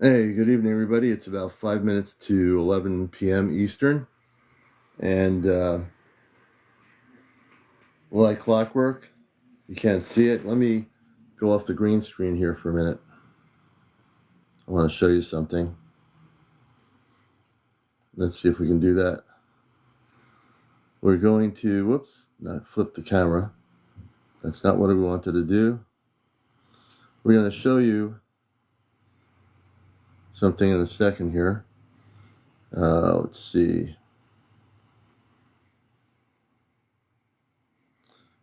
Hey, good evening, everybody. It's about 5 minutes to 11 p.m. Eastern. And like clockwork, you can't see it. Let me go off the green screen here for a minute. I want to show you something. Let's see if we can do that. We're going to, not flip the camera. That's not what we wanted to do. We're going to show you something in a second here. Let's see.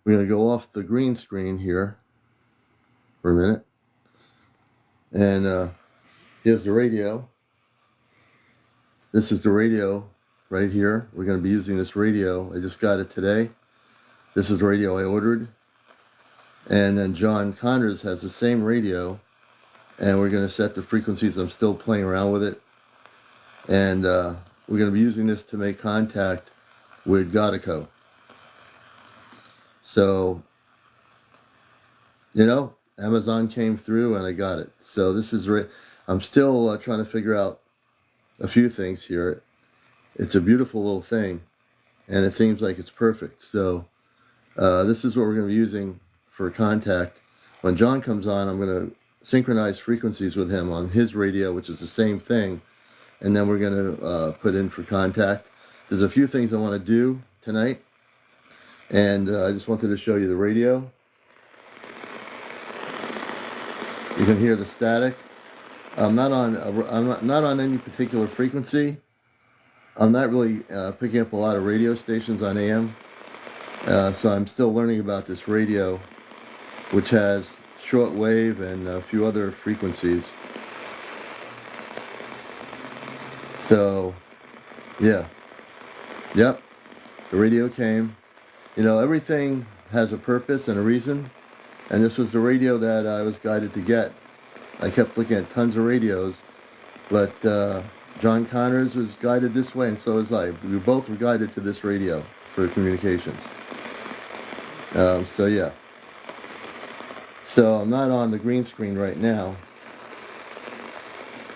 We're going to go off the green screen here for a minute. And here's the radio. This is the radio right here. We're going to be using this radio. I just got it today. This is the radio I ordered. And then John Connors has the same radio. And we're going to set the frequencies. I'm still playing around with it. And we're going to be using this to make contact with Gekko. So, Amazon came through and I got it. So this is, I'm still trying to figure out a few things here. It's a beautiful little thing. And it seems like it's perfect. So this is what we're going to be using for contact. When John comes on, I'm going to synchronize frequencies with him on his radio, which is the same thing. And then we're going to put in for contact. There's a few things I want to do tonight. And I just wanted to show you the radio. You can hear the static. I'm not on any particular frequency. I'm not really picking up a lot of radio stations on AM. So I'm still learning about this radio, which has shortwave and a few other frequencies. So, yeah. Yep. The radio came. Everything has a purpose and a reason. And this was the radio that I was guided to get. I kept looking at tons of radios, but John Connors was guided this way, and so was I. We both were guided to this radio for communications. So yeah. So I'm not on the green screen right now.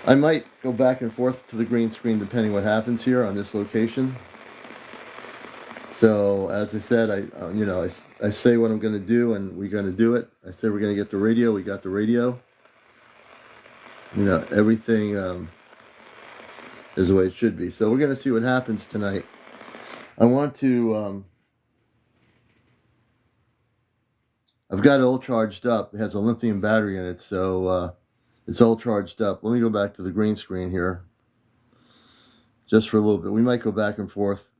I might go back and forth to the green screen depending what happens here on this location. So as I said, I say what I'm going to do, and we're going to do it. I say we're going to get the radio. We got the radio. Everything is the way it should be. So we're going to see what happens tonight. I want to. I've got it all charged up. It has a lithium battery in it, so it's all charged up. Let me go back to the green screen here, just for a little bit. We might go back and forth.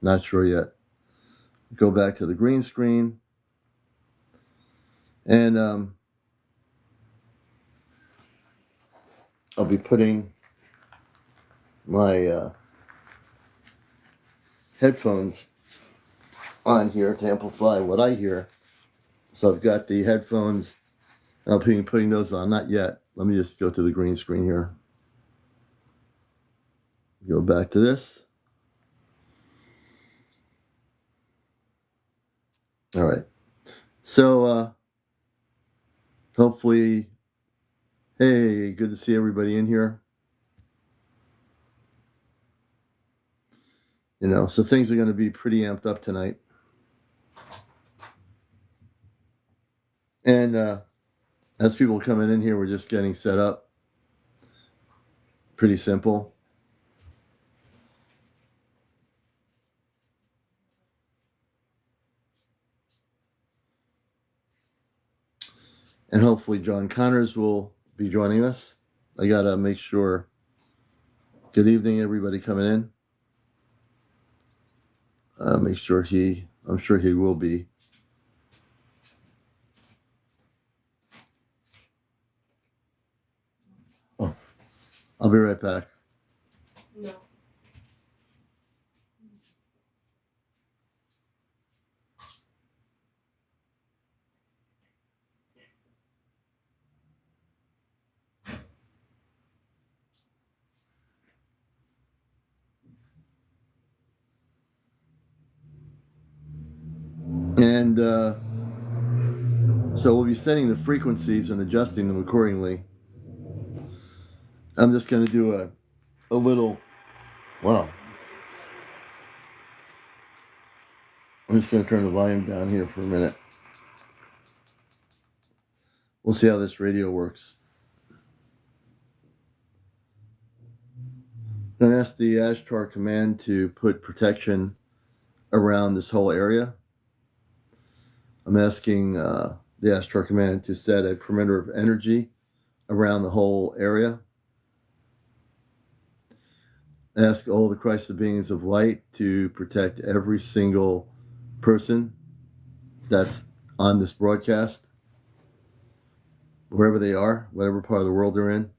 Not sure yet. Go back to the green screen. And I'll be putting my headphones on here to amplify what I hear. So I've got the headphones, and I'll be putting those on. Not yet. Let me just go to the green screen here. Go back to this. All right. So hopefully, hey, good to see everybody in here. So things are going to be pretty amped up tonight. And as people coming in here, we're just getting set up. Pretty simple. And hopefully John Connors will be joining us. I got to make sure. Good evening, everybody coming in. Make sure I'm sure he will be. Oh, I'll be right back. No. And so we'll be setting the frequencies and adjusting them accordingly. I'm just going to do a little, wow. I'm just going to turn the volume down here for a minute. We'll see how this radio works. I'm going to ask the Ashtar command to put protection around this whole area. I'm asking the Ashtar command to set a perimeter of energy around the whole area. Ask all the Christ beings of light to protect every single person that's on this broadcast, wherever they are, whatever part of the world they're in.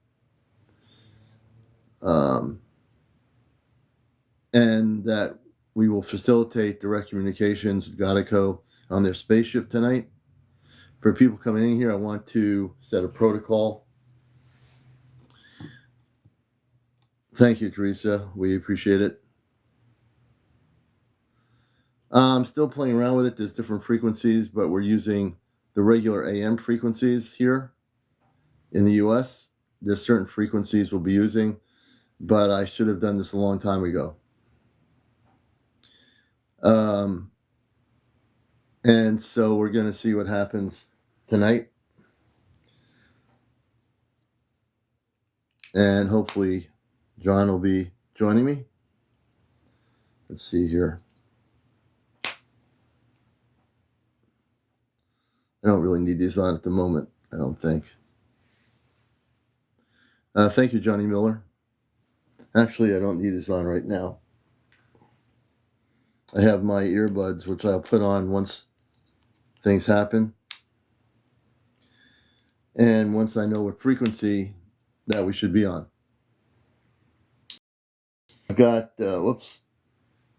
And that we will facilitate direct communications with Gekko on their spaceship tonight. For people coming in here, I want to set a protocol. Thank you, Teresa. We appreciate it. I'm still playing around with it. There's different frequencies, but we're using the regular AM frequencies here in the US. There's certain frequencies we'll be using, but I should have done this a long time ago. And so we're going to see what happens tonight. And hopefully John will be joining me. Let's see here. I don't really need these on at the moment, I don't think. Thank you, Johnny Miller. Actually, I don't need this on right now. I have my earbuds, which I'll put on once things happen. And once I know what frequency that we should be on. I've got,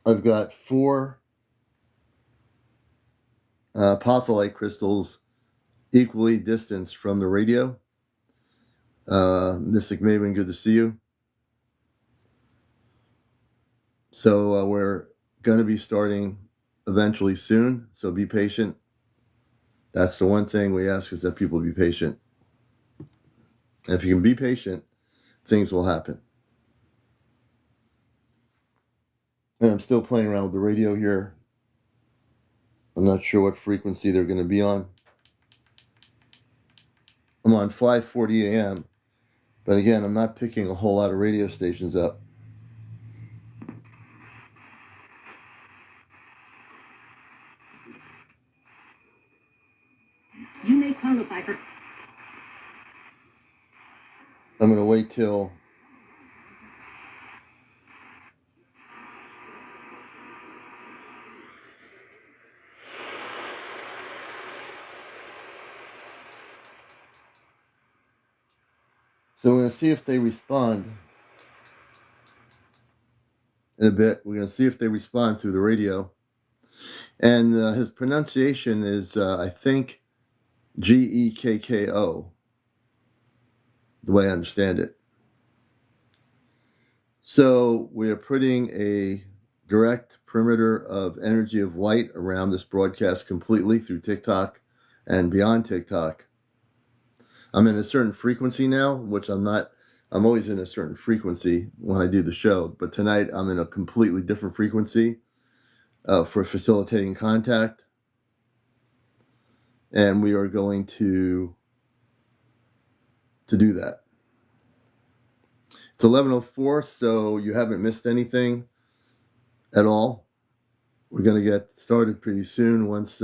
I've got 4 apophyllite crystals equally distanced from the radio. Mystic Maven, good to see you. So we're going to be starting eventually soon, so be patient. That's the one thing we ask, is that people be patient. And if you can be patient, things will happen. And I'm still playing around with the radio here. I'm not sure what frequency they're going to be on. I'm on 540 AM, but again, I'm not picking a whole lot of radio stations up. You may qualify for. I'm going to wait till so we're going to see if they respond in a bit. We're going to see if they respond through the radio. And his pronunciation is, I think, Gekko, the way I understand it. So we are putting a direct perimeter of energy of light around this broadcast completely through TikTok and beyond TikTok. I'm in a certain frequency now, which I'm not. I'm always in a certain frequency when I do the show, but tonight I'm in a completely different frequency for facilitating contact. And we are going to do that. It's 11:04, so you haven't missed anything at all. We're going to get started pretty soon once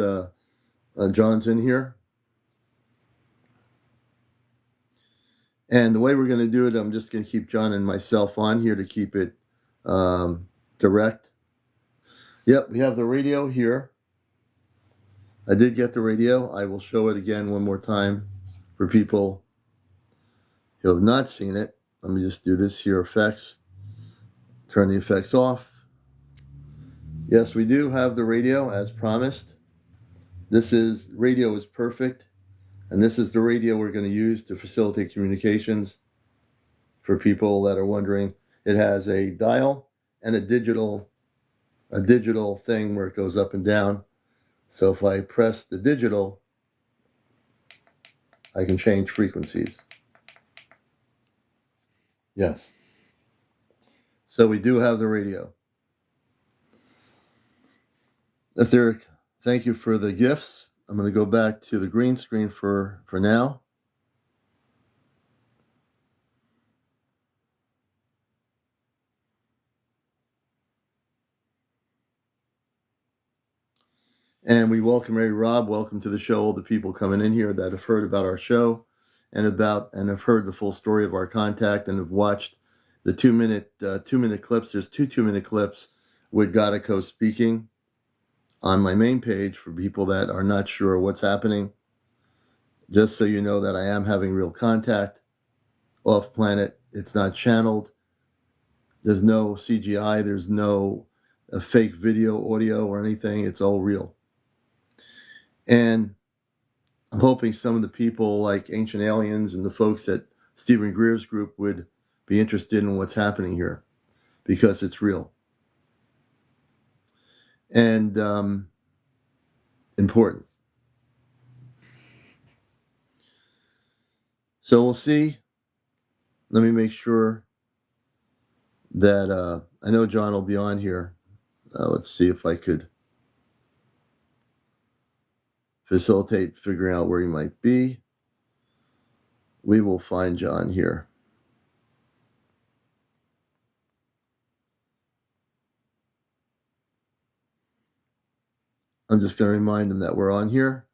John's in here. And the way we're going to do it, I'm just going to keep John and myself on here to keep it direct. Yep, we have the radio here. I did get the radio. I will show it again one more time for people who have not seen it. Let me just do this here, effects. Turn the effects off. Yes, we do have the radio as promised. Radio is perfect. And this is the radio we're going to use to facilitate communications for people that are wondering. It has a dial and a digital thing where it goes up and down. So if I press the digital, I can change frequencies. Yes. So we do have the radio. Etheric, thank you for the gifts. I'm going to go back to the green screen for now. And we welcome Ray Rob. Welcome to the show. All the people coming in here that have heard about our show and have heard the full story of our contact and have watched the 2-minute clips. There's 2-minute clips with Gekko speaking on my main page for people that are not sure what's happening. Just so you know that I am having real contact off planet. It's not channeled. There's no CGI. There's no fake video, audio, or anything. It's all real. And I'm hoping some of the people like Ancient Aliens and the folks at Stephen Greer's group would be interested in what's happening here because it's real and important. So we'll see. Let me make sure that I know John will be on here. Let's see if I could facilitate figuring out where he might be. We will find John here. I'm just going to remind him that we're on here.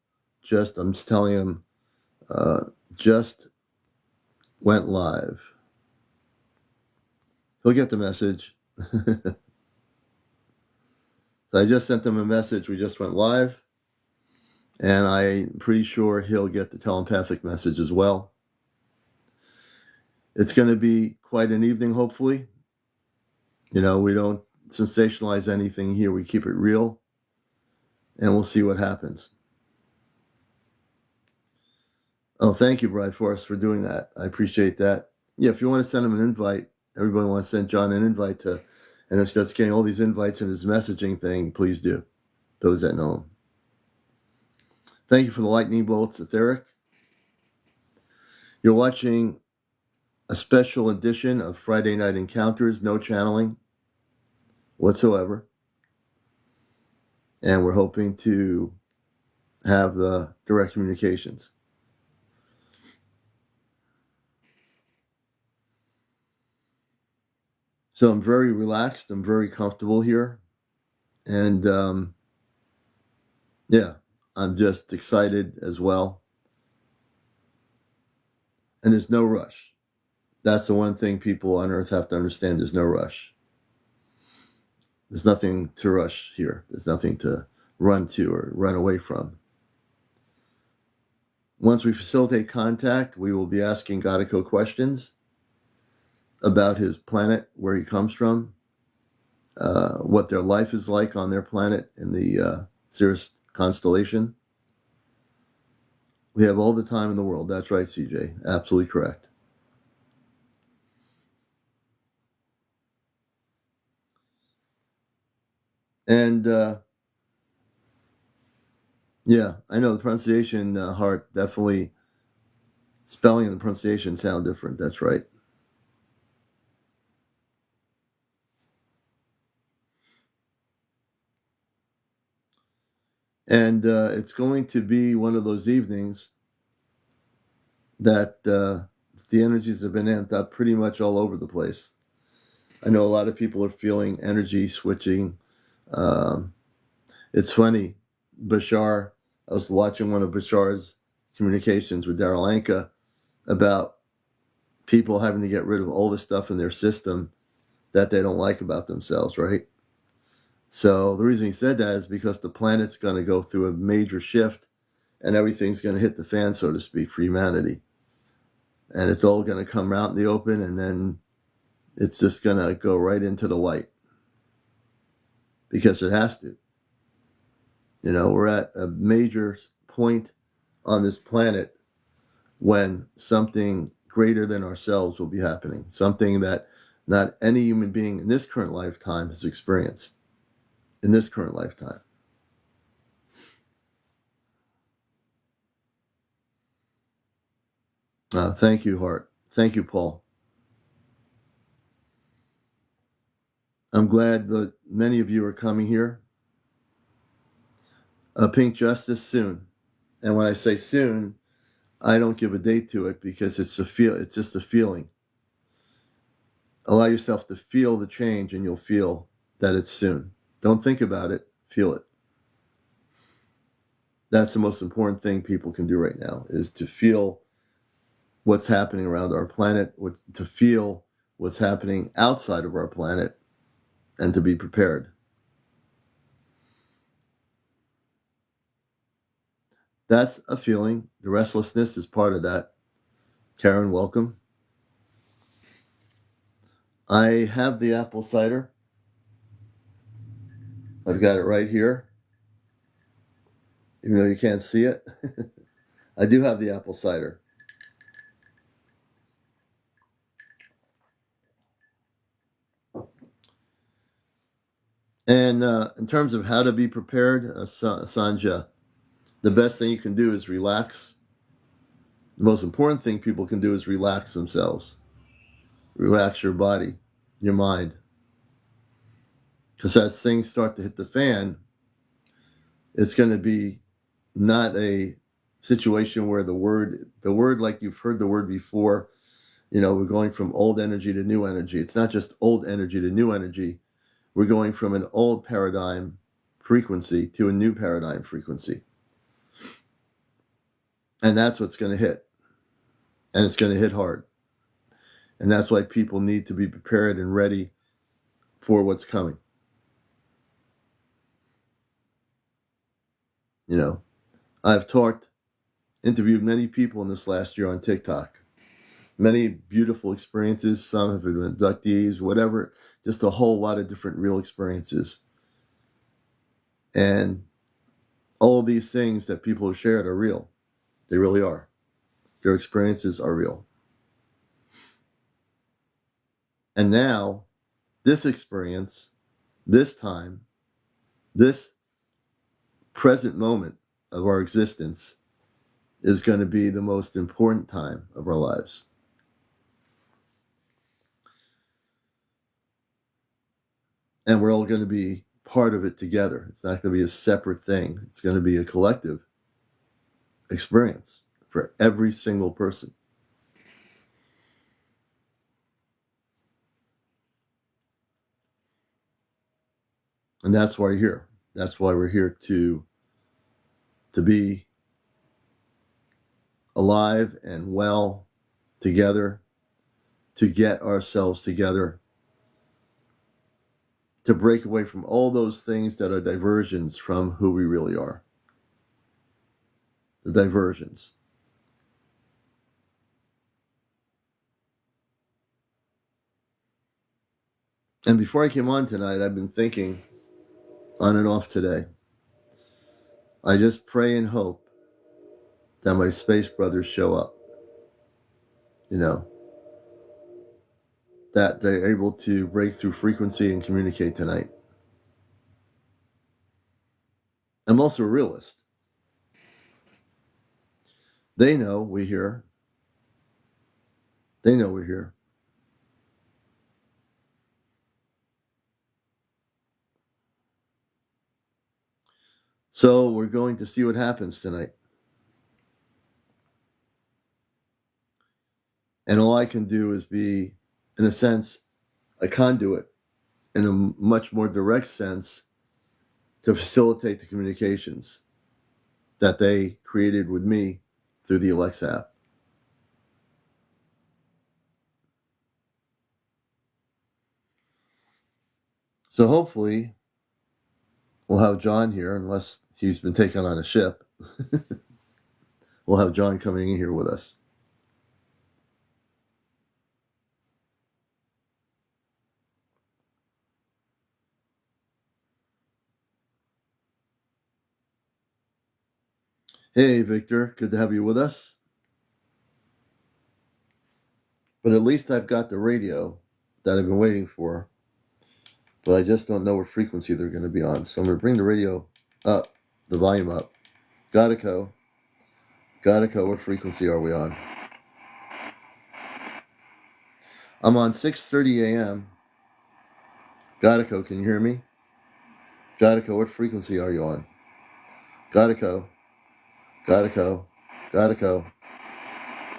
I'm just telling him, just went live. He'll get the message. So I just sent him a message. We just went live. And I'm pretty sure he'll get the telepathic message as well. It's going to be quite an evening, hopefully. You know, we don't sensationalize anything here. We keep it real. And we'll see what happens. Oh, thank you, Bride Force, for doing that. I appreciate that. Yeah, if you want to send him an invite, everybody wants to send John an invite to, and it's just getting all these invites in his messaging thing, please do. Those that know him. Thank you for the lightning bolts, Etheric. You're watching a special edition of Friday Night Encounters, no channeling whatsoever. And we're hoping to have the direct communications. So I'm very relaxed. I'm very comfortable here. And yeah, I'm just excited as well. And there's no rush. That's the one thing people on Earth have to understand. There's no rush. There's nothing to rush here. There's nothing to run to or run away from. Once we facilitate contact, we will be asking Gekko questions about his planet, where he comes from, what their life is like on their planet in the Sirius constellation. We have all the time in the world. That's right, CJ. Absolutely correct. And yeah, I know the pronunciation, Hart, definitely spelling and the pronunciation sound different. That's right. And it's going to be one of those evenings that the energies have been amped up pretty much all over the place. I know a lot of people are feeling energy switching. It's funny, Bashar, I was watching one of Bashar's communications with Daryl Anka about people having to get rid of all the stuff in their system that they don't like about themselves, right? So the reason he said that is because the planet's going to go through a major shift and everything's going to hit the fan, so to speak, for humanity. And it's all going to come out in the open, and then it's just going to go right into the light because it has to. You know, we're at a major point on this planet when something greater than ourselves will be happening, something that not any human being in this current lifetime has experienced in this current lifetime. Thank you, Hart. Thank you, Paul. I'm glad that many of you are coming here. Pink Justice soon. And when I say soon, I don't give a date to it because it's just a feeling. Allow yourself to feel the change and you'll feel that it's soon. Don't think about it, feel it. That's the most important thing people can do right now, is to feel what's happening around our planet, to feel what's happening outside of our planet, and to be prepared. That's a feeling. The restlessness is part of that. Karen, welcome. I have the apple cider. I've got it right here. Even though you can't see it, I do have the apple cider. And in terms of how to be prepared, Sanja, the best thing you can do is relax. The most important thing people can do is relax themselves. Relax your body, your mind. Because as things start to hit the fan, it's going to be not a situation where the word like you've heard the word before, we're going from old energy to new energy. It's not just old energy to new energy. We're going from an old paradigm frequency to a new paradigm frequency. And that's what's going to hit. And it's going to hit hard. And that's why people need to be prepared and ready for what's coming. I've interviewed many people in this last year on TikTok. Many beautiful experiences. Some have been abductees, whatever, just a whole lot of different real experiences. And all of these things that people have shared are real. They really are. Their experiences are real. And now, this experience, this time, this present moment of our existence is going to be the most important time of our lives. And we're all going to be part of it together. It's not going to be a separate thing. It's going to be a collective experience for every single person. And that's why we're here. That's why we're here to be alive and well together, to get ourselves together, to break away from all those things that are diversions from who we really are. The diversions. And before I came on tonight, I've been thinking on and off today. I just pray and hope that my space brothers show up. That they're able to break through frequency and communicate tonight. I'm also a realist. They know we're here. They know we're here. So we're going to see what happens tonight. And all I can do is be, in a sense, a conduit, in a much more direct sense, to facilitate the communications that they created with me through the Alexa app. So hopefully we'll have John here, unless he's been taken on a ship. We'll have John coming in here with us. Hey, Victor, good to have you with us. But at least I've got the radio that I've been waiting for, but I just don't know what frequency they're going to be on. So I'm going to bring the radio up, the volume up. Gekko, what frequency are we on? I'm on 6:30 a.m. Gekko, can you hear me? Gekko, what frequency are you on? Gekko, Gekko, Gekko.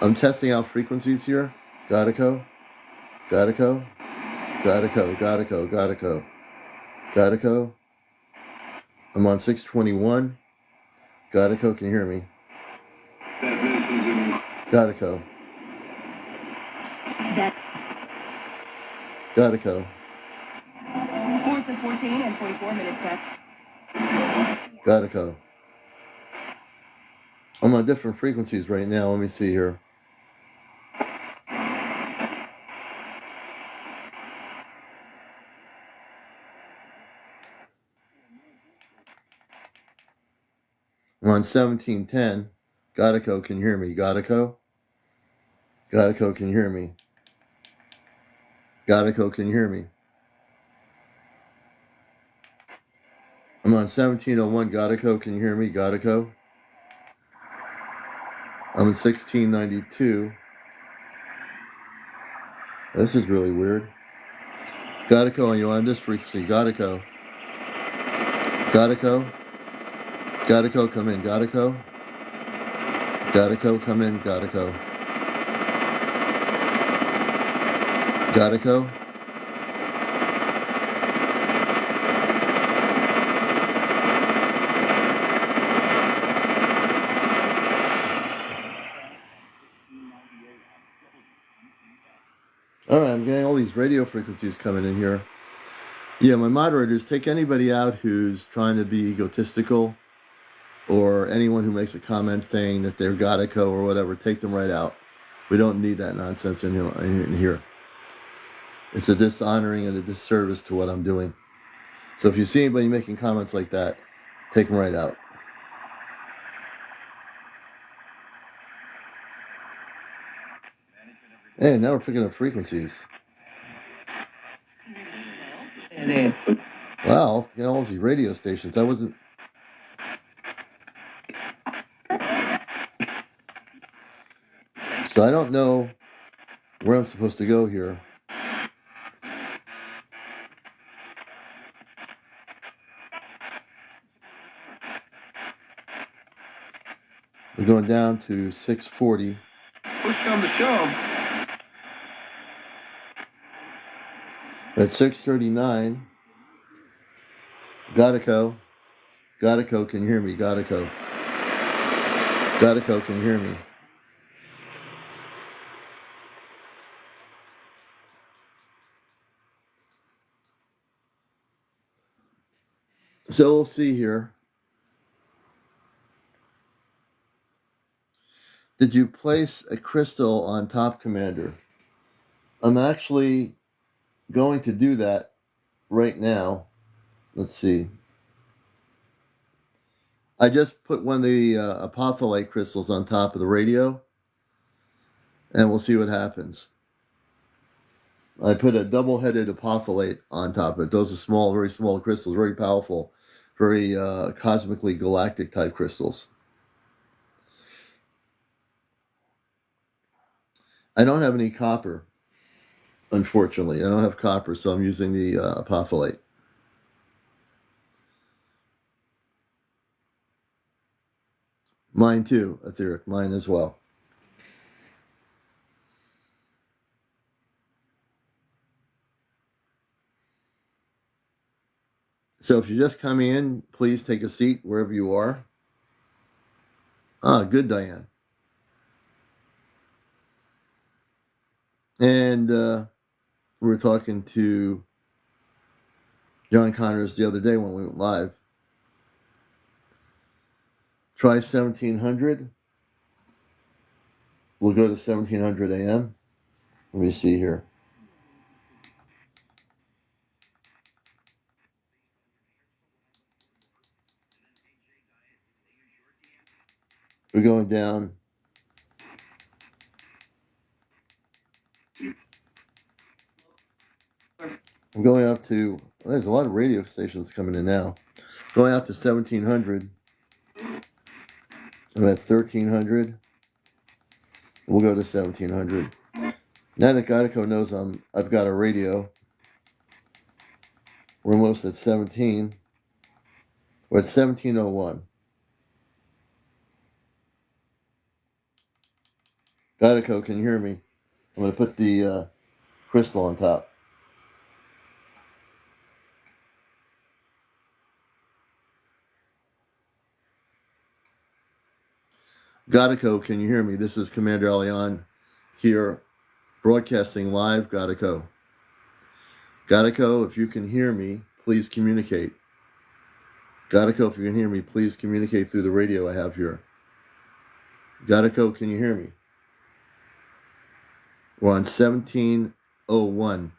I'm testing out frequencies here. Gekko, Gekko, Gekko, Gekko, Gekko, Gekko. I'm on 621. Gekko, can you hear me? Gekko. Gekko. 4 to 14 and 44 minutes past. Gekko. I'm on different frequencies right now. Let me see here. I'm on 1710. Gekko, can you hear me? Gekko? Gekko, can you hear me? Gekko, can you hear me? I'm on 1701. Gekko, can you hear me? Gekko? I'm at 1692. This is really weird. Gekko, are you on this frequency? Gekko. Gekko? Gekko, come in. Gekko? Gekko, come in. Gekko. Gekko? Alright, I'm getting all these radio frequencies coming in here. Yeah, my moderators, take anybody out who's trying to be egotistical, or anyone who makes a comment saying that they're Gekko or whatever, take them right out. We don't need that nonsense in here. It's a dishonoring and a disservice to what I'm doing. So if you see anybody making comments like that, take them right out. Hey, now we're picking up frequencies. Wow, all these radio stations. I wasn't... So I don't know where I'm supposed to go here. We're going down to 640. Push on the show. At 639. Gekko. Gekko, can you hear me? Gekko. Gekko, can you hear me? So we'll see here. Did you place a crystal on top, Commander? I'm actually going to do that right now. Let's see. I just put one of the apophyllite crystals on top of the radio, and we'll see what happens. I put a double-headed apophyllite on top of it. Those are small, very small crystals, very powerful, very cosmically galactic type crystals. I don't have any copper, unfortunately. I don't have copper, so I'm using the apophyllite. Mine too, etheric. Mine as well. So if you're just coming in, please take a seat wherever you are. Ah, good, Diane. And we were talking to John Connors the other day when we went live. Try 1700. We'll go to 1700 AM. Let me see here. We're going down. I'm going up to, there's a lot of radio stations coming in now. Going out to 1700. I'm at 1300. We'll go to 1700. Now that Gekko knows I've got a radio. We're almost at 17. We're at 1701. Gekko, can you hear me? I'm going to put the crystal on top. Gekko, can you hear me? This is CmdrAleon here, broadcasting live. Gekko, if you can hear me, please communicate. Gekko, if you can hear me, please communicate through the radio I have here. Gekko, can you hear me? We're on 1701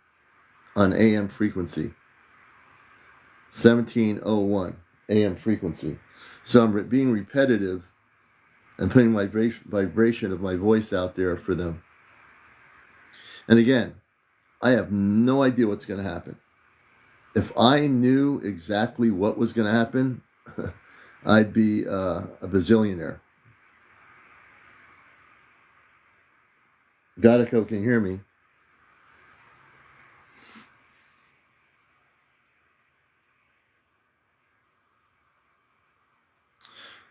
on AM frequency. 1701 AM frequency. So I'm being repetitive and putting my vibration of my voice out there for them. And again, I have no idea what's going to happen. If I knew exactly what was going to happen, I'd be a bazillionaire. Gekko, can you hear me?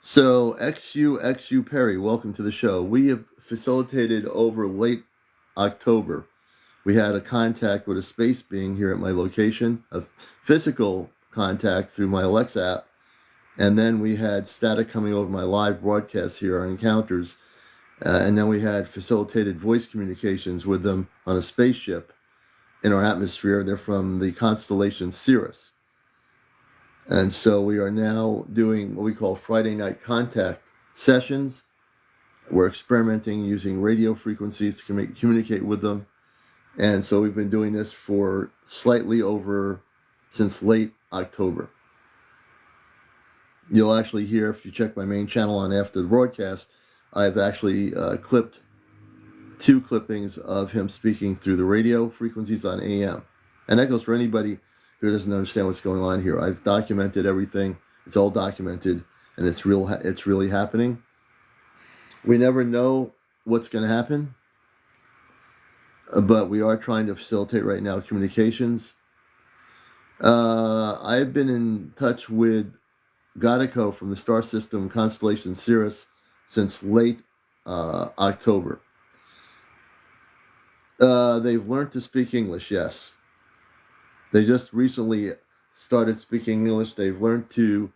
So, XU Perry, welcome to the show. We have facilitated over late October. We had a contact with a space being here at my location, a physical contact through my Alexa app, and then we had static coming over my live broadcast here on Encounters, and then we had facilitated voice communications with them on a spaceship in our atmosphere. They're from the constellation Sirius. And so we are now doing what we call Friday night contact sessions. We're experimenting using radio frequencies to communicate with them. And so we've been doing this for slightly over since late October. You'll actually hear, if you check my main channel on after the broadcast, I've actually clipped 2 clippings of him speaking through the radio frequencies on AM. And that goes for anybody who doesn't understand what's going on here. I've documented everything. It's all documented, and it's really happening. We never know what's going to happen, but we are trying to facilitate right now communications. I've been in touch with Gekko from the star system constellation Sirius since late October. They've learned to speak English, yes. They just recently started speaking English. They've learned to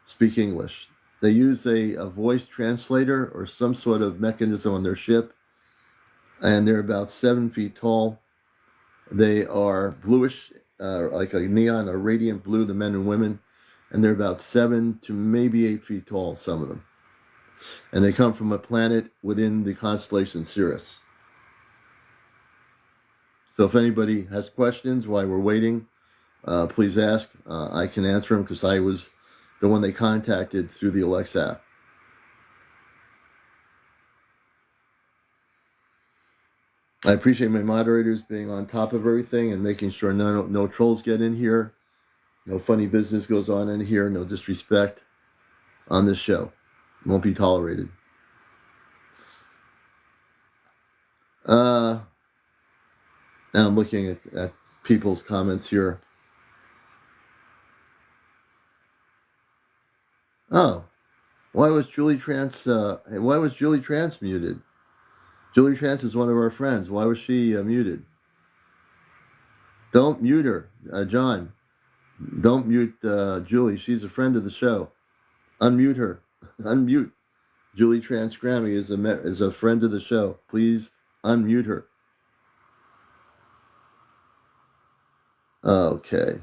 speak English. They use a voice translator or some sort of mechanism on their ship, and they're about 7 feet tall. They are bluish, like a neon, a radiant blue, the men and women, and they're about 7 to maybe 8 feet tall, some of them. And they come from a planet within the constellation Sirius. So if anybody has questions while we're waiting, please ask. I can answer them because I was the one they contacted through the Alexa app. I appreciate my moderators being on top of everything and making sure no trolls get in here, no funny business goes on in here, no disrespect on this show. It won't be tolerated. Now I'm looking at people's comments here. Oh, why was Julie Trance muted? Julie Trance is one of our friends. Why was she muted? Don't mute her, John. Don't mute Julie. She's a friend of the show. Unmute her. Unmute. Julie Trance Grammy is a friend of the show. Please unmute her. Okay.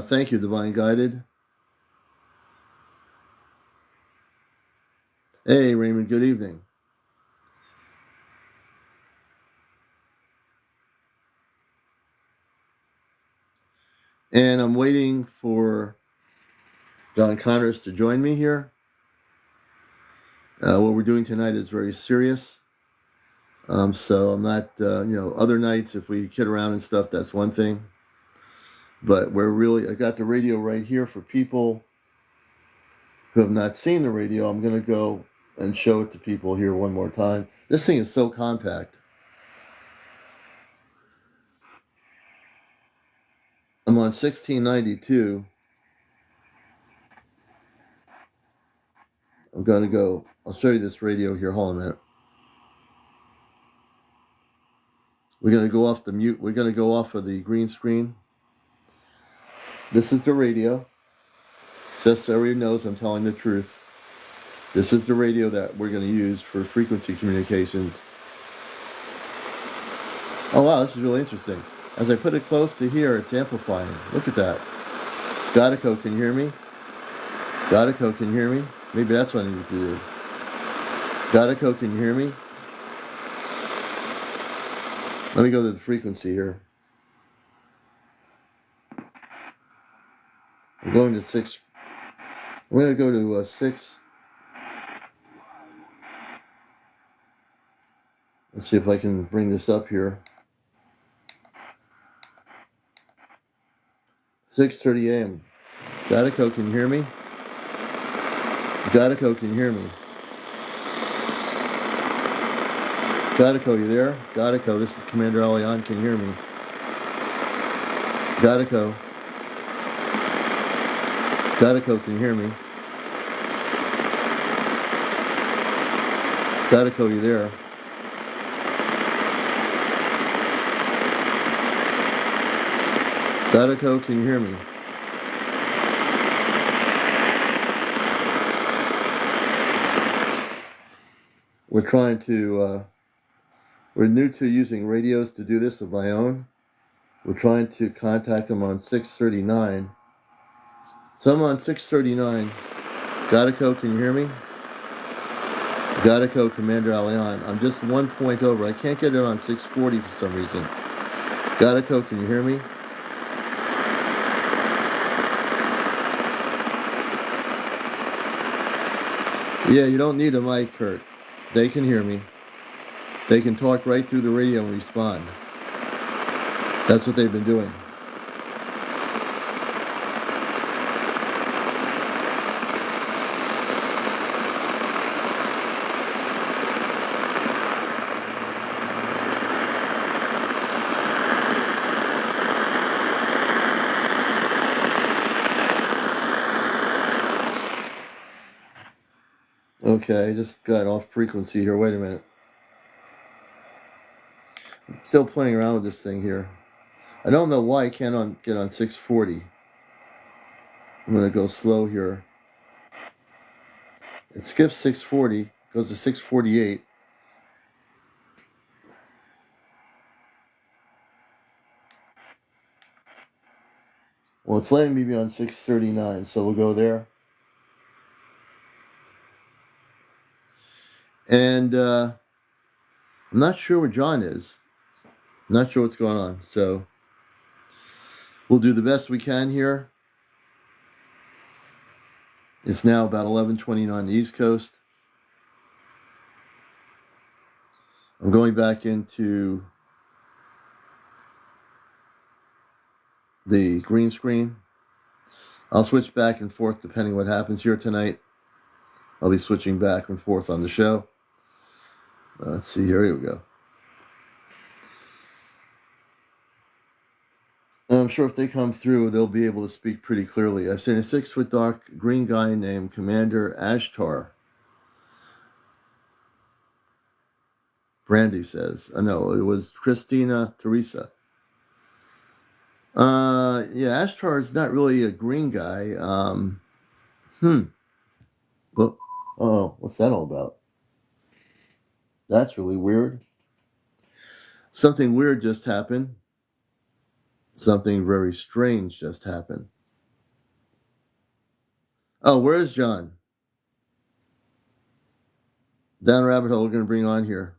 Thank you, Divine Guided. Hey, Raymond, good evening. And I'm waiting for John Connors to join me here. What we're doing tonight is very serious. So I'm not, other nights, if we kid around and stuff, that's one thing. But I got the radio right here for people who have not seen the radio, I'm going to go and show it to people here one more time. This thing is so compact. I'm on 1692. I'm going to go, I'll show you this radio here. Hold on a minute. We're going to go off the mute. We're going to go off of the green screen. This is the radio. Just so everybody knows I'm telling the truth. This is the radio that we're going to use for frequency communications. Oh wow, this is really interesting. As I put it close to here, it's amplifying. Look at that. Gekko, can you hear me? Gekko, can you hear me? Maybe that's what I need to do. Gekko, can you hear me? Let me go to the frequency here. I'm going to 6. I'm going to go to 6. Let's see if I can bring this up here. 6:30 a.m. Gekko, can you hear me? Gekko, can you hear me? Gekko, you there? Gekko, this is CmdrAleon, can you hear me? Gekko. Gekko, can you hear me? Gekko, you there? Gekko, can you hear me? We're trying to, we're new to using radios to do this of my own. We're trying to contact them on 639. So I'm on 639. Gekko, can you hear me? Gekko, CmdrAleon. I'm just 1 point over. I can't get it on 640 for some reason. Gekko, can you hear me? Yeah, you don't need a mic, Kurt. They can hear me. They can talk right through the radio and respond. That's what they've been doing. Okay, I just got off frequency here. Wait a minute. I'm still playing around with this thing here. I don't know why I can't get on 640. I'm going to go slow here. It skips 640, goes to 648. Well, it's letting me be on 639, so we'll go there. And I'm not sure where John is. I'm not sure what's going on, so we'll do the best we can here. It's now about 11:29 on the East Coast. I'm going back into the green screen. I'll switch back and forth depending what happens here tonight. I'll be switching back and forth on the show. Let's see, here we go. And I'm sure if they come through, they'll be able to speak pretty clearly. I've seen a 6-foot dark green guy named Commander Ashtar. Brandy says. No, it was Christina Teresa. Yeah, Ashtar is not really a green guy. Well, oh, what's that all about? That's really weird. Something weird just happened. Something very strange just happened. Oh, where is John? Down rabbit hole we're going to bring on here.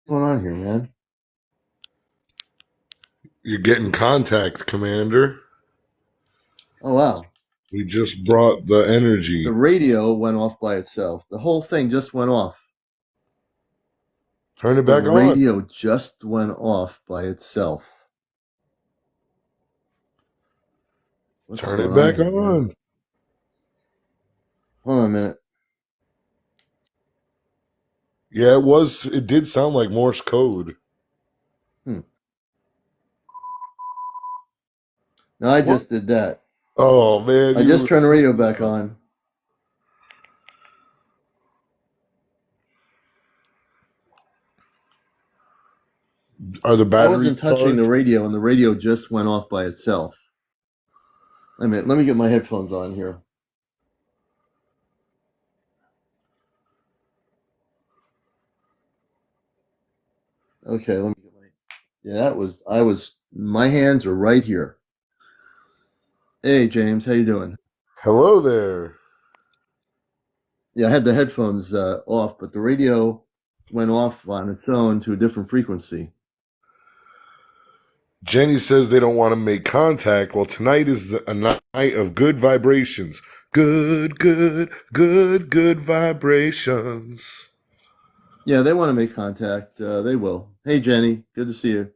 What's going on here, man? You're getting contact, Commander. Oh, wow. We just brought the energy. The radio went off by itself. The whole thing just went off. Turn it back on. The radio just went off by itself. What's Turn going it on back here, man? on. Hold on a minute. Yeah, it did sound like Morse code. Hmm. No, I What? just did that. Oh man, I just you turned the radio back on. are the I batteries wasn't touching the charged? radio, and the radio just went off by itself. Wait a minute. Let me get my headphones on here. Okay, let me get my. Yeah, my hands are right here. Hey, James, how you doing? Hello there. Yeah, I had the headphones off, but the radio went off on its own to a different frequency. Jenny says they don't want to make contact. Well, tonight is a night of good vibrations. Good, good, good, good vibrations. Yeah, they want to make contact. They will. Hey, Jenny, good to see you.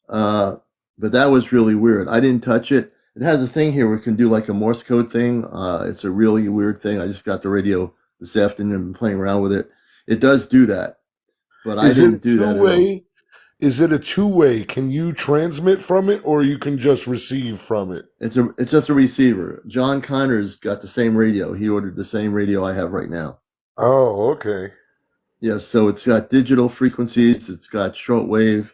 Uh, but that was really weird. I didn't touch it. It has a thing here where it can do like a Morse code thing. It's a really weird thing. I just got the radio this afternoon and been playing around with it. It does do that, but I Is it a didn't do that at all. two-way? Is it a two-way? Can you transmit from it or you can just receive from it? It's just a receiver. John Connor's got the same radio. He ordered the same radio I have right now. Oh, okay. Yeah, so it's got digital frequencies, it's got shortwave,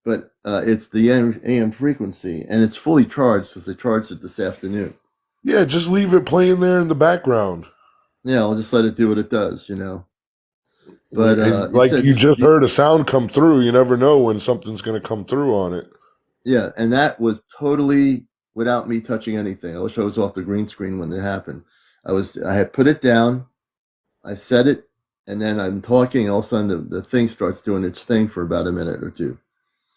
but it's the AM frequency, and it's fully charged because I charged it this afternoon. Yeah, just leave it playing there in the background. Yeah, I'll just let it do what it does. But And you like said you you, just heard a sound come through. You never know when something's going to come through on it. yeah, and that was totally without me touching anything. I wish I was off the green screen when it happened. I had put it down, I set it, and then I'm talking. All of a sudden, the thing starts doing its thing for about a minute or two.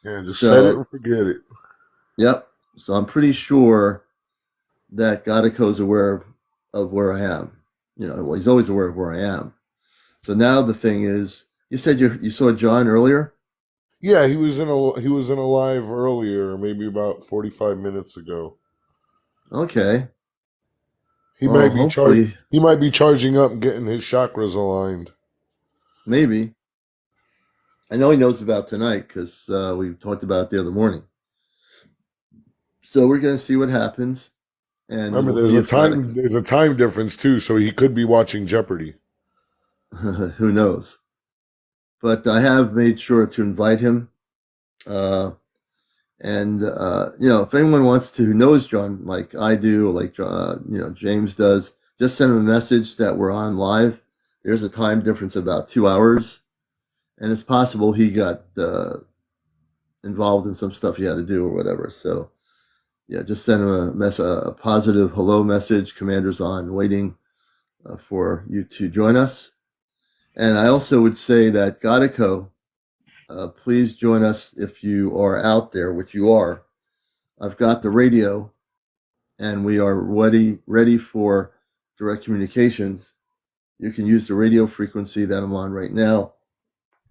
Yeah, just set it So, and forget it. yep. So I'm pretty sure that Gadako's aware of where I am. Well, he's always aware of where I am. So now the thing is, you said you saw John earlier. Yeah, he was in a live earlier, maybe about 45 minutes ago. Okay. He Well, might be charged. hopefully, He might be charging up and getting his chakras aligned. maybe. I know he knows about tonight because we talked about it the other morning. So we're going to see what happens, and Remember, we'll there's see a if time Gadako. there's a time difference too, so he could be watching Jeopardy. Who knows? But I have made sure to invite him. Uh, And if anyone wants to, who knows John like I do, or like James does, just send him a message that we're on live. There's a time difference of about 2 hours, and it's possible he got involved in some stuff he had to do or whatever. So yeah, just send him a positive hello message. Commander's on, waiting for you to join us. And I also would say that Godico, please join us if you are out there, which you are. I've got the radio and we are ready for direct communications. You can use the radio frequency that I'm on right now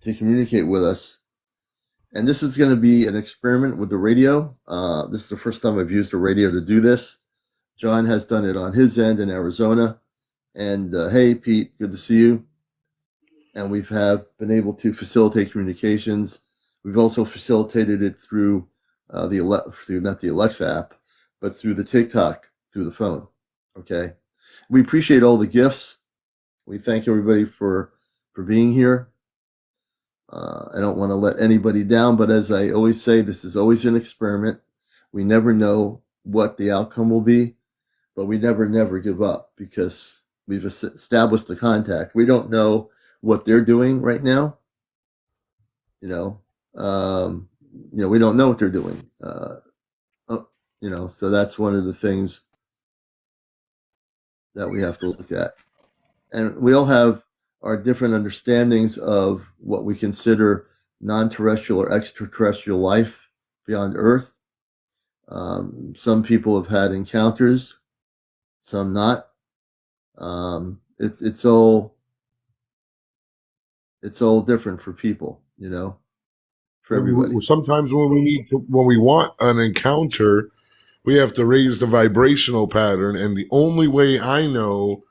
to communicate with us. And this is going to be an experiment with the radio. This is the first time I've used a radio to do this. John has done it on his end in Arizona. And hey, Pete, good to see you. And we have been able to facilitate communications. We've also facilitated it through through not the Alexa app, but through the TikTok through the phone. Okay, we appreciate all the gifts. We thank everybody for being here. I don't want to let anybody down, but as I always say, this is always an experiment. We never know what the outcome will be, but we never give up because we've established the contact. We don't know what they're doing right now. You know, um, we don't know what they're doing. So that's one of the things that we have to look at. And we all have our different understandings of what we consider non-terrestrial or extraterrestrial life beyond Earth. Some people have had encounters, some not. It's all different for people, for everybody. Sometimes when we want an encounter, We have to raise the vibrational pattern, and the only way I know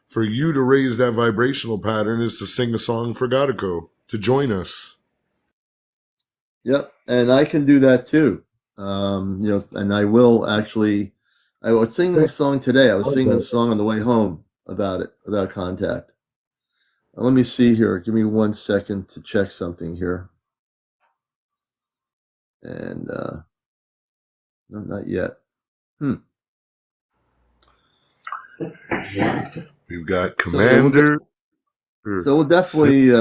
for you to raise that vibrational pattern is to sing a song for Godico to join us. Yep, and I can do that too. And I will actually. I was singing a song today. I was singing a song on the way home about it, about contact. Let me see here. Give me 1 second to check something here. And no, not yet. We've got So Commander. we'll definitely,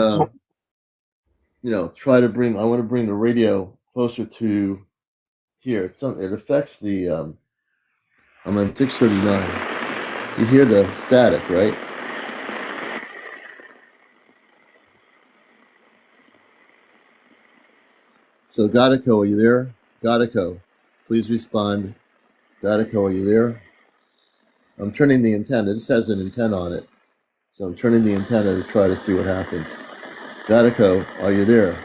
try to bring. I want to bring the radio closer to here. It affects the. I'm on 639. You hear the static, right? So Godico, are you there? Godico, please respond. Godico, are you there? I'm turning the antenna. This has an antenna on it. So I'm turning the antenna to try to see what happens. Godico, are you there?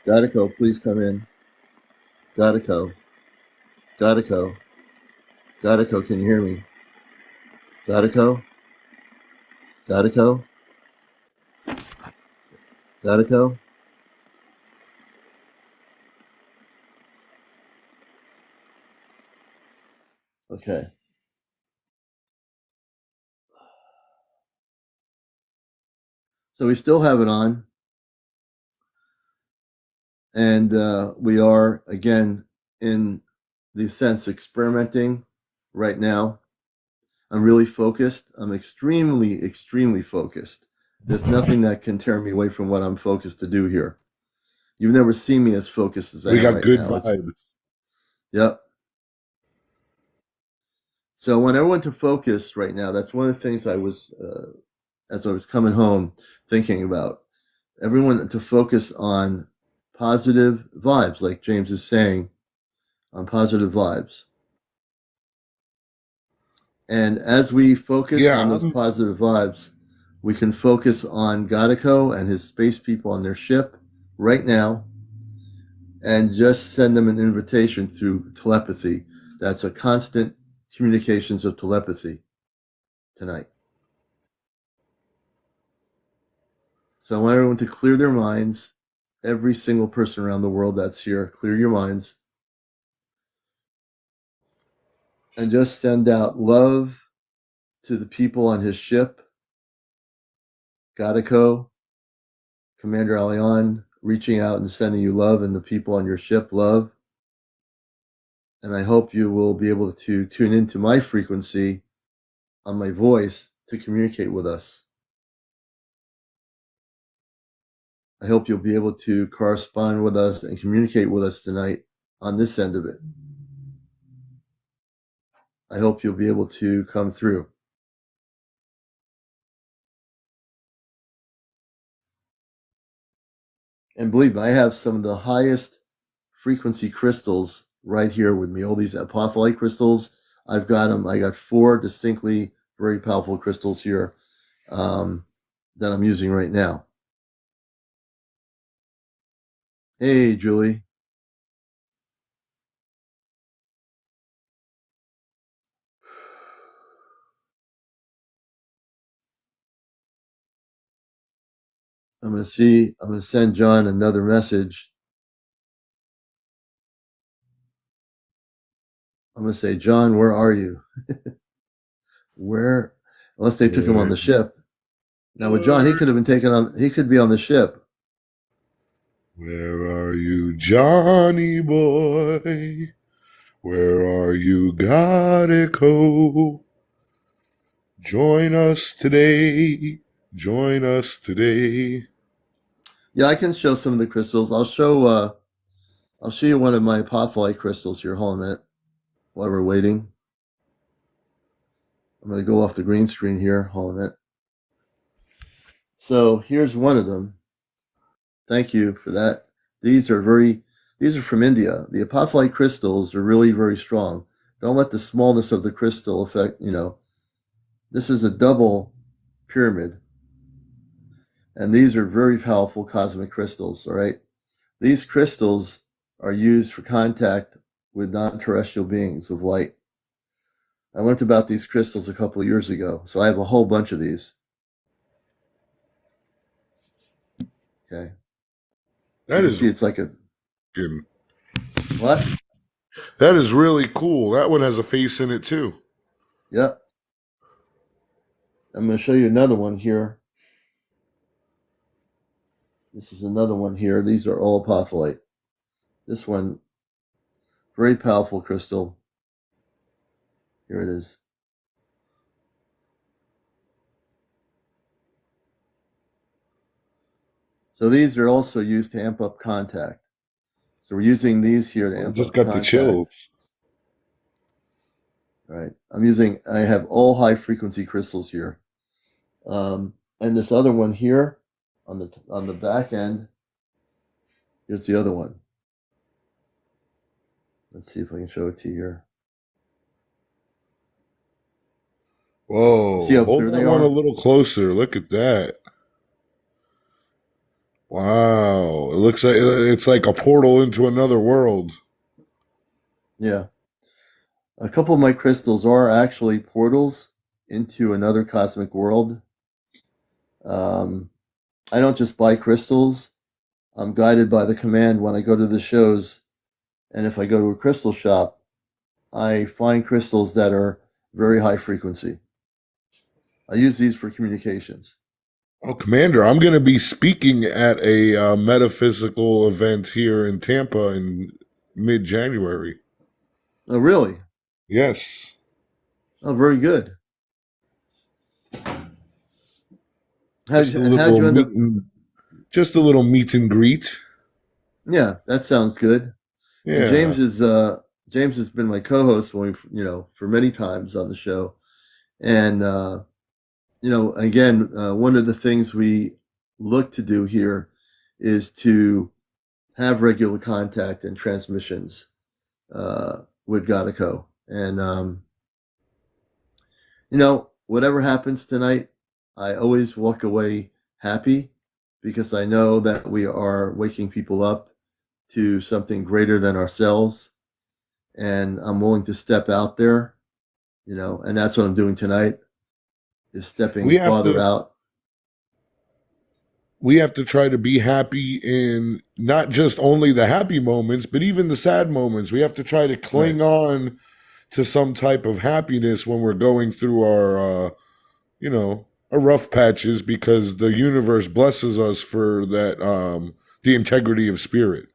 Godico, please come in. Godico. Godico. Godico, can you hear me? Godico? Godico? Godico? Okay. So we still have it on. And we are, again, in the sense experimenting right now. I'm really focused. I'm extremely, extremely focused. There's nothing that can tear me away from what I'm focused to do here. You've never seen me as focused as I We am got right good now. vibes. Yep. So when I went to focus right now, that's one of the things I was, as I was coming home, thinking about. Everyone to focus on positive vibes, like James is saying, on positive vibes. And as we focus on those positive vibes, we can focus on Godico and his space people on their ship right now and just send them an invitation through telepathy. That's a constant communications of telepathy tonight. So I want everyone to clear their minds. Every single person around the world that's here, clear your minds. And just send out love to the people on his ship. Godico, CmdrAleon, reaching out and sending you love, and the people on your ship love. And I hope you will be able to tune into my frequency on my voice to communicate with us. I hope you'll be able to correspond with us and communicate with us tonight on this end of it. I hope you'll be able to come through. And believe me, I have some of the highest frequency crystals right here with me. All these apophyllite crystals, I've got them. I got 4 distinctly very powerful crystals here that I'm using right now. Hey, Julie. I'm going to send John another message. I'm going to say, John, where are you? Where? Unless they took him on the ship. Now with John, he could have been taken on, he could be on the ship. Where are you, Johnny boy? Where are you, Godico? Join us today. Join us today. Yeah, I can show some of the crystals. I'll show you one of my apophyllite crystals here. Hold on a minute while we're waiting. I'm going to go off the green screen here. Hold on a minute. So here's one of them. Thank you for that. These are from India. The apophyllite crystals are really, very strong. Don't let the smallness of the crystal affect, this is a double pyramid. And these are very powerful cosmic crystals, all right? These crystals are used for contact with non-terrestrial beings of light. I learned about these crystals a couple of years ago, so I have a whole bunch of these. Okay. You That can is see it's like a fucking- what? that is really cool. That one has a face in it too. Yep. I'm going to show you another one here. This is another one here. These are all apophyllite. This one, very powerful crystal. Here it is. So these are also used to amp up contact. So we're using these here to I amp just up got the contact. chills. Right. I have all high frequency crystals here. And this other one here on the back end, here's the other one. Let's see if I can show it to you here. Whoa. See how Hold clear that they one a are? little closer. Look at that. Wow. It looks like it's like a portal into another world. Yeah. A couple of my crystals are actually portals into another cosmic world. I don't just buy crystals. I'm guided by the command when I go to the shows. And if I go to a crystal shop, I find crystals that are very high frequency. I use these for communications. Oh, Commander, I'm going to be speaking at a metaphysical event here in Tampa in mid-January. Oh, really? Yes. Oh, very good. Just a How'd little you end meet up? and just a little meet and greet. Yeah, that sounds good. And Yeah. James has been my co-host for many times on the show. And again, one of the things we look to do here is to have regular contact and transmissions with Godico. And whatever happens tonight, I always walk away happy because I know that we are waking people up to something greater than ourselves. And I'm willing to step out there, and that's what I'm doing tonight, is stepping We have farther to out. we have to try to be happy in not just only the happy moments, but even the sad moments. We have to try to Right. cling on to some type of happiness when we're going through our rough patches, because the universe blesses us for that, the integrity of spirit.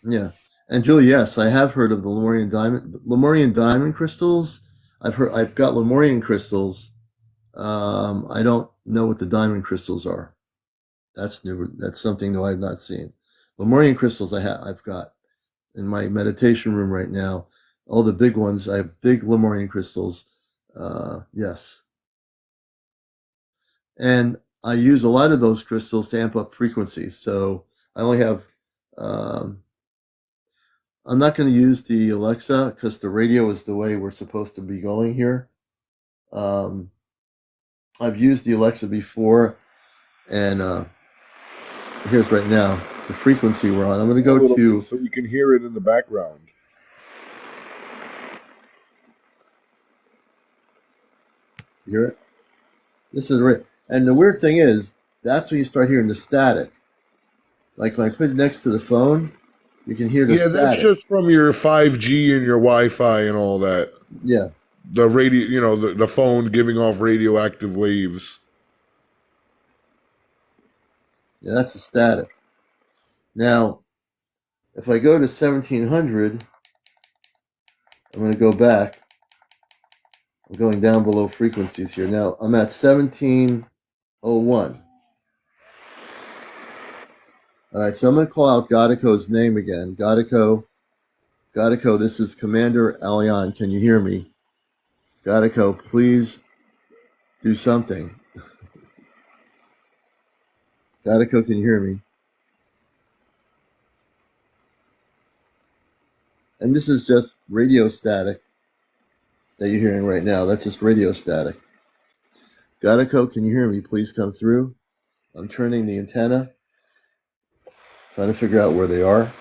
Yeah. And Julie, yes, I have heard of the Lemurian diamond crystals. I've got Lemurian crystals. I don't know what the diamond crystals are. That's new. That's something that I've not seen. Lemurian crystals I've got in my meditation room right now. All the big ones. I have big Lemurian crystals. Yes. And I use a lot of those crystals to amp up frequencies. So I only have I'm not going to use the Alexa because the radio is the way we're supposed to be going here. Um, I've used the Alexa before, and here's right now the frequency we're on. I'm going to A go little bit to so you can hear it in the background. hear it. This is right, and the weird thing is that's when you start hearing the static. Like when I put it next to the phone, you can hear the Yeah, that's static. just from your 5G and your Wi-Fi and all that. Yeah, The radio, the phone giving off radioactive waves. yeah, that's the static. Now, if I go to 1700, I'm going to go back. I'm going down below frequencies here. Now I'm at 1701. All right, so I'm going to call out Godico's name again. Godico, this is CmdrAleon. Can you hear me? Godico, please do something. Godico, can you hear me? And this is just radio static that you're hearing right now. That's just radio static. Godico, can you hear me? Please come through. I'm turning the antenna, trying to figure out where they are.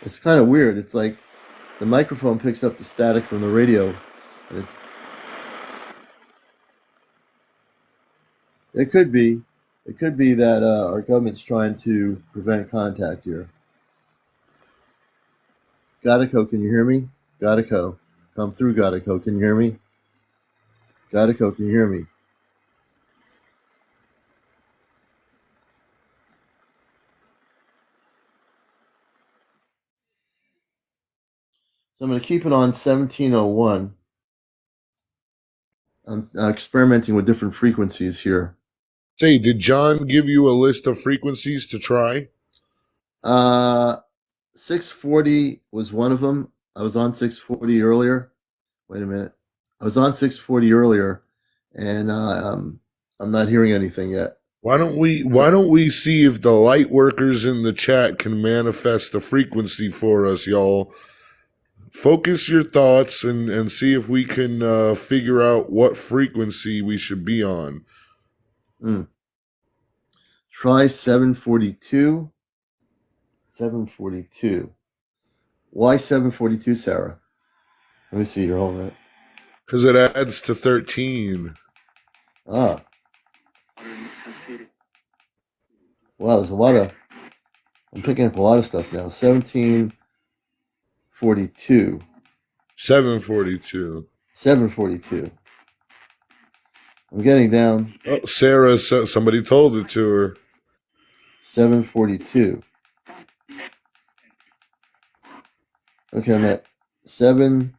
It's kind of weird. It's like the microphone picks up the static from the radio. And it could be. It could be that our government's trying to prevent contact here. Gekko, can you hear me? Gekko, come through, Gekko. Can you hear me? Gekko, can you hear me? So I'm going to keep it on 1701. I'm experimenting with different frequencies here. Say, did John give you a list of frequencies to try? 640 was one of them. I was on 640 earlier. Wait a minute. I was on 640 earlier, and I'm not hearing anything yet. Why don't we see if the light workers in the chat can manifest the frequency for us, y'all? Focus your thoughts and see if we can figure out what frequency we should be on. Try 742. 742. Why 742, Sarah? Let me see. You're holding it. Because it adds to 13. Ah. Wow, there's a lot of... I'm picking up a lot of stuff now. 1742. 742. 742. I'm getting down. Oh, Sarah, somebody told it to her. 742. Okay, I'm at 7.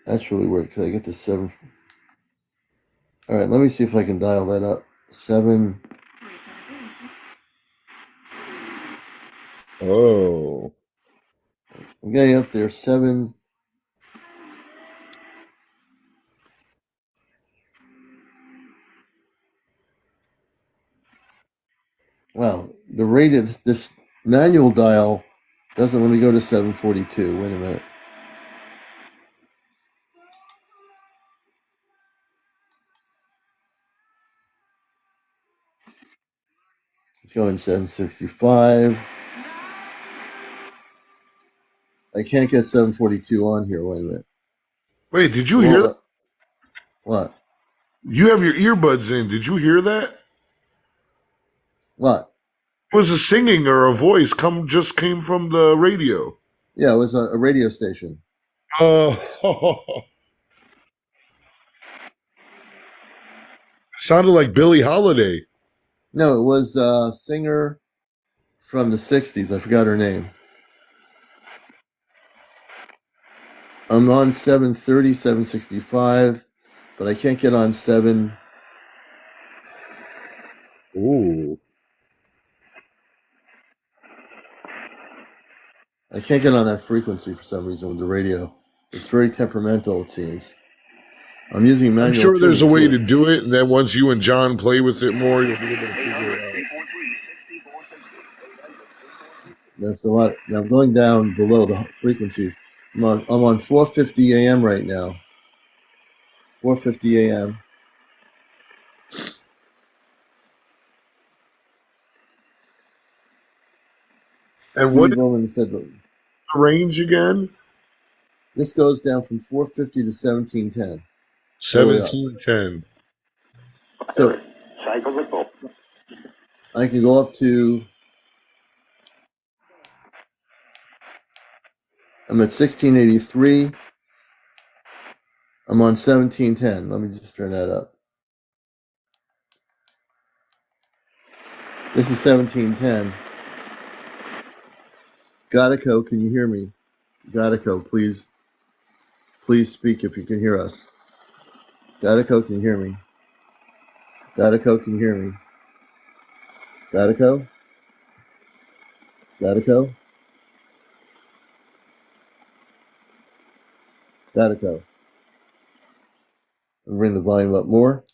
That's really weird. Could I get to 7? All right, let me see if I can dial that up. 7. Oh. I'm getting up there. 7. Wow, the rate of this manual dial doesn't let me go to 742. Wait a minute. Let's go in 765. I can't get 742 on here. Wait a minute. Wait, did you hear that? What? You have your earbuds in. Did you hear that? What? It was a singing or a voice just came from the radio. Yeah, it was a radio station. Sounded like Billie Holiday. No, it was a singer from the 60s. I forgot her name. I'm on 730, 765, but I can't get on 7. Ooh. I can't get on that frequency for some reason with the radio. It's very temperamental, it seems. I'm using manual. I'm sure there's a way to do it, and then once you and John play with it more, you'll be able to figure it out. That's a lot. Now I'm going down below the frequencies. I'm on 450 AM right now. 450 AM. And what is Bowman said the range again? This goes down from 450 to 1710. 1710. So I can go up to. I'm at 1683. I'm on 1710. Let me just turn that up. This is 1710. Gekko, can you hear me? Gekko, please speak if you can hear us. Gekko, can you hear me? Gekko, can you hear me? Gekko? Gekko? Gekko. I'll bring the volume up more.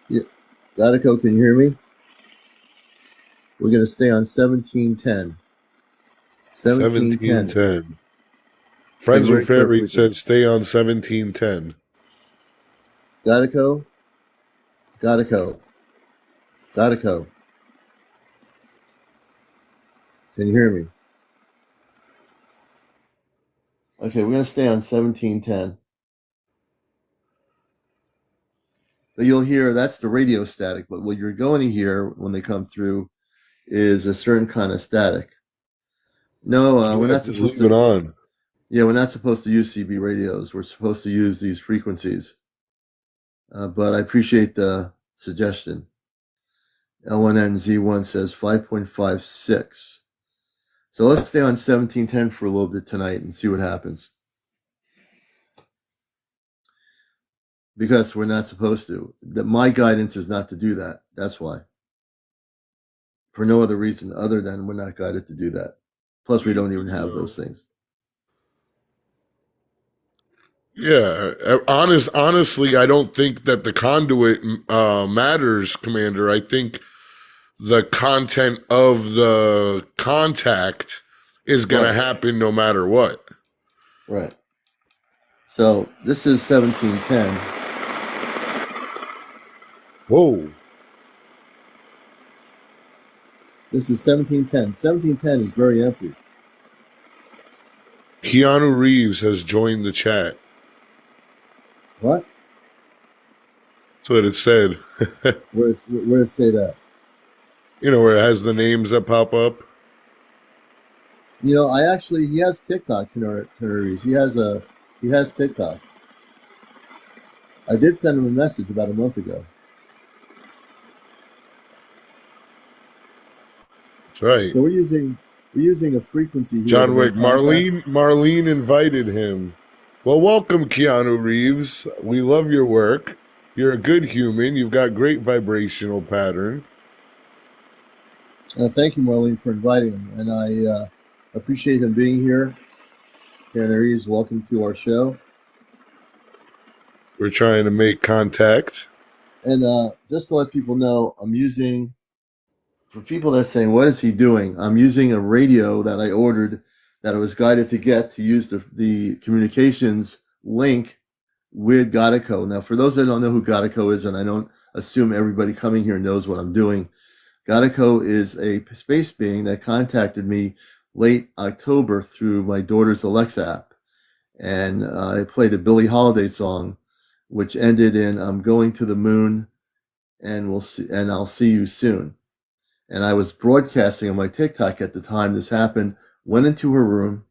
Yeah. Gekko, can you hear me? We're going to stay on 1710. 1710. Friends with Fairy said stay on 1710. Gekko, Gekko. Gekko. Can you hear me? Okay, we're going to stay on 1710. But you'll hear that's the radio static. But what you're going to hear when they come through is a certain kind of static. No, we're Yeah, not just supposed leave it to. on. Yeah, we're not supposed to use CB radios. We're supposed to use these frequencies. But I appreciate the suggestion. L1NZ1 says 5.56. So let's stay on 1710 for a little bit tonight and see what happens. Because we're not supposed to. My guidance is not to do that. That's why. For no other reason other than we're not guided to do that. Plus, we don't even have those things. Yeah, honestly, I don't think that the conduit matters, Commander. I think the content of the contact is going to happen no matter what. Right. So this is 1710. Whoa. This is 1710. 1710 is very empty. Keanu Reeves has joined the chat. What? That's what it said. Where does it say that? You know, where it has the names that pop up. You know, he has TikTok, Reeves. He has TikTok. I did send him a message about a month ago. That's right. So we're using a frequency here. John Wick. Marlene invited him. Well, welcome, Keanu Reeves. We love your work. You're a good human. You've got great vibrational pattern. Thank you, Marlene, for inviting him, and I appreciate him being here. Keanu Reeves, welcome to our show. We're trying to make contact. And just to let people know, I'm using, for people that are saying, what is he doing? I'm using a radio that I ordered that I was guided to get to use the communications link with Gekko. Now, for those that don't know who Gekko is, and I don't assume everybody coming here knows what I'm doing, Gekko is a space being that contacted me late October through my daughter's Alexa app. And I played a Billie Holiday song, which ended in "I'm going to the moon, and I'll see you soon." And I was broadcasting on my TikTok at the time this happened. Went into her room,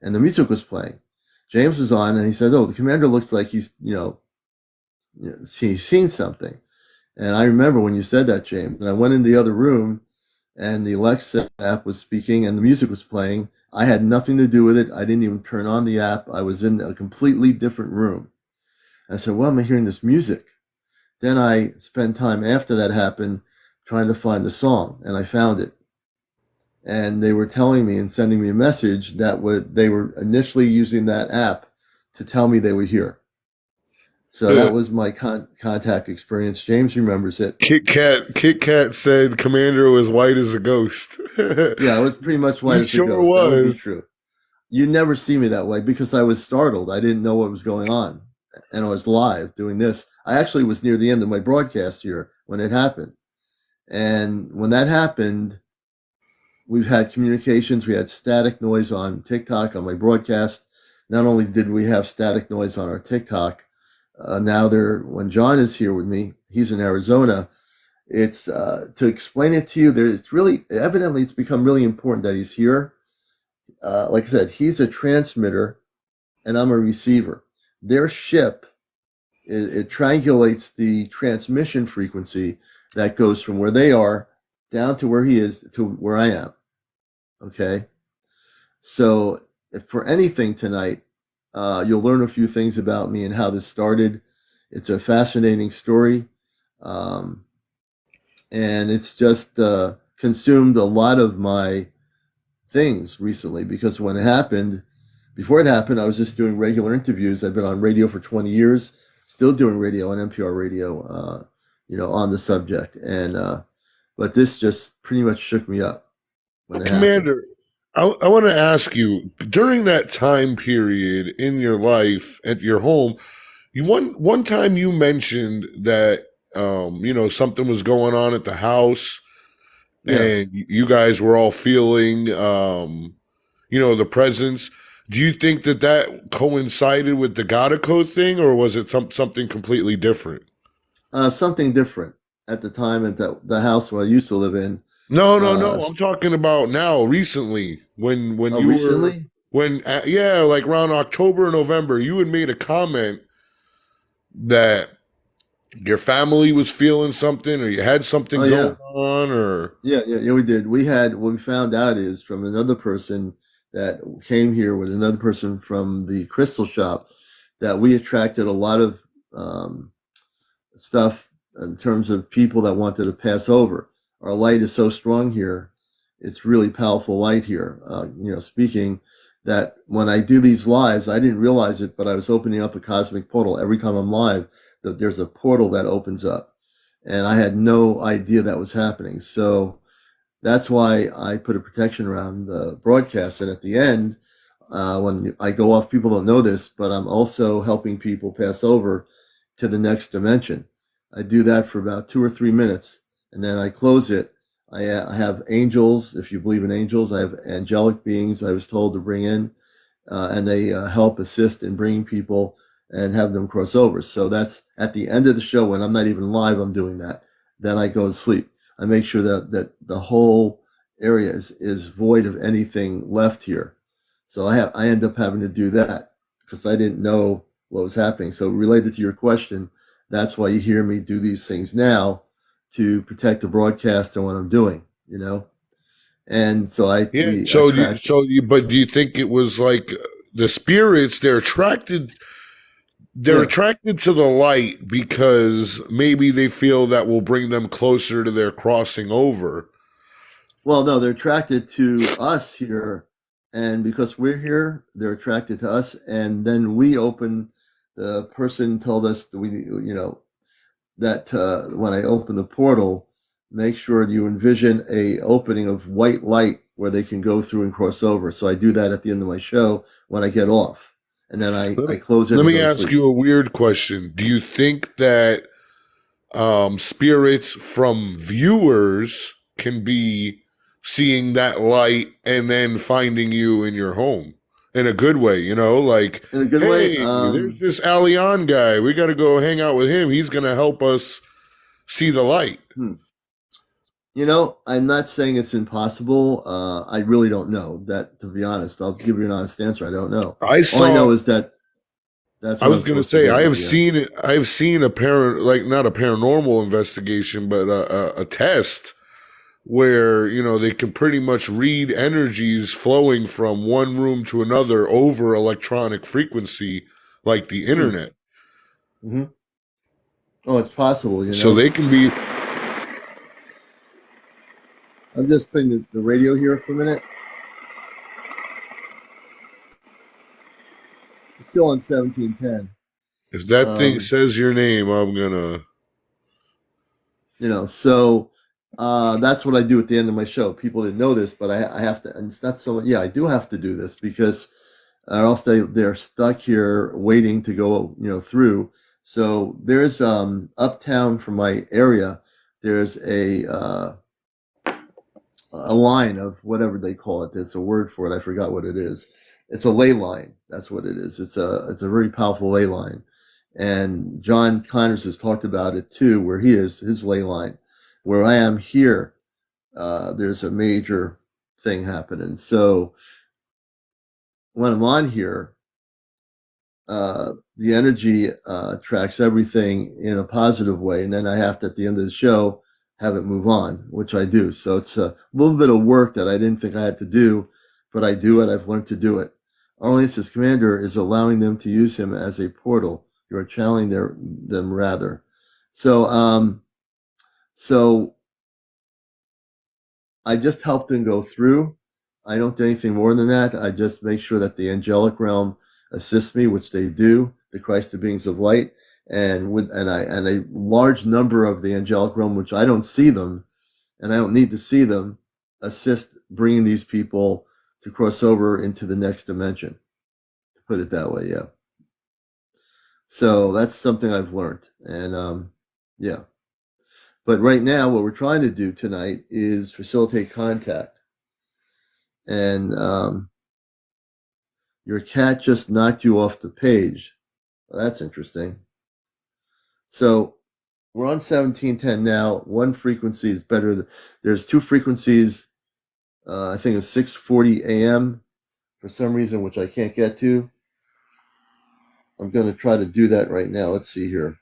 and the music was playing. James was on, and he said, "Oh, the commander looks like he's seen something." And I remember when you said that, James. And I went in the other room, and the Alexa app was speaking, and the music was playing. I had nothing to do with it. I didn't even turn on the app. I was in a completely different room. I said, "Why am I hearing this music?" Then I spent time after that happened trying to find the song, and I found it. And they were telling me and sending me a message that they were initially using that app to tell me they were here. So that was my contact experience. James remembers it. Kit Kat said Commander was white as a ghost. Yeah, I was pretty much white as a ghost. That would be true. You never see me that way because I was startled. I didn't know what was going on. And I was live doing this. I actually was near the end of my broadcast here when it happened. And when that happened, we've had communications. We had static noise on TikTok on my broadcast. Not only did we have static noise on our TikTok, now when John is here with me, he's in Arizona. It's to explain it to you. Evidently it's become really important that he's here. Like I said, he's a transmitter and I'm a receiver. Their ship, it triangulates the transmission frequency that goes from where they are down to where he is to where I am. Okay. So if for anything tonight, you'll learn a few things about me and how this started. It's a fascinating story. And it's just consumed a lot of my things recently because before it happened, I was just doing regular interviews. I've been on radio for 20 years, still doing radio on NPR radio, on the subject. And but this just pretty much shook me up. Commander, I want to ask you, during that time period in your life at your home, one time you mentioned that something was going on at the house, Yeah. and you guys were all feeling, the presence. Do you think that coincided with the Godico thing, or was it something completely different? Something different at the time at the house where I used to live in. No, no, Uh, no. I'm talking about now, recently, when oh, you were recently? yeah, like around October or November, you had made a comment that your family was feeling something, or you had Oh, something going yeah. on, or Yeah, we did. We had what we found out is from another person that came here with another person from the crystal shop that we attracted a lot of um, stuff in terms of people that wanted to pass over. Our light is so strong here; it's really powerful light here. Speaking that when I do these lives, I didn't realize it, but I was opening up a cosmic portal every time I'm live. That there's a portal that opens up, and I had no idea that was happening. So that's why I put a protection around the broadcast. And at the end, when I go off, people don't know this, but I'm also helping people pass over to the next dimension. I do that for about 2 or 3 minutes, and then I close it. I have angels, if you believe in angels. I have angelic beings I was told to bring in, and they help assist in bringing people and have them cross over. So that's at the end of the show when I'm not even live. I'm doing that. Then I go to sleep. I make sure that the whole area is void of anything left here. So I end up having to do that because I didn't know what was happening. So related to your question, that's why you hear me do these things now to protect the broadcast and what I'm doing. And so yeah. we attract. But do you think it was like the spirits? They're Yeah. attracted to the light because maybe they feel that will bring them closer to their crossing over. Well, no, they're attracted to us here, and because we're here, they're attracted to us. And then we open. The person told us that when I open the portal, make sure you envision a opening of white light where they can go through and cross over. So I do that at the end of my show when I get off, and then I Let I me close it let and me go to ask sleep. you a weird question. Do you think that spirits from viewers can be seeing that light and then finding you in your home in a good way, like, In a good way. hey, there's this Alion guy. We got to go hang out with him. He's going to help us see the light. Hmm. I'm not saying it's impossible. I really don't know that, to be honest. I'll give you an honest answer. I don't know. I All I saw know is that that's I what was I'm going to supposed to say do. Yeah. I've seen a like not a paranormal investigation, but a test where they can pretty much read energies flowing from one room to another over electronic frequency like the Hmm. internet. Hmm. Oh, it's possible. So they can be I'm just putting the radio here for a minute. It's still on 1710. if that thing Um, says your name, I'm gonna so that's what I do at the end of my show. People didn't know this, but I have to, and it's not so. Yeah, I do have to do this because or else they're stuck here waiting to go through. So there's uptown from my area. There's a line of whatever they call it. There's a word for it. I forgot what it is. It's a ley line. That's what it is. It's a very powerful ley line. And John Connors has talked about it too, where he is his ley line. Where I am here, there's a major thing happening. So when I'm on here, the energy tracks everything in a positive way, and then I have to at the end of the show have it move on, which I do. So it's a little bit of work that I didn't think I had to do, but I do it. I've learned to do it. Arlene's commander is allowing them to use him as a portal. You're channeling them rather. So so I just help them go through. I don't do anything more than that. I just make sure that the angelic realm assists me, which they do, the Christ, the beings of light, and a large number of the angelic realm, which I don't see them, and I don't need to see them, assist bringing these people to cross over into the next dimension. To put it that way, yeah. So that's something I've learned, and yeah. But right now, what we're trying to do tonight is facilitate contact. And your cat just knocked you off the page. Well, that's interesting. So we're on 1710 now. One frequency is better. There's two frequencies. I think it's 6:40 a.m. for some reason, which I can't get to. I'm going to try to do that right now. Let's see here.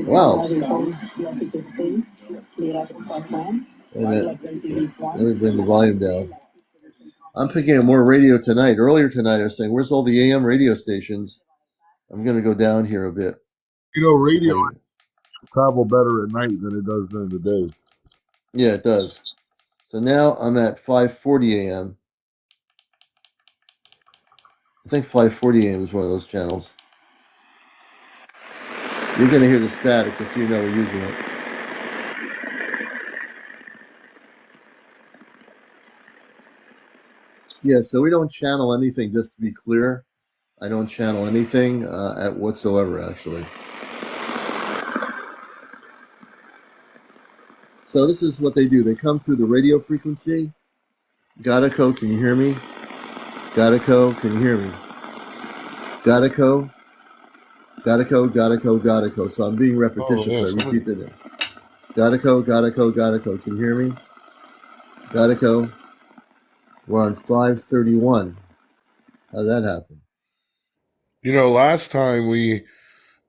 Wow. Let me bring the volume down. I'm picking up more radio tonight. Earlier tonight, I was saying, where's all the AM radio stations? I'm going to go down here a bit. Radio travel better at night than it does during the day. Yeah, it does. So now I'm at 5:40 a.m. I think 5:40 a.m. is one of those channels. You're going to hear the static, just so you know we're using it. Yeah, so we don't channel anything, just to be clear. I don't channel anything at whatsoever, actually. So this is what they do. They come through the radio frequency. Gekko, can you hear me? Gekko, can you hear me? Gekko, Gekko. So I'm being repetitious. So I repeat it. Gekko. Can you hear me? Gekko. We're on 531. How'd that happen? Last time we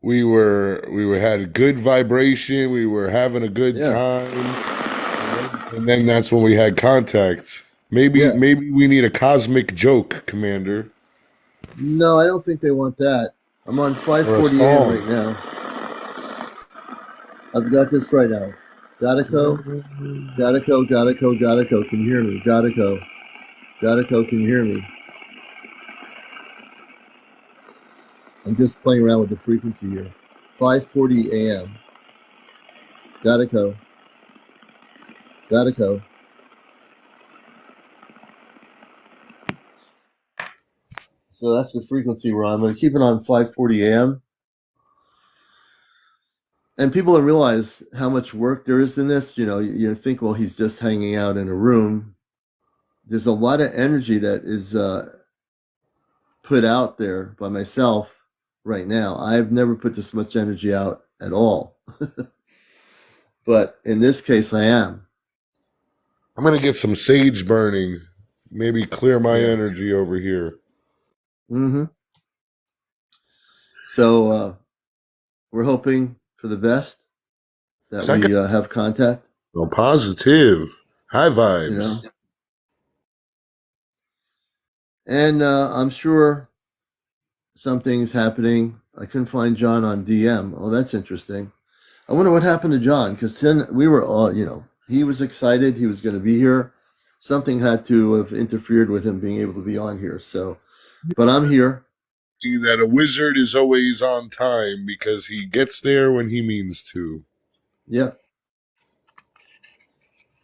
had good vibration. We were having a good time, and then that's when we had contact. Maybe we need a cosmic joke, Commander. No, I don't think they want that. I'm on 5:40 a.m. right now. I've got this right now. Gekko. Can you hear me? Gekko, can you hear me? I'm just playing around with the frequency here. 5:40 a.m. Gekko. So that's the frequency we're on. I'm going to keep it on 5:40 a.m. And people don't realize how much work there is in this. You think, well, he's just hanging out in a room. There's a lot of energy that is put out there by myself right now. I've never put this much energy out at all. But in this case, I am. I'm going to get some sage burning. Maybe clear my energy over here. Mm-hmm. So we're hoping for the best, that we have contact. No, positive. High vibes. And I'm sure something's happening. I couldn't find John on DM. Oh, that's interesting. I wonder what happened to John, because then we were all, he was excited. He was going to be here. Something had to have interfered with him being able to be on here. So, but I'm here. That a wizard is always on time because he gets there when he means to. Yeah.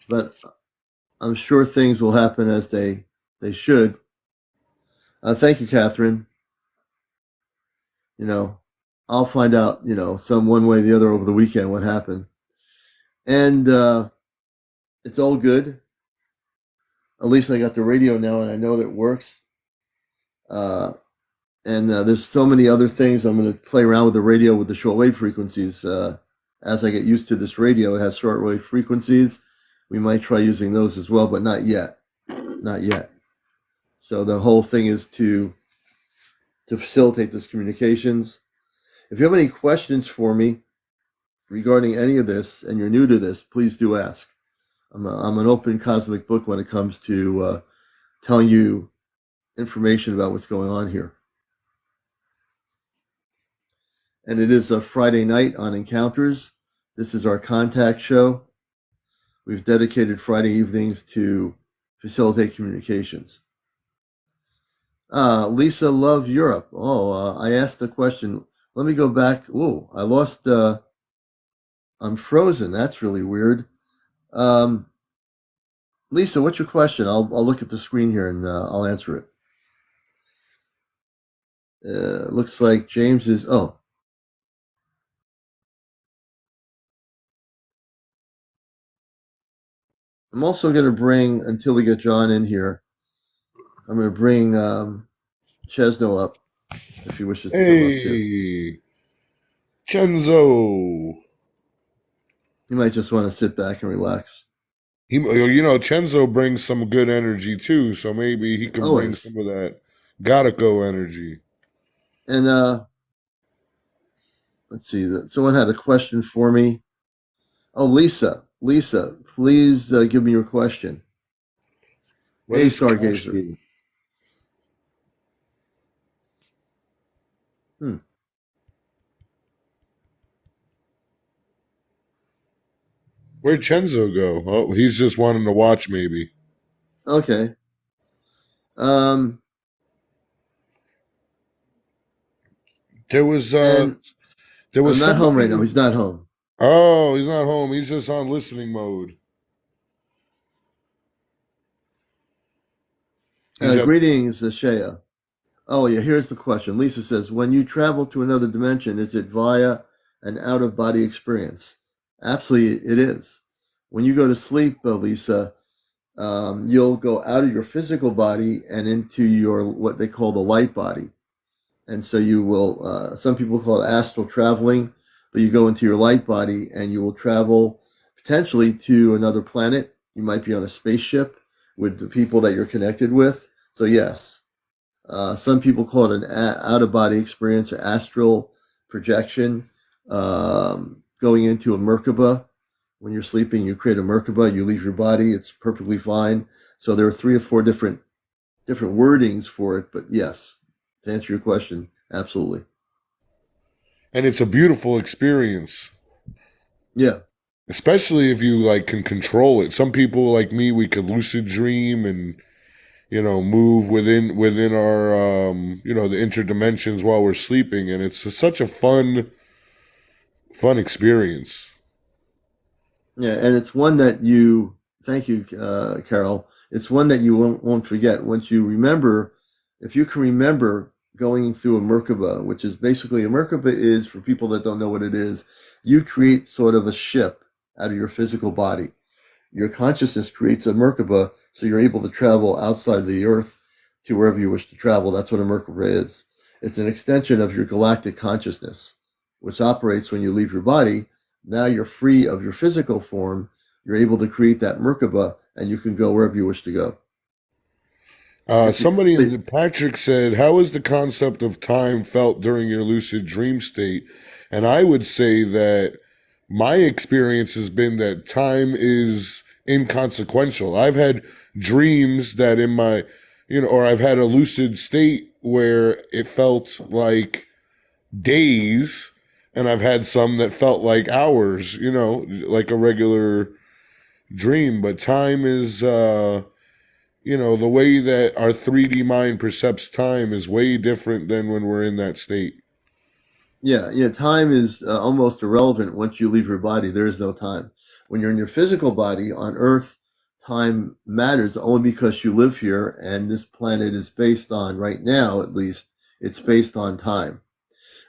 But I'm sure things will happen as they should. Thank you, Catherine. I'll find out, some one way or the other over the weekend what happened. And it's all good. At least I got the radio now and I know that it works. And there's so many other things. I'm going to play around with the radio with the shortwave frequencies. As I get used to this radio, it has shortwave frequencies. We might try using those as well, but not yet. Not yet. So the whole thing is to facilitate this communications. If you have any questions for me regarding any of this and you're new to this, please do ask. I'm an open cosmic book when it comes to telling you information about what's going on here. And it is a Friday night on Encounters. This is our contact show. We've dedicated Friday evenings to facilitate communications. Lisa, love Europe. I asked a question. Let me go back. Oh, I lost. I'm frozen. That's really weird. Lisa, what's your question? I'll look at the screen here and I'll answer it. Looks like James is. Oh, I'm also going to bring, until we get John in here, I'm going to bring Chesno up if he wishes to come up too. Hey, Chenzo. He might just want to sit back and relax. Chenzo brings some good energy too, so maybe he can bring Always. some of that gotta go energy. And let's see. Someone had a question for me. Oh, Lisa. Lisa, please give me your question. What Hey, is the Stargazer. question? Hmm. Where'd Chenzo go? Oh, he's just wanting to watch, maybe. Okay. Um, There was and there I'm was not home right now. somebody. He's not home. Oh, he's not home. He's just on listening mode. He's at. Greetings, Shea. Oh, yeah, here's the question. Lisa says, when you travel to another dimension, is it via an out of body experience? Absolutely, it is. When you go to sleep, Lisa, you'll go out of your physical body and into your what they call the light body. And so you will, some people call it astral traveling, but you go into your light body and you will travel potentially to another planet. You might be on a spaceship with the people that you're connected with. So, yes, some people call it an out of body experience or astral projection. Going into a Merkaba. When you're sleeping, you create a Merkaba, you leave your body, it's perfectly fine. So there are 3 or 4 different wordings for it, but yes, to answer your question, absolutely. And it's a beautiful experience, Yeah. especially if you like can control it. Some people like me, we can lucid dream and move within our the interdimensions while we're sleeping, and it's such a fun experience. Yeah, and it's one that you, thank you, Carol. It's one that you won't forget. Once you remember, if you can remember going through a Merkaba, which is basically a Merkaba is, for people that don't know what it is, you create sort of a ship out of your physical body. Your consciousness creates a Merkaba, so you're able to travel outside the Earth to wherever you wish to travel. That's what a Merkaba is. It's an extension of your galactic consciousness, which operates when you leave your body. Now you're free of your physical form. You're able to create that Merkaba, and you can go wherever you wish to go. If you, Somebody in the Patrick said, "How is the concept of time felt during your lucid dream state?" And I would say that my experience has been that time is inconsequential. I've had dreams that in my, or I've had a lucid state where it felt like days, and I've had some that felt like hours, like a regular dream. But time is, the way that our 3D mind perceives time is way different than when we're in that state. yeah, time is almost irrelevant once you leave your body. There is no time. When you're in your physical body on Earth, time matters only because you live here, and this planet is based on, right now at least, it's based on time.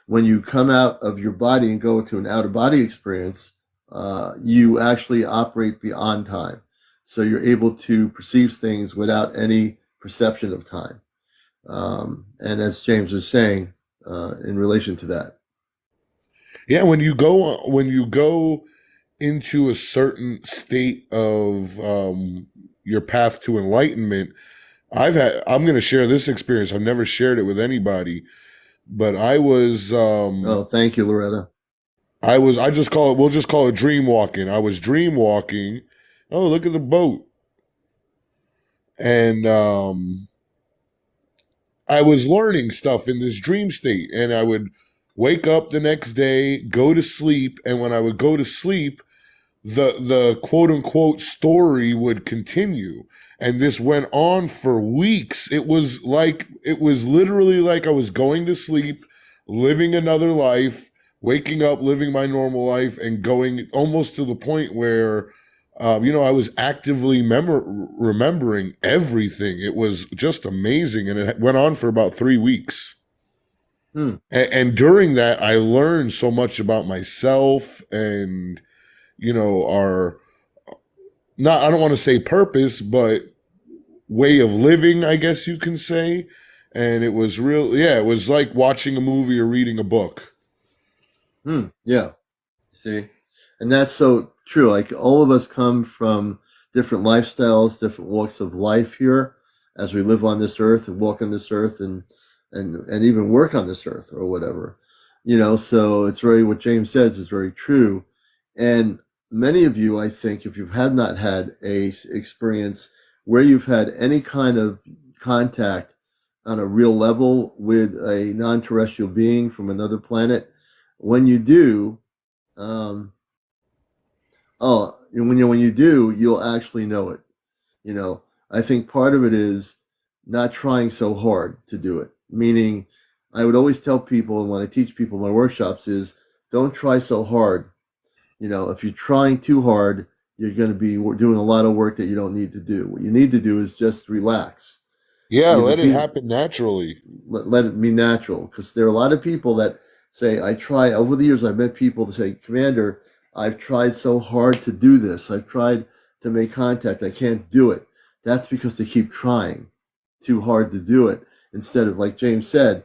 When you come out of your body and go to an out of body experience, you actually operate beyond time. So you're able to perceive things without any perception of time. And as James was saying, in relation to that. Yeah, when you go into a certain state of your path to enlightenment, I'm going to share this experience. I've never shared it with anybody, but Oh, thank you, Loretta. I just call it, we'll just call it dream walking. I was dream walking. Oh, look at the boat. And I was learning stuff in this dream state, and I would wake up the next day, go to sleep, and when I would go to sleep, the quote unquote story would continue. And this went on for weeks. It was literally like I was going to sleep, living another life, waking up, living my normal life, and going almost to the point where I was actively remembering everything. It was just amazing, and it went on for about 3 weeks. Hmm. And during that, I learned so much about myself and, our, not, I don't want to say purpose, but way of living, I guess you can say. And it was real, yeah, it was like watching a movie or reading a book. Yeah. See, and that's so true. Like all of us come from different lifestyles, different walks of life here, as we live on this earth and walk on this earth, and even work on this earth or whatever. So it's very what James says is very true. And many of you, I think, if you have not had experience where you've had any kind of contact on a real level with a non-terrestrial being from another planet, when you do, um, when you do, you'll actually know it. You know, I think part of it is not trying so hard to do it. Meaning, I would always tell people, and when I teach people in my workshops, is don't try so hard. If you're trying too hard, you're going to be doing a lot of work that you don't need to do. What you need to do is just relax. Yeah, Either let it be happen naturally. let it be natural, because there are a lot of people that say, I try. Over the years I've met people that say, Commander, I've tried so hard to do this, I've tried to make contact, I can't do it. That's because they keep trying too hard to do it, instead of, like James said,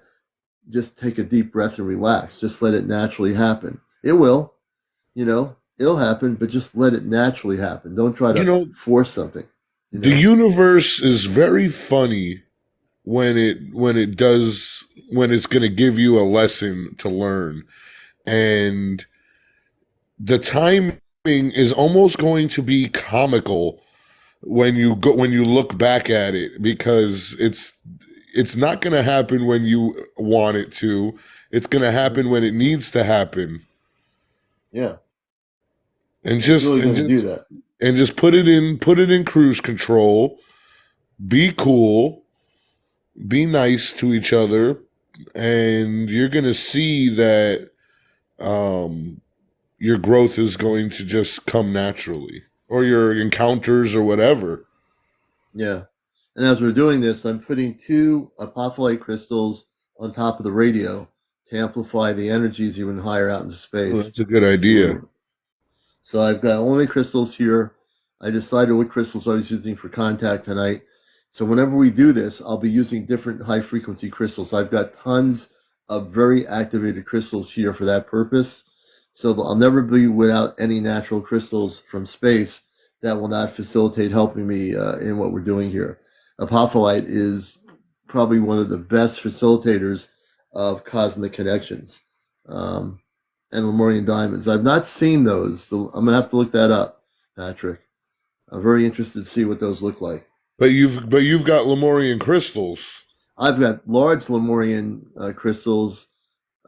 just take a deep breath and relax, just let it naturally happen. It will, it'll happen, but just let it naturally happen. Don't try You to know, force something you the know universe is very funny when it's going to give you a lesson to learn. And the timing is almost going to be comical when you look back at it, because it's not going to happen when you want it to. It's going to Mhm. happen when it needs to happen. Yeah, And it's just really and going to do just that. and just put it in cruise control. Be cool, be nice to each other, and you're going to see that um your growth is going to just come naturally, or your encounters or whatever. Yeah. And as we're doing this, I'm putting two apophyllite crystals on top of the radio to amplify the energies even higher out into Oh, space. that's a good idea. So, so I've got all my crystals here. I decided what crystals I was using for contact tonight. So whenever we do this, I'll be using different high frequency crystals. I've got tons of very activated crystals here for that purpose. So I'll never be without any natural crystals from space that will not facilitate helping me in what we're doing here. Apophyllite is probably one of the best facilitators of cosmic connections. Um, and Lemurian diamonds. I've not seen those. I'm gonna have to look that up, Patrick. I'm very interested to see what those look like. But you've got Lemurian crystals. I've got large Lemurian crystals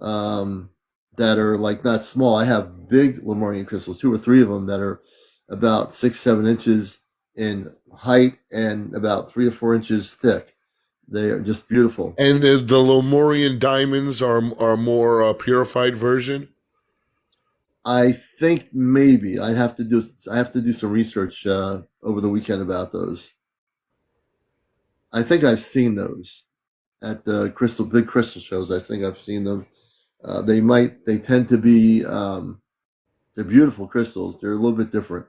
that are like not small. I have big Lemurian crystals, two or three of them that are about 6, 7 inches in height and about 3 or 4 inches thick. They are just beautiful. And the Lemurian diamonds are more purified version. I think maybe I have to do some research over the weekend about those. I think I've seen those at the big crystal shows. I think I've seen them. They tend to be, they're beautiful crystals. They're a little bit different.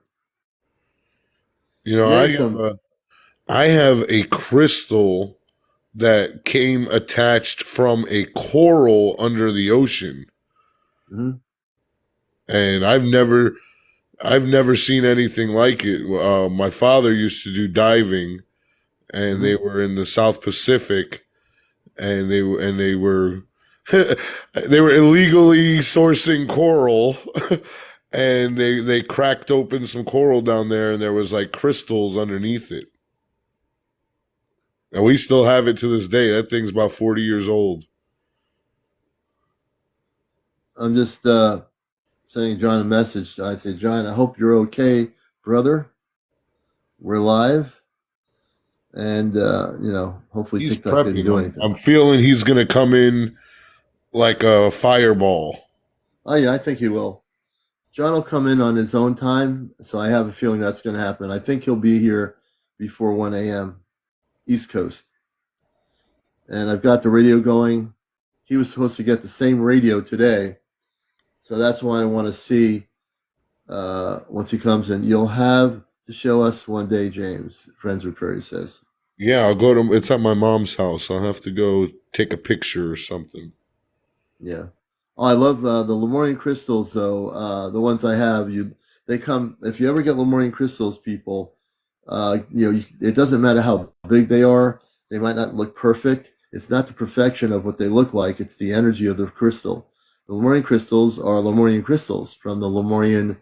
You know, And there's some, I have a crystal that came attached from a coral under the ocean, mhm, and I've never seen anything like it. My father used to do diving, and they mhm. were in the South Pacific, and they were they were illegally sourcing coral. And they cracked open some coral down there, and there was like crystals underneath it, and we still have it to this day. That thing's about 40 years old. I'm just sending John a message. I say, John, I hope you're okay, brother. We're live, and hopefully He's TikTok didn't prepping. do I'm anything. feeling he's gonna come in like a fireball. Oh yeah, I think he will. John will come in on his own time, so I have a feeling that's going to happen. I think he'll be here before 1 a.m. East Coast. And I've got the radio going he was supposed to get the same radio today. So that's why I want to see once he comes in. You'll have to show us one day, James. Friends with Prairie says. Yeah, I'll go to. It's at my mom's house. I'll have to go take a picture or something. Yeah. Oh, I love the Lemurian crystals, though. The ones I have, they come. If you ever get Lemurian crystals, people, it doesn't matter how big they are. They might not look perfect. It's not the perfection of what they look like. It's the energy of the crystal. The Lemurian crystals are Lemurian crystals from the Lemurian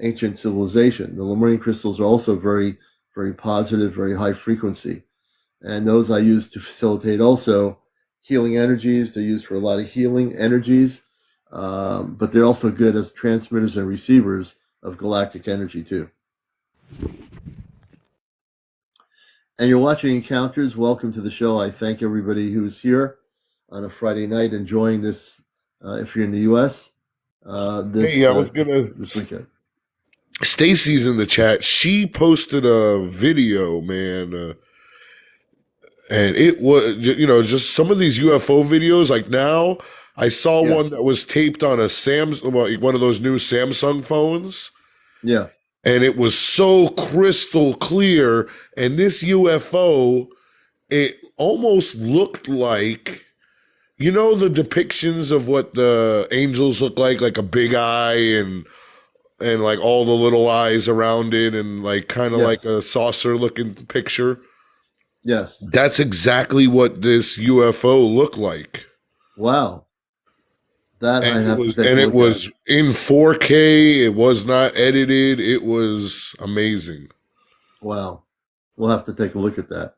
ancient civilization. The Lemurian crystals are also very, very positive, very high frequency. And those I use to facilitate also healing energies. They're used for a lot of healing energies, but they're also good as transmitters and receivers of galactic energy too. And you're watching Encounters. Welcome to the show. I thank everybody who's here on a Friday night enjoying this. If you're in the U.S., Hey, I was gonna. this weekend. Stacy's in the chat. She posted a video, man, and it was just some of these UFO videos. Like now, I saw Yeah. one that was taped on one of those new Samsung phones. Yeah. And it was so crystal clear. And this UFO, it almost looked like, the depictions of what the angels look like a big eye and like all the little eyes around it and like kind of like Yes. a saucer looking picture. Yes. That's exactly what this UFO looked like. Wow. That And I'd it have to was take and a it look at. was in 4K. It was not edited. It was amazing. Wow. We'll have to take a look at that.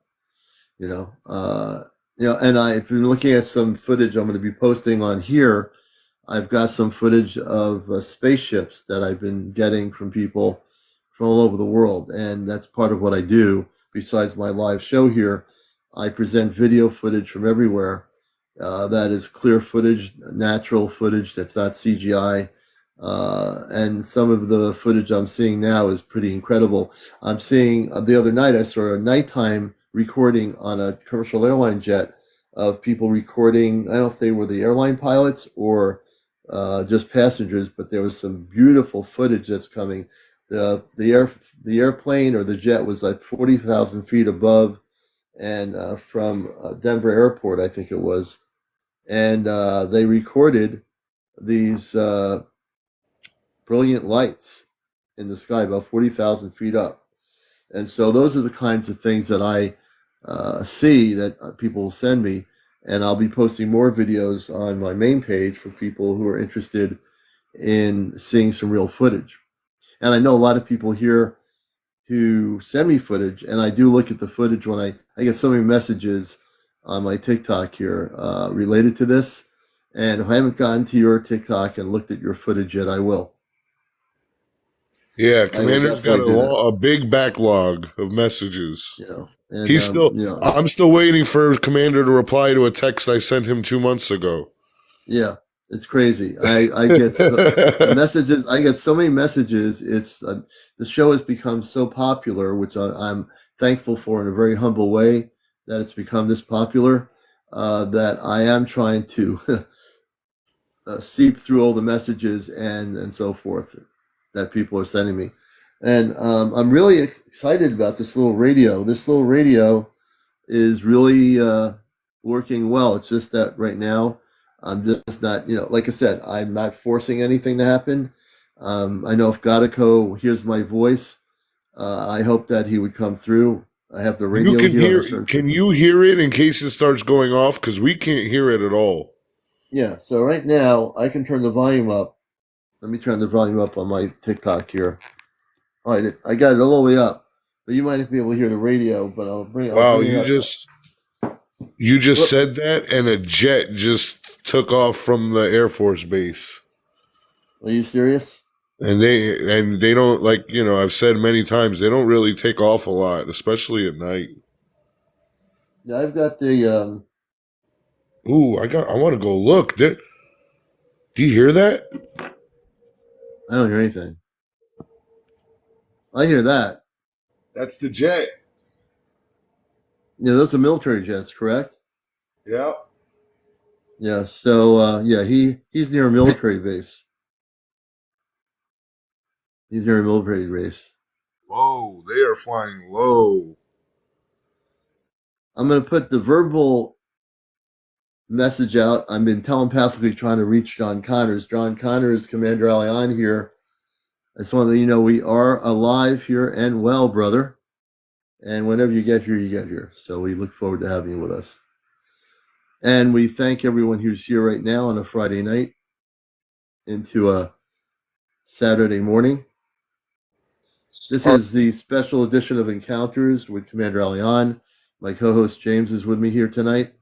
And I've been looking at some footage I'm going to be posting on here. I've got some footage of spaceships that I've been getting from people from all over the world, and that's part of what I do. Besides my live show here, I present video footage from everywhere. That is clear footage, natural footage that's not CGI. And some of the footage I'm seeing now is pretty incredible. I'm seeing the other night, I saw a nighttime recording on a commercial airline jet of people recording. I don't know if they were the airline pilots or just passengers, but there was some beautiful footage that's coming. The airplane or the jet was like 40,000 feet above, and from Denver Airport, I think it was, and they recorded these brilliant lights in the sky about 40,000 feet up. And so those are the kinds of things that I see that people will send me. And I'll be posting more videos on my main page for people who are interested in seeing some real footage. And I know a lot of people here who send me footage, and I do look at the footage when I get so many messages on my TikTok here related to this. And if I haven't gotten to your TikTok and looked at your footage yet, I will. Yeah, I will Commander's got definitely do that. a big backlog of messages. And He's still. I'm still waiting for Commander to reply to a text I sent him 2 months ago. Yeah, it's crazy. I get the messages. I get so many messages. It's the show has become so popular, which I'm thankful for in a very humble way that it's become this popular. That I am trying to seep through all the messages and so forth that people are sending me. And I'm really excited about this little radio. This little radio is really working well. It's just that right now I'm just not, like I said, I'm not forcing anything to happen. I know if Godico hears my voice, I hope that he would come through. I have the You radio can here on hear. a certain Can frequency. you hear it in case it starts going off? Because we can't hear it at all. Yeah, so right now I can turn the volume up. Let me turn the volume up on my TikTok here. Oh, I got it all the way up, but you might not be able to hear the radio. But I'll Wow, bring it you up. just Whoop. said that, and a jet just took off from the Air Force base. Are you serious? And they don't, like, I've said many times, they don't really take off a lot, especially at night. Yeah, I've got the. Ooh, I want to go look. Do you hear that? I don't hear anything. I hear that. That's the jet. Yeah, those are military jets, correct? Yeah. Yeah. So yeah, he's near a military base. He's near a military base. Whoa, they are flying low. I'm going to put the verbal message out. I've been telepathically trying to reach John Connors. John Connors, CmdrAleon here. I just want to let you know we are alive here and well, brother. And whenever you get here, you get here. So we look forward to having you with us. And we thank everyone who's here right now on a Friday night into a Saturday morning. This is the special edition of Encounters with CmdrAleon. My co-host James is with me here tonight.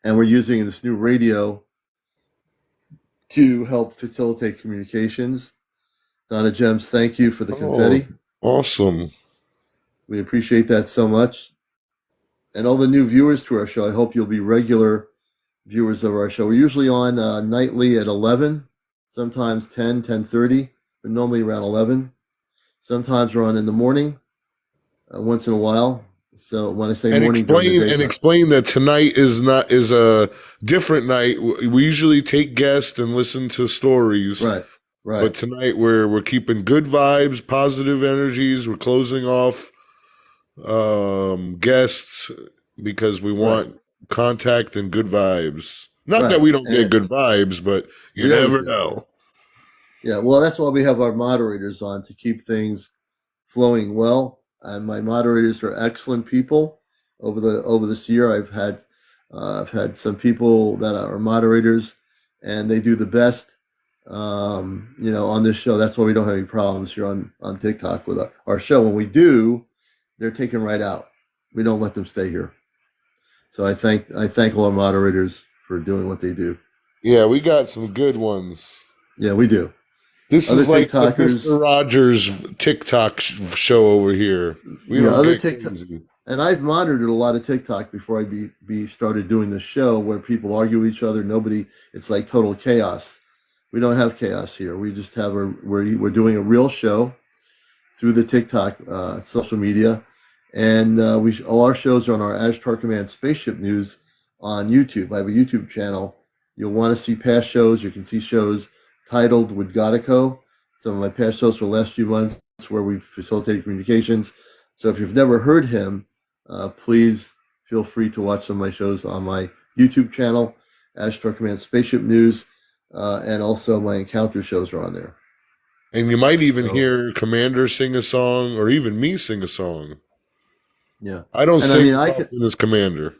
And we're using this new radio to help facilitate communications. Donna Gems, thank you for the confetti. Awesome. We appreciate that so much. And all the new viewers to our show, I hope you'll be regular viewers of our show. We're usually on nightly at 11, sometimes 10, 10:30, but normally around 11. Sometimes we're on in the morning, once in a while. So when I say And morning, during the day. explain that tonight is a different night. We usually take guests and listen to stories. Right. But tonight we're keeping good vibes, positive energies. We're closing off guests because we want contact and good vibes. Not that we don't get good vibes, but you never know. Yeah, well, that's why we have our moderators on, to keep things flowing well. And my moderators are excellent people. Over this year, I've had some people that are moderators, and they do the best. On this show. That's why we don't have any problems here on TikTok with our show. When we do, they're taken right out. We don't let them stay here. So I thank all our moderators for doing what they do. Yeah, we got some good ones. Yeah, we do. This is like the Mr. Rogers TikTok show over here. We don't get crazy. And I've monitored a lot of TikTok before I started doing the show, where people argue with each other. It's like total chaos. We don't have chaos here. We just have we're doing a real show through the TikTok social media, and all our shows are on our Ashtar Command Spaceship News on YouTube. I have a YouTube channel. You'll want to see past shows. You can see shows titled with Gekko. Some of my past shows for the last few months where we've facilitated communications. So if you've never heard him, please feel free to watch some of my shows on my YouTube channel, Ashtar Command Spaceship News, and also my encounter shows are on there. And you might even hear Commander sing a song, or even me sing a song. Yeah, I don't sing as Commander.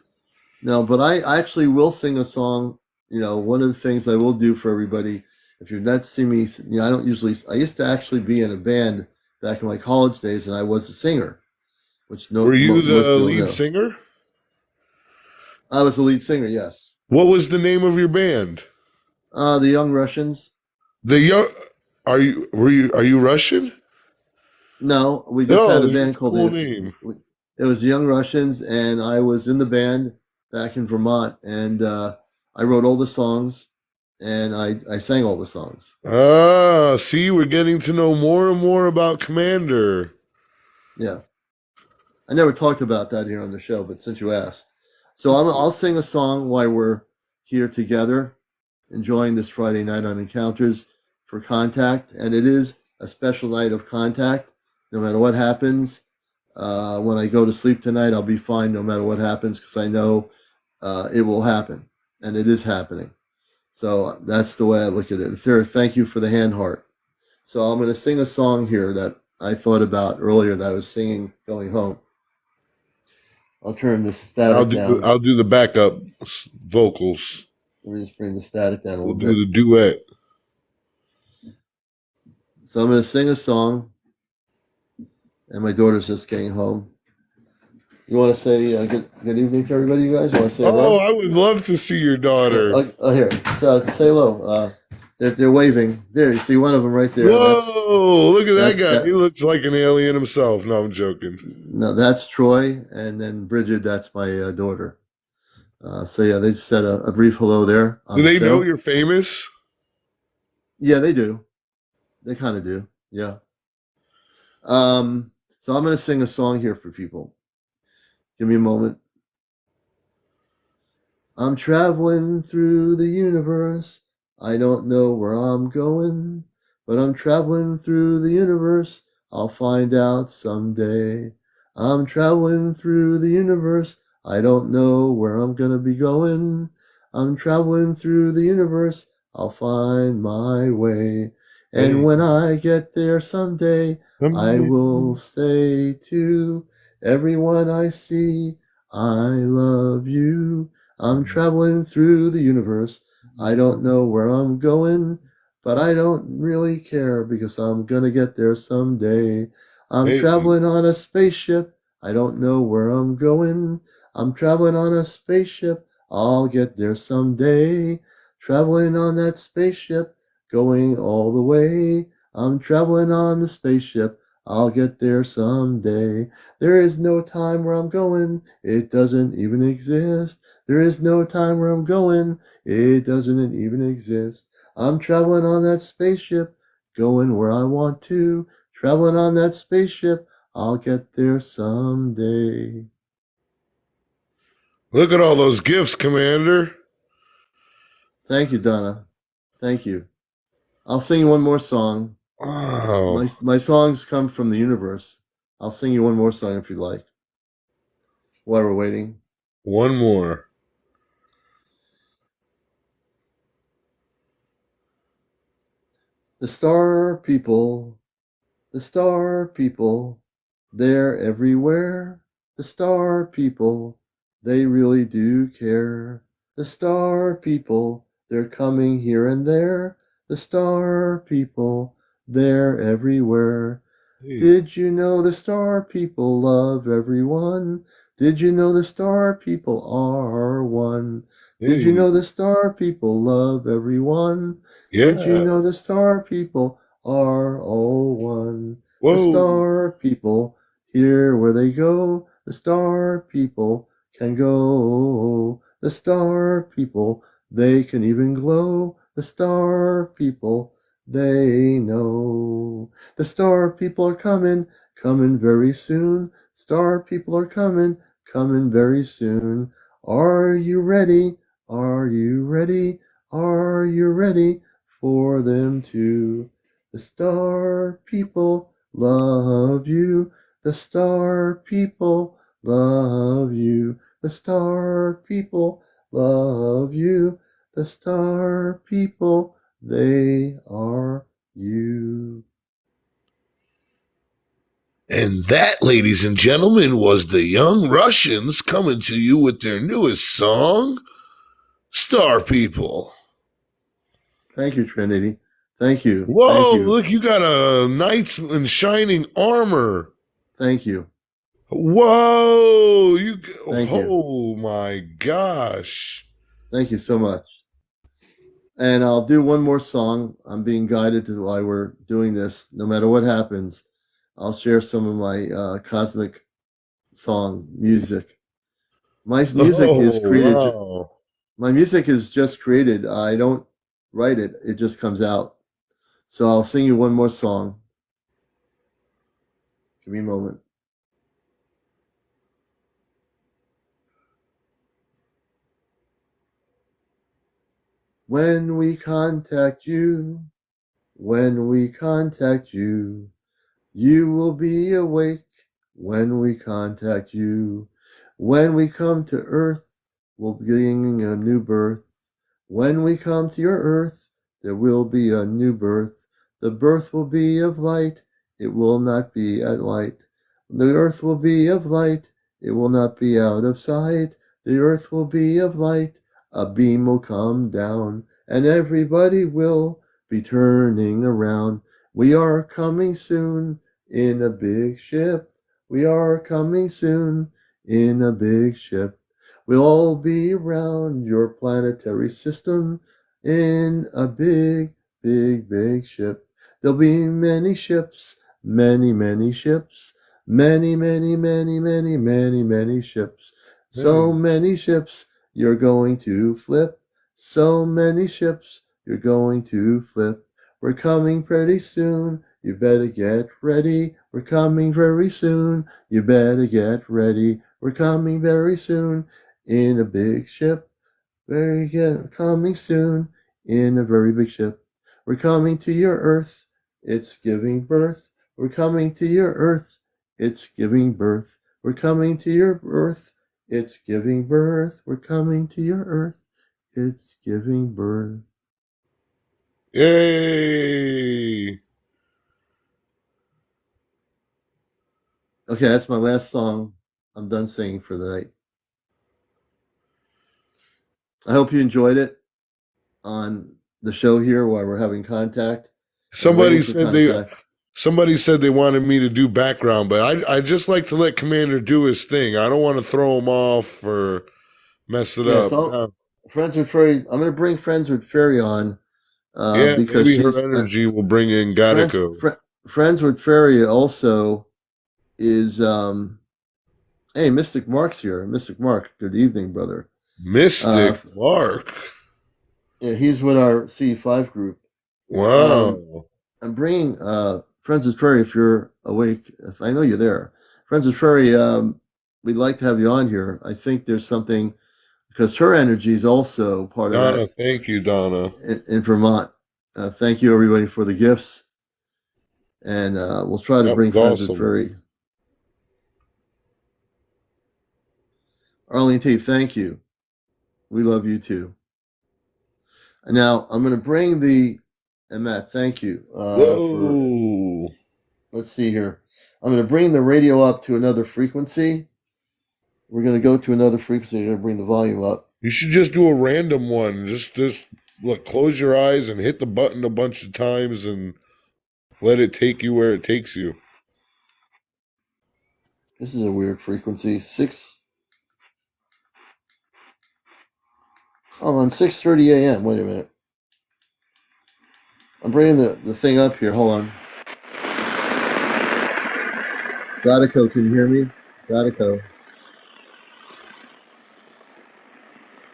No, but I actually will sing a song. One of the things I will do for everybody, if you've not seen me, I used to actually be in a band back in my college days, and I was a singer. Were you the lead singer? I was the lead singer, yes. What was the name of your band? The Young Russians. Are you Russian? No, we just had a band called name. It was Young Russians, and I was in the band back in Vermont, and I wrote all the songs, and I sang all the songs. See, we're getting to know more and more about Commander. Yeah. I never talked about that here on the show, but since you asked. So I'll sing a song while we're here together, enjoying this Friday night on Encounters for contact. And it is a special night of contact. No matter what happens, when I go to sleep tonight, I'll be fine no matter what happens, because I know it will happen. And it is happening. So that's the way I look at it. Thank you for the hand heart. So I'm going to sing a song here that I thought about earlier that I was singing going home. I'll turn the static down. I'll do the backup vocals. Let me just bring the static down a little bit. We'll do the duet. So I'm going to sing a song, and my daughter's just getting home. You want to say good evening to everybody, you guys? You want to say hello? I would love to see your daughter. Here. So say hello. They're waving. There, you see one of them right there. Whoa, look at that guy. He looks like an alien himself. No, I'm joking. No, that's Troy, and then Bridget, that's my daughter. So yeah, they just said a brief hello there. Do they know you're famous? Yeah, they do. They kind of do. Yeah. So I'm going to sing a song here for people. Give me a moment. I'm traveling through the universe. I don't know where I'm going, but I'm traveling through the universe. I'll find out someday. I'm traveling through the universe. I don't know where I'm gonna be going. I'm traveling through the universe. I'll find my way. And Hey, when I get there someday, I someday. will say to everyone I see, I love you. I'm traveling through the universe. I don't know where I'm going, but I don't really care because I'm gonna get there someday. I'm Hey, traveling on a spaceship. I don't know where I'm going. I'm traveling on a spaceship. I'll get there someday. Traveling on that spaceship, going all the way. I'm traveling on the spaceship. I'll get there someday. There is no time where I'm going. It doesn't even exist. There is no time where I'm going. It doesn't even exist. I'm traveling on that spaceship, going where I want to. Traveling on that spaceship, I'll get there someday. look at all those gifts, Commander. Thank you, Donna. Thank you. I'll sing you one more song. Wow. My songs come from the universe. I'll sing you one more song if you'd like. While we're waiting. One more. The star people, the star people, they're everywhere. The star people, they really do care. The star people, they're coming here and there. The star people, they're everywhere. Hey, Did you know the star people love everyone? Did you know the star people are one? Did you hey. know the star people love everyone? Did you Yeah. know the star people are all one? The Whoa. star people, here where they go, the star people can go. The star people, they can even glow. The star people, they know. The star people are coming, coming very soon. Star people are coming, coming very soon. Are you ready? Are you ready? Are you ready for them too? The star people love you. The star people love you. The star people love you. The star people, they are you. And that, ladies and gentlemen, was the Young Russians coming to you with their newest song, Star People. Thank you, Trinity. Thank you. Thank Whoa, you. look, you got a knights in shining armor. Thank you. Whoa, you, Thank you. oh my gosh. Thank you so much. And I'll do one more song. I'm being guided to why we're doing this. No matter what happens, I'll share some of my cosmic song music. My music is Oh, created. wow. My music is just created. I don't write it. It just comes out. So I'll sing you one more song. Give me a moment. When we contact you, when we contact you, you will be awake when we contact you. When we come to Earth, we'll bring a new birth. When we come to your Earth, there will be a new birth. The birth will be of light, it will not be at light. The Earth will be of light, it will not be out of sight. The Earth will be of light, a beam will come down, and everybody will be turning around. We are coming soon in a big ship. We are coming soon in a big ship. We'll all be around your planetary system in a big, big, big ship. There'll be many ships, many, many ships, many, many, many, many, many, many ships. So Hey, many ships you're going to flip. So many ships you're going to flip. We're coming pretty soon. You better get ready. We're coming very soon. You better get ready. We're coming very soon in a big ship. coming soon in a very big ship. We're coming to your Earth. It's giving birth. We're coming to your Earth. It's giving birth. We're coming to your Earth. It's giving birth. We're coming to your Earth. It's giving birth. Yay! Okay, that's my last song. I'm done singing for the night. I hope you enjoyed it on the show here while we're having contact. Somebody said they wanted me to do background, but I just like to let Commander do his thing. I don't want to throw him off or mess it Yeah, up. so Friends with Fairy. I'm going to bring Friends with Fairy on Yeah, because maybe her she's energy will bring in Friends. Gattaco. Friends with Fairy also is. Hey, Mystic Mark's here. Mystic Mark, good evening, brother. Mystic Mark. Yeah, he's with our C5 group. Wow. I'm bringing Friends with Fairy. If you're awake, if I know you're there, Friends with Fairy. We'd like to have you on here. I think there's something because her energy is also part of Donna, that thank you, Donna. in Vermont. Thank you, everybody, for the gifts, and we'll try to That bring was Friends with awesome. Fairy. Arlene T, thank you. We love you too. And now I'm going to bring and Matt, thank you for. Whoa. Let's see here. I'm going to bring the radio up to another frequency. We're going to go to another frequency. I'm going to bring the volume up. You should just do a random one. Just look, close your eyes and hit the button a bunch of times and let it take you where it takes you. This is a weird frequency. On 6:30 a.m. Wait a minute. I'm bringing the thing up here. Hold on. Gattaco, can you hear me? Gattaco.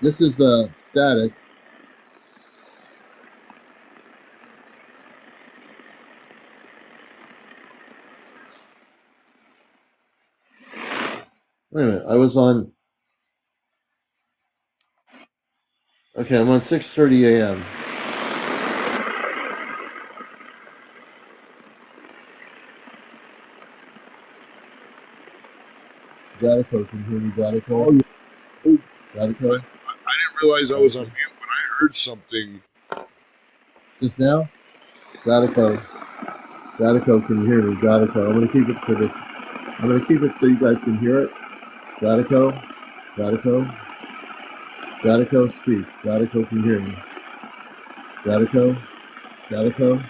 This is the static. Wait a minute. I was on. Okay, I'm on 6:30 a.m. Gattaco, can you hear me? Gattaco. Oh, yeah. Gattaco. I didn't realize I was on mute, but I heard something. Just now? Gattaco. Gattaco, can you hear me? Gattaco. I'm going to keep it to this. I'm going to keep it so you guys can hear it. Gattaco. Gattaco. Gattaco, speak. Gattaco, can you hear me? Gattaco. Gattaco.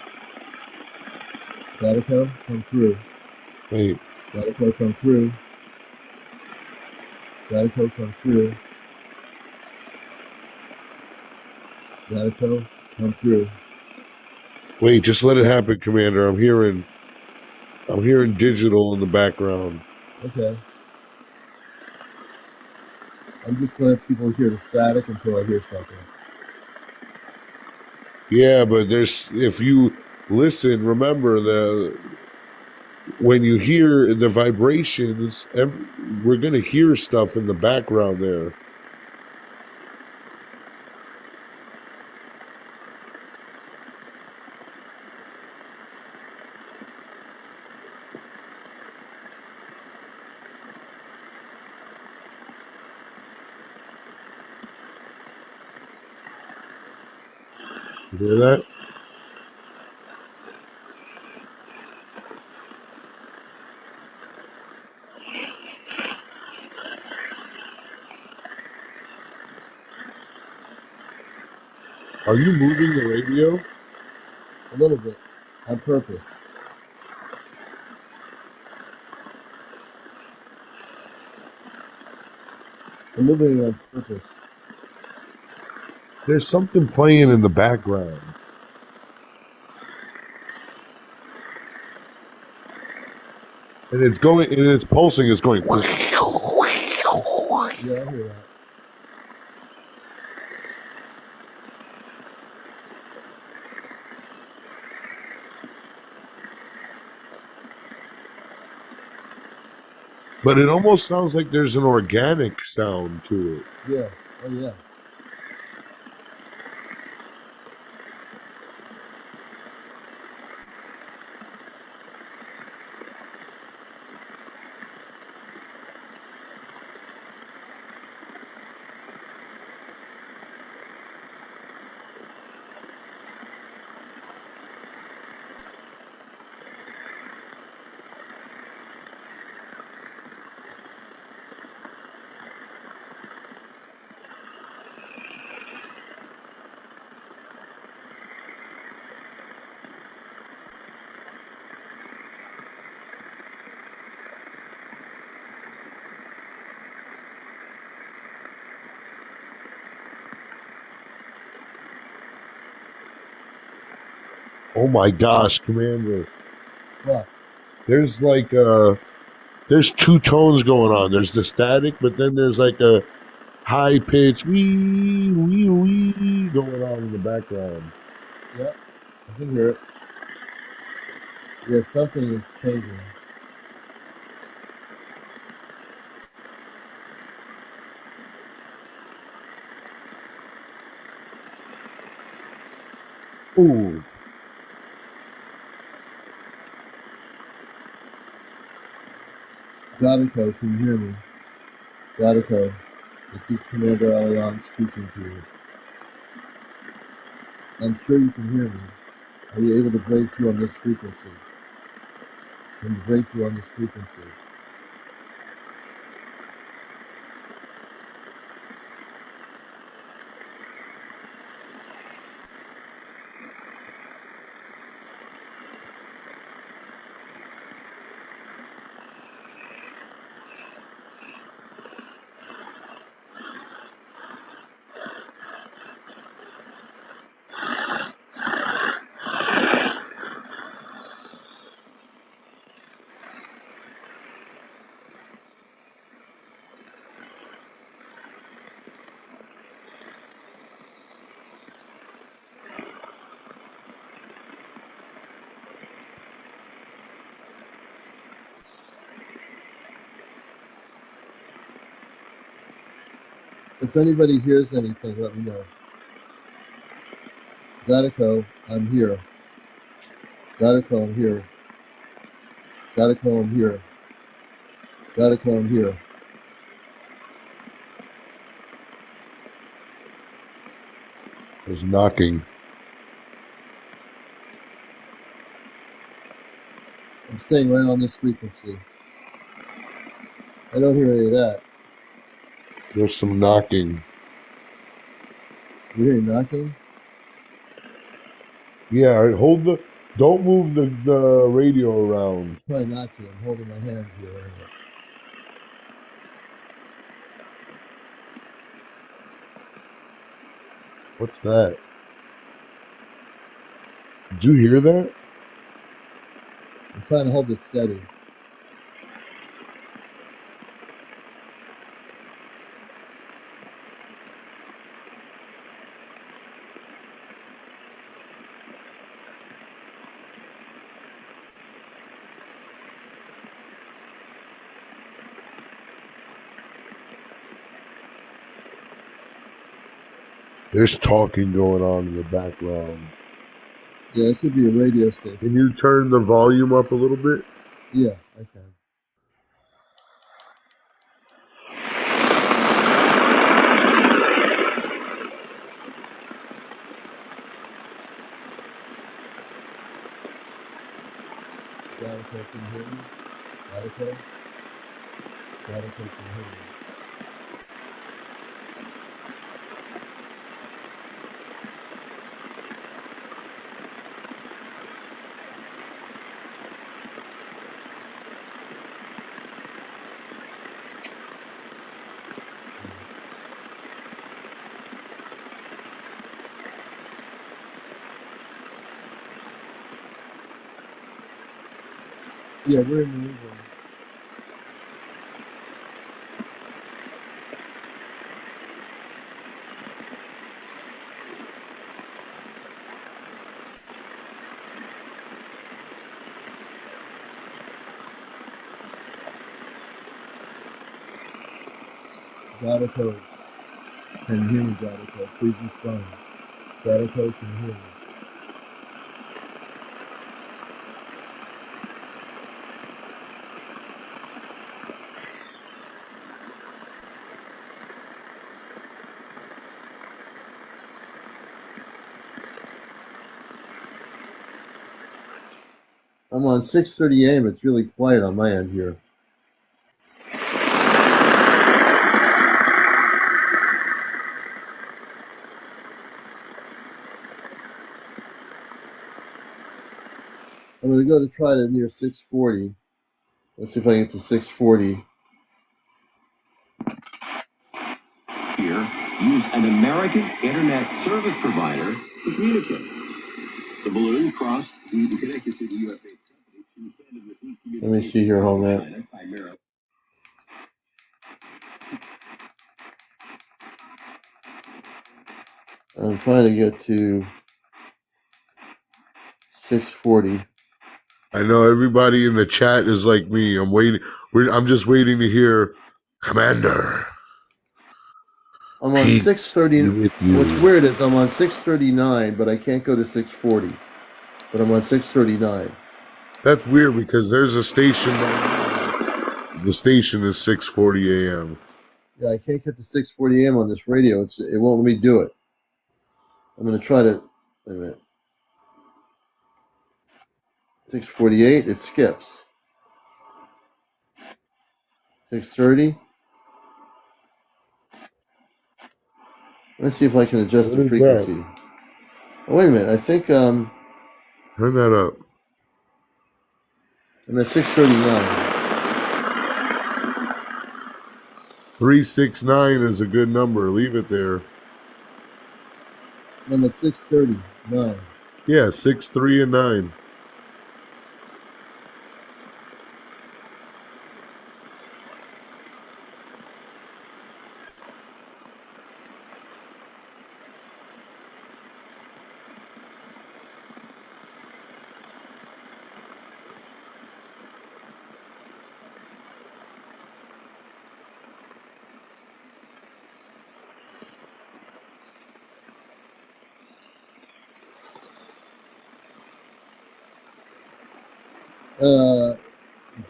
Gattaco, come through. Wait. Gattaco, come through. Gattaco, come through. Gattaco, come through. Wait, just let it happen, Commander. I'm hearing digital in the background. Okay. I'm just going to let people hear the static until I hear something. Yeah, but if you listen, remember when you hear the vibrations, we're going to hear stuff in the background there. You hear that? Are you moving the radio? A little bit. On purpose. I'm moving it on purpose. There's something playing in the background. And it's pulsing, it's going. Yeah, I hear that. But it almost sounds like there's an organic sound to it. Yeah. Oh, yeah. Oh my gosh, Commander. What? There's like there's two tones going on. There's the static, but then there's like a high pitch wee wee wee going on in the background. Yeah, I can hear it. Yeah, something is changing. Ooh. Gekko, can you hear me? Gekko, this is CmdrAleon speaking to you. I'm sure you can hear me. Are you able to break through on this frequency? Can you break through on this frequency? If anybody hears anything, let me know. Gekko, I'm here. Gekko, I'm here. Gekko, I'm here. Gekko, I'm here. There's knocking. I'm staying right on this frequency. I don't hear any of that. There's some knocking. You hear knocking? Yeah, don't move the radio around. Probably not to. I'm holding my hand here right now. What's that? Did you hear that? I'm trying to hold it steady. There's talking going on in the background. Yeah, it could be a radio station. Can you turn the volume up a little bit? Yeah, I can. Gekko, can you hear me? Gekko? Gekko, can you hear me? Yeah, we're in New England. Gekko, can you hear me, Gekko? Please respond. Gekko, can you hear me? I'm on 6:30 a.m. It's really quiet on my end here. I'm going to go to try to near 6:40. Let's see if I can get to 6:40. Here, use an American internet service provider to communicate. The balloon crossed the connected to the UFO company. Let me see here, hold on. I'm trying to get to 640. I know everybody in the chat is like me. I'm waiting. I'm just waiting to hear Commander. I'm on Peace 630. be with you. What's weird is I'm on 639, but I can't go to 640. But I'm on 639. That's weird because there's a station. The station is 6:40 a.m. Yeah, I can't get to 640 a.m. on this radio. It won't let me do it. I'm going to try to. Wait a minute. 648, it skips. 630. Let's see if I can adjust What the is frequency. that? Oh, wait a minute. I think Turn that up. I'm at 639. 369 is a good number. Leave it there. I'm at 639. Yeah, 6, 3, and 9.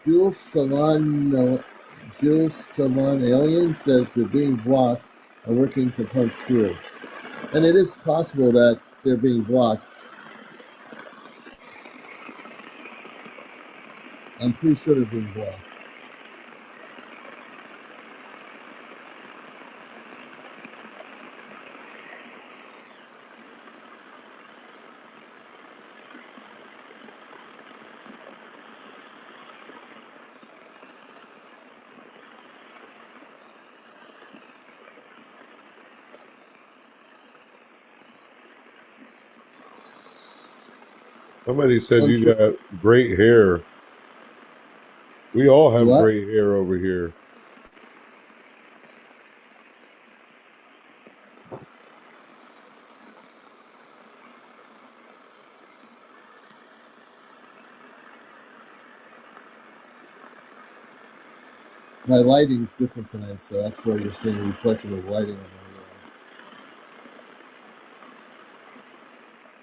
Jules Salon Alien says they're being blocked and working to punch through. And it is possible that they're being blocked. I'm pretty sure they're being blocked. Somebody said you got great hair. We all have What? great hair over here. My lighting's different tonight, so that's why you're seeing a reflection of lighting on my.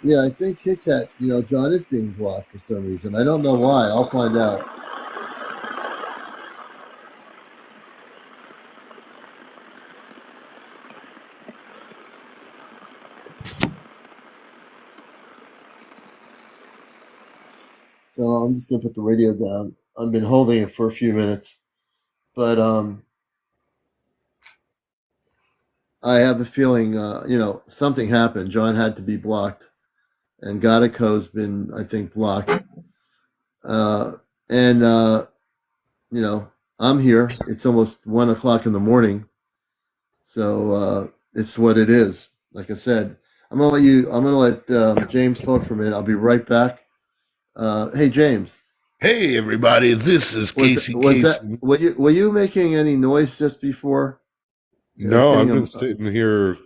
Yeah, I think Kit Kat, John is being blocked for some reason. I don't know why. I'll find out. So I'm just gonna put the radio down. I've been holding it for a few minutes, but I have a feeling, something happened. John had to be blocked, and Gatico's been, I think, blocked. And I'm here. It's almost 1:00 in the morning, so it's what it is. Like I said, I'm gonna let James talk for a minute. I'll be right back. Hey, James. Hey, everybody, this is Casey Casey. Were you making any noise just before? No, I've been sitting here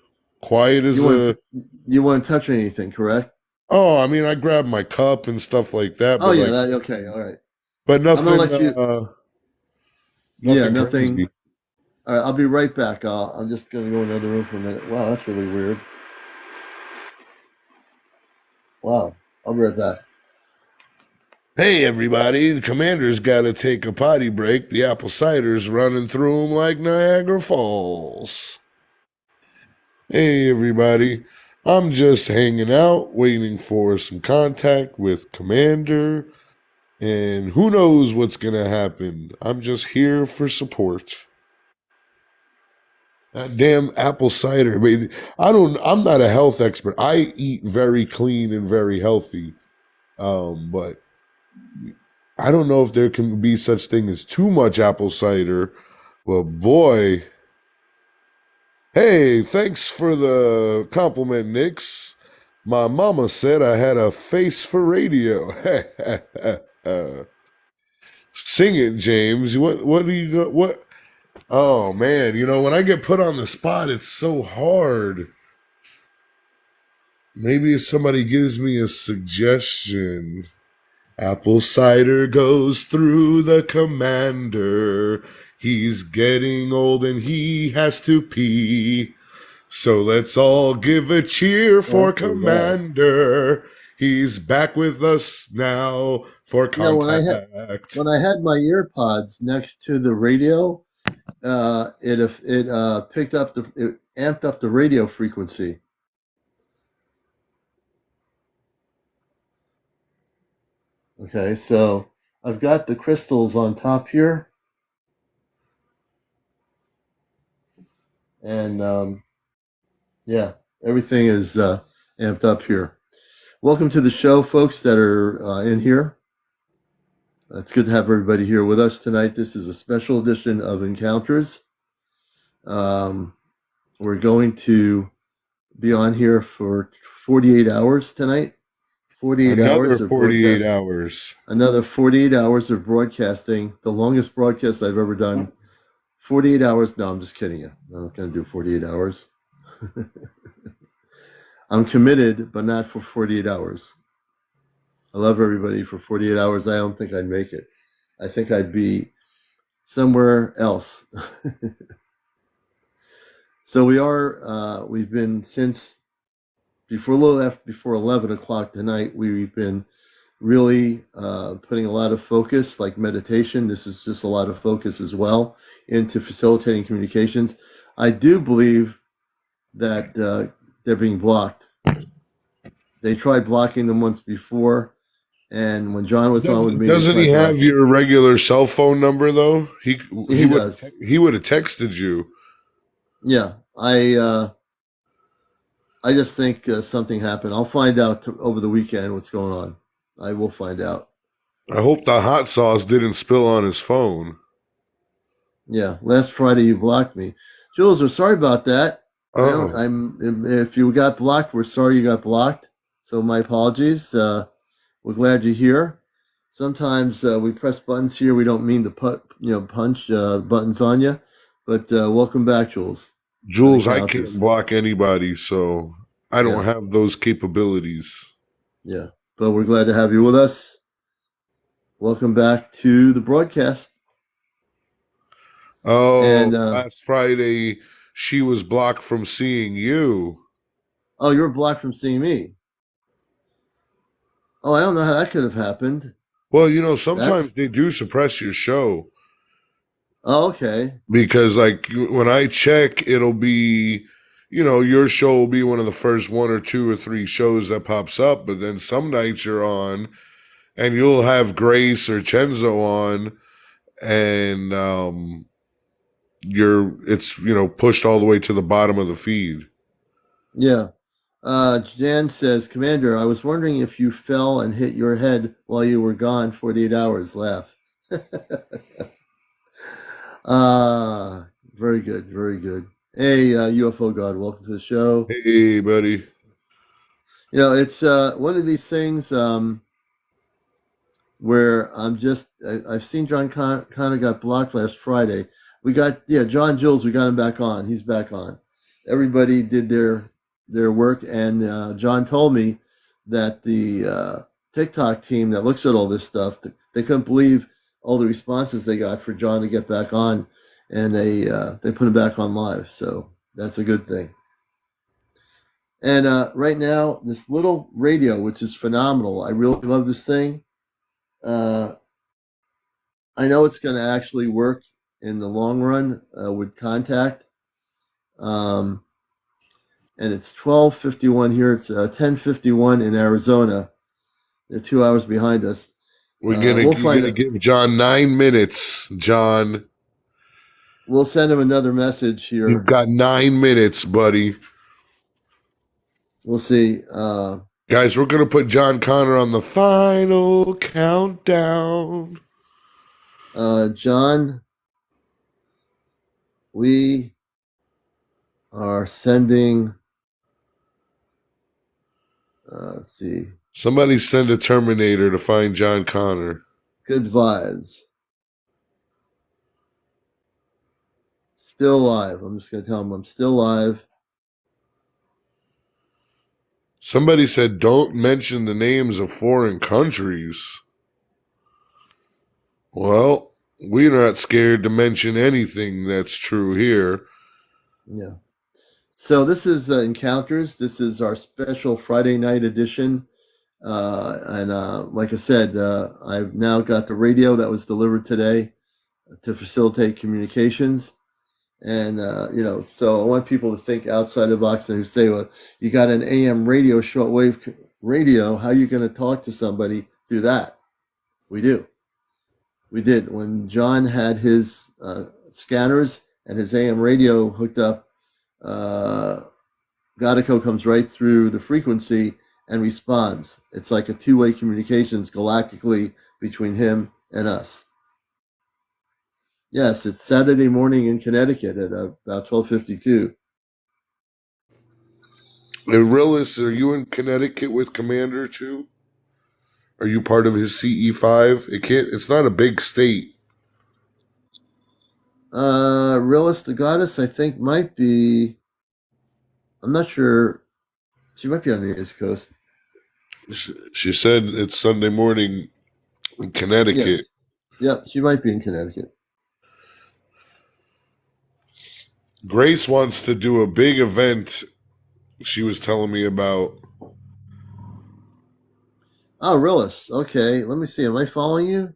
quiet as you wouldn't touch anything, correct? Oh, I mean, I grabbed my cup and stuff like that. Oh, But yeah, okay, all right. But nothing. I'm gonna let you. Nothing nothing. crazy. All right, I'll be right back. I'm just gonna go in another room for a minute. Wow, that's really weird. Wow, I'll be right back. Hey, everybody, the commander's got to take a potty break. The apple cider's running through him like Niagara Falls. Hey, everybody, I'm just hanging out, waiting for some contact with Commander, and who knows what's going to happen. I'm just here for support. That damn apple cider. I'm not a health expert. I eat very clean and very healthy. But I don't know if there can be such thing as too much apple cider. Well, boy. Hey, thanks for the compliment, Nix. My mama said I had a face for radio. Sing it, James. What do you got? What? Oh man, when I get put on the spot, it's so hard. Maybe if somebody gives me a suggestion. Apple cider goes through the commander. He's getting old and he has to pee. So let's all give a cheer for Okay, wow. Commander. He's back with us now for You know, contact. when I had my ear pods next to the radio, it picked up it amped up the radio frequency. Okay, so I've got the crystals on top here, and yeah, everything is amped up here. Welcome to the show, folks that are in here. It's good to have everybody here with us tonight. This is a special edition of Encounters. We're going to be on here for 48 hours tonight. 48 Another hours of 48 broadcast. hours. Another 48 hours of broadcasting, the longest broadcast I've ever done. 48 hours. No, I'm just kidding you. I'm not going to do 48 hours. I'm committed, but not for 48 hours. I love everybody for 48 hours. I don't think I'd make it. I think I'd be somewhere else. So we've been since before a little after before 11 o'clock tonight, we've been really putting a lot of focus, like meditation. This is just a lot of focus as well into facilitating communications. I do believe that they're being blocked. They tried blocking them once before, and when John was on with me, they Doesn't he tried have blocking. your regular cell phone number though? He He does. he would have texted you. Yeah, I just think something happened. I'll find out over the weekend what's going on. I will find out. I hope the hot sauce didn't spill on his phone. Yeah, last Friday you blocked me, Jules. We're sorry about that. I don't. Oh, If you got blocked, we're sorry you got blocked. So my apologies. We're glad you're here. Sometimes we press buttons here. We don't mean to punch buttons on you. But welcome back, Jules. To Jules, I can't Encounters. block anybody, so I don't Yeah, have those capabilities. yeah. But we're glad to have you with us. Welcome back to the broadcast. Oh, And last Friday she was blocked from seeing you. oh, you were blocked from seeing me. Oh, I don't know how that could have happened. Well, sometimes That's they do suppress your show okay. because, like, when I check, it'll be, your show will be one of the first one or two or three shows that pops up. But then some nights you're on and you'll have Grace or Chenzo on, and it's pushed all the way to the bottom of the feed. Yeah. Jan says, Commander, I was wondering if you fell and hit your head while you were gone 48 hours. Laugh. Very good. Very good. Hey, UFO God, welcome to the show. Hey, buddy. It's one of these things where I've seen John kind of got blocked last Friday. We got, John Jules, we got him back on. He's back on. Everybody did their work, and John told me that the TikTok team that looks at all this stuff, they couldn't believe all the responses they got for John to get back on, and they put him back on live. So that's a good thing. And right now, this little radio, which is phenomenal, I really love this thing. I know it's going to actually work in the long run with contact. Um, and it's 12:51 here. It's 10:51 in Arizona. They're 2 hours behind us. We'll You're find gonna it. give John 9 minutes, John. We'll send him another message You've here. got 9 minutes, buddy. We'll see. Guys, we're gonna put John Connor on the final countdown. John, we are sending Let's see. Somebody send a Terminator to find John Connor. Good vibes. Still alive. I'm just going to tell him I'm still alive. Somebody said don't mention the names of foreign countries. Well, we're not scared to mention anything that's true here. Yeah. So this is Encounters. This is our special Friday night edition. And like I said, I've now got the radio that was delivered today to facilitate communications. And, so I want people to think outside the box and say, well, you got an AM radio, shortwave radio. How are you going to talk to somebody through that? We do. We did. When John had his scanners and his AM radio hooked up, Gekko comes right through the frequency and responds. It's like a two-way communications galactically between him and us. Yes, it's Saturday morning in Connecticut at about 12:52. Hey, Rillis, are you in Connecticut with Commander too? Are you part of his CE5? It's not a big state. Rillis the Goddess, I think, might be. I'm not sure. She might be on the East Coast. She said it's Sunday morning in Yeah, Connecticut. yeah, she might be in Connecticut. Grace wants to do a big event she was telling me about. Oh, Rillis. Okay, let me see. Am I following you?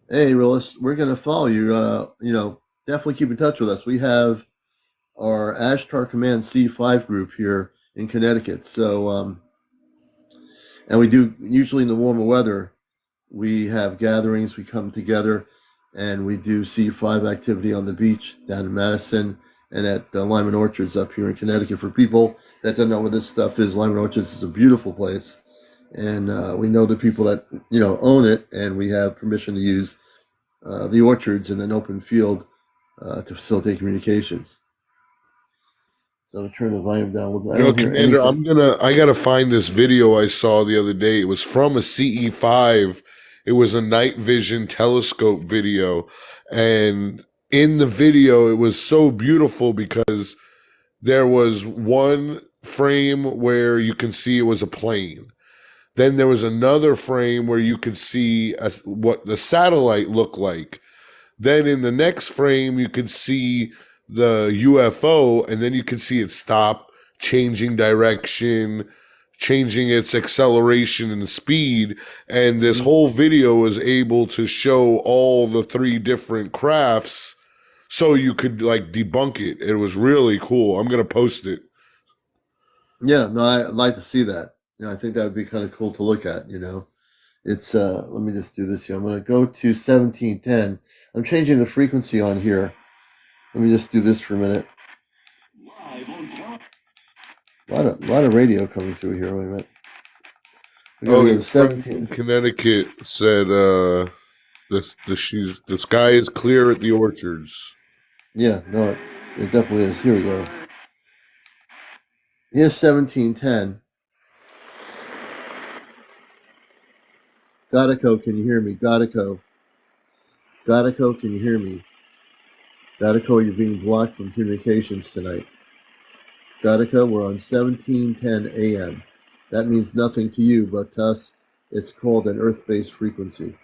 Hey, Rillis, we're going to follow you. Definitely keep in touch with us. We have our Ashtar Command C5 group here in Connecticut. So, and we do usually in the warmer weather. We have gatherings. We come together, and we do C5 activity on the beach down in Madison and at Lyman Orchards up here in Connecticut. For people that don't know where this stuff is, Lyman Orchards is a beautiful place, and we know the people that own it, and we have permission to use the orchards in an open field to facilitate communications. So I'll turn the volume down a little bit. I don't hear Commander, anything. I gotta find this video I saw the other day. It was from a CE5. It was a night vision telescope video. And in the video, it was so beautiful because there was one frame where you can see it was a plane. Then there was another frame where you could see what the satellite looked like. Then in the next frame, you could see the UFO, and then you could see it stop, changing direction, changing its acceleration and speed. And this whole video was able to show all the three different crafts so you could like debunk it. It was really cool. I'm going to post it. Yeah, no, I'd like to see that. I think that would be kind of cool to look at. It's let me just do this here. I'm going to go to 1710. I'm changing the frequency on here. Let me just do this for a minute. A lot of radio coming through here. Wait a minute. We're going to go to Friend 17. from Connecticut said the sky is clear at the orchards. Yeah, no, it definitely is. Here we go. Here's 1710. Gekko, can you hear me? Gekko, can you hear me? Gekko, you're being blocked from communications tonight. Gekko, we're on 1710 AM. That means nothing to you, but to us, it's called an Earth-based frequency.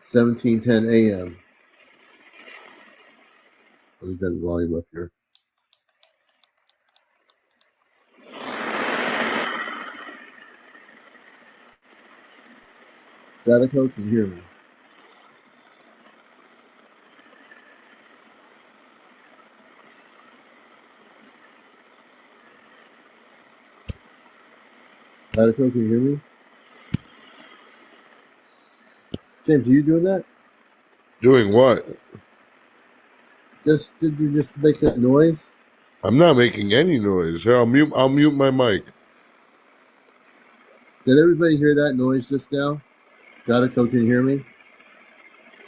1710 AM. Let me get the volume up here. Gekko, can you hear me? Gekko, can you hear me? James, are you doing that? Doing what? Did you just make that noise? I'm not making any noise. Here, I'll mute my mic. Did everybody hear that noise just now? Gekko, can you hear me?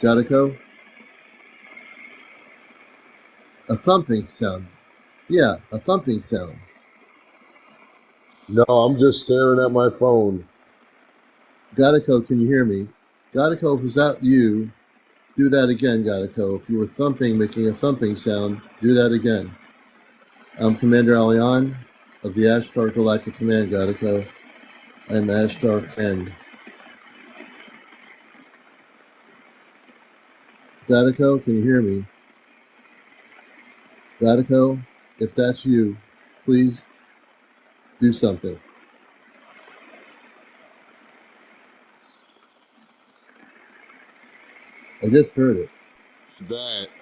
Gekko? A thumping sound. Yeah, a thumping sound. No, I'm just staring at my phone. Gadico, can you hear me? Gadico, is that you? Do that again, Gadico. If you were thumping, making a thumping sound, do that again. I'm CmdrAleon of the Ashtar Galactic Command, Gadico. I'm Ashtar Friend. Gadico, can you hear me? Gadico, if that's you, please do something. I just heard it.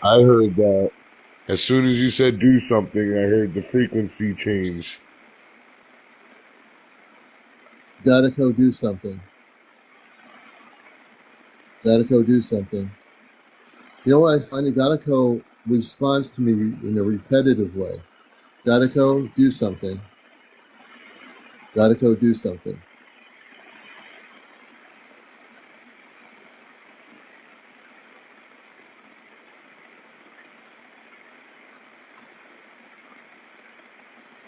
I heard that. As soon as you said do something, I heard the frequency change. Gadico, do something. Gadico, do something. You know what I find? Gadico responds to me in a repetitive way. Gadico, do something. Gadico, do something.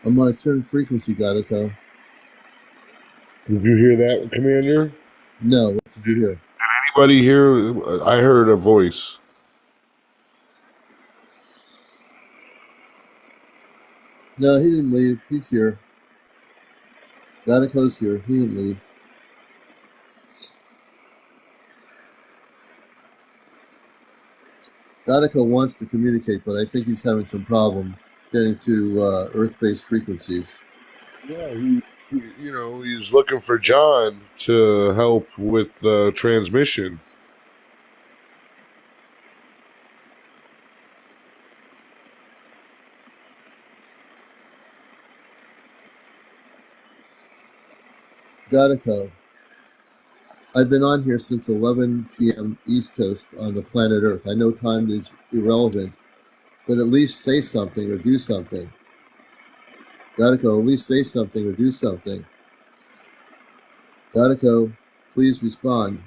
I'm on a certain frequency, Gadico. Did you hear that, Commander? No, what did you hear? Anybody here? I heard a voice. No, he didn't leave. He's here. Gadico's here. He didn't leave. Gadico wants to communicate, but I think he's having some problem getting to Earth-based frequencies. Yeah, he's looking for John to help with the transmission. Gadico, I've been on here since 11 p.m. East Coast on the planet Earth. I know time is irrelevant, but at least say something or do something. Gadico, at least say something or do something. Gadico, please respond.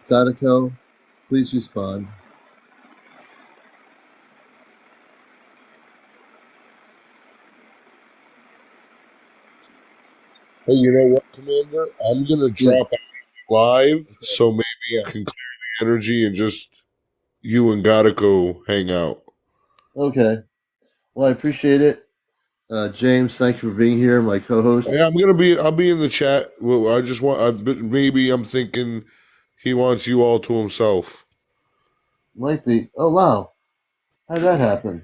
Gadico, please respond. Hey, you know what, Commander? I'm gonna Yeah, drop out live, so maybe you yeah. can clear the energy and just you and Gadico hang out. Okay. Well, I appreciate it. James, thank you for being here, my co-host. Yeah, I'll be in the chat. Well, maybe I'm thinking he wants you all to himself. Might be. Oh, wow. How'd that happen?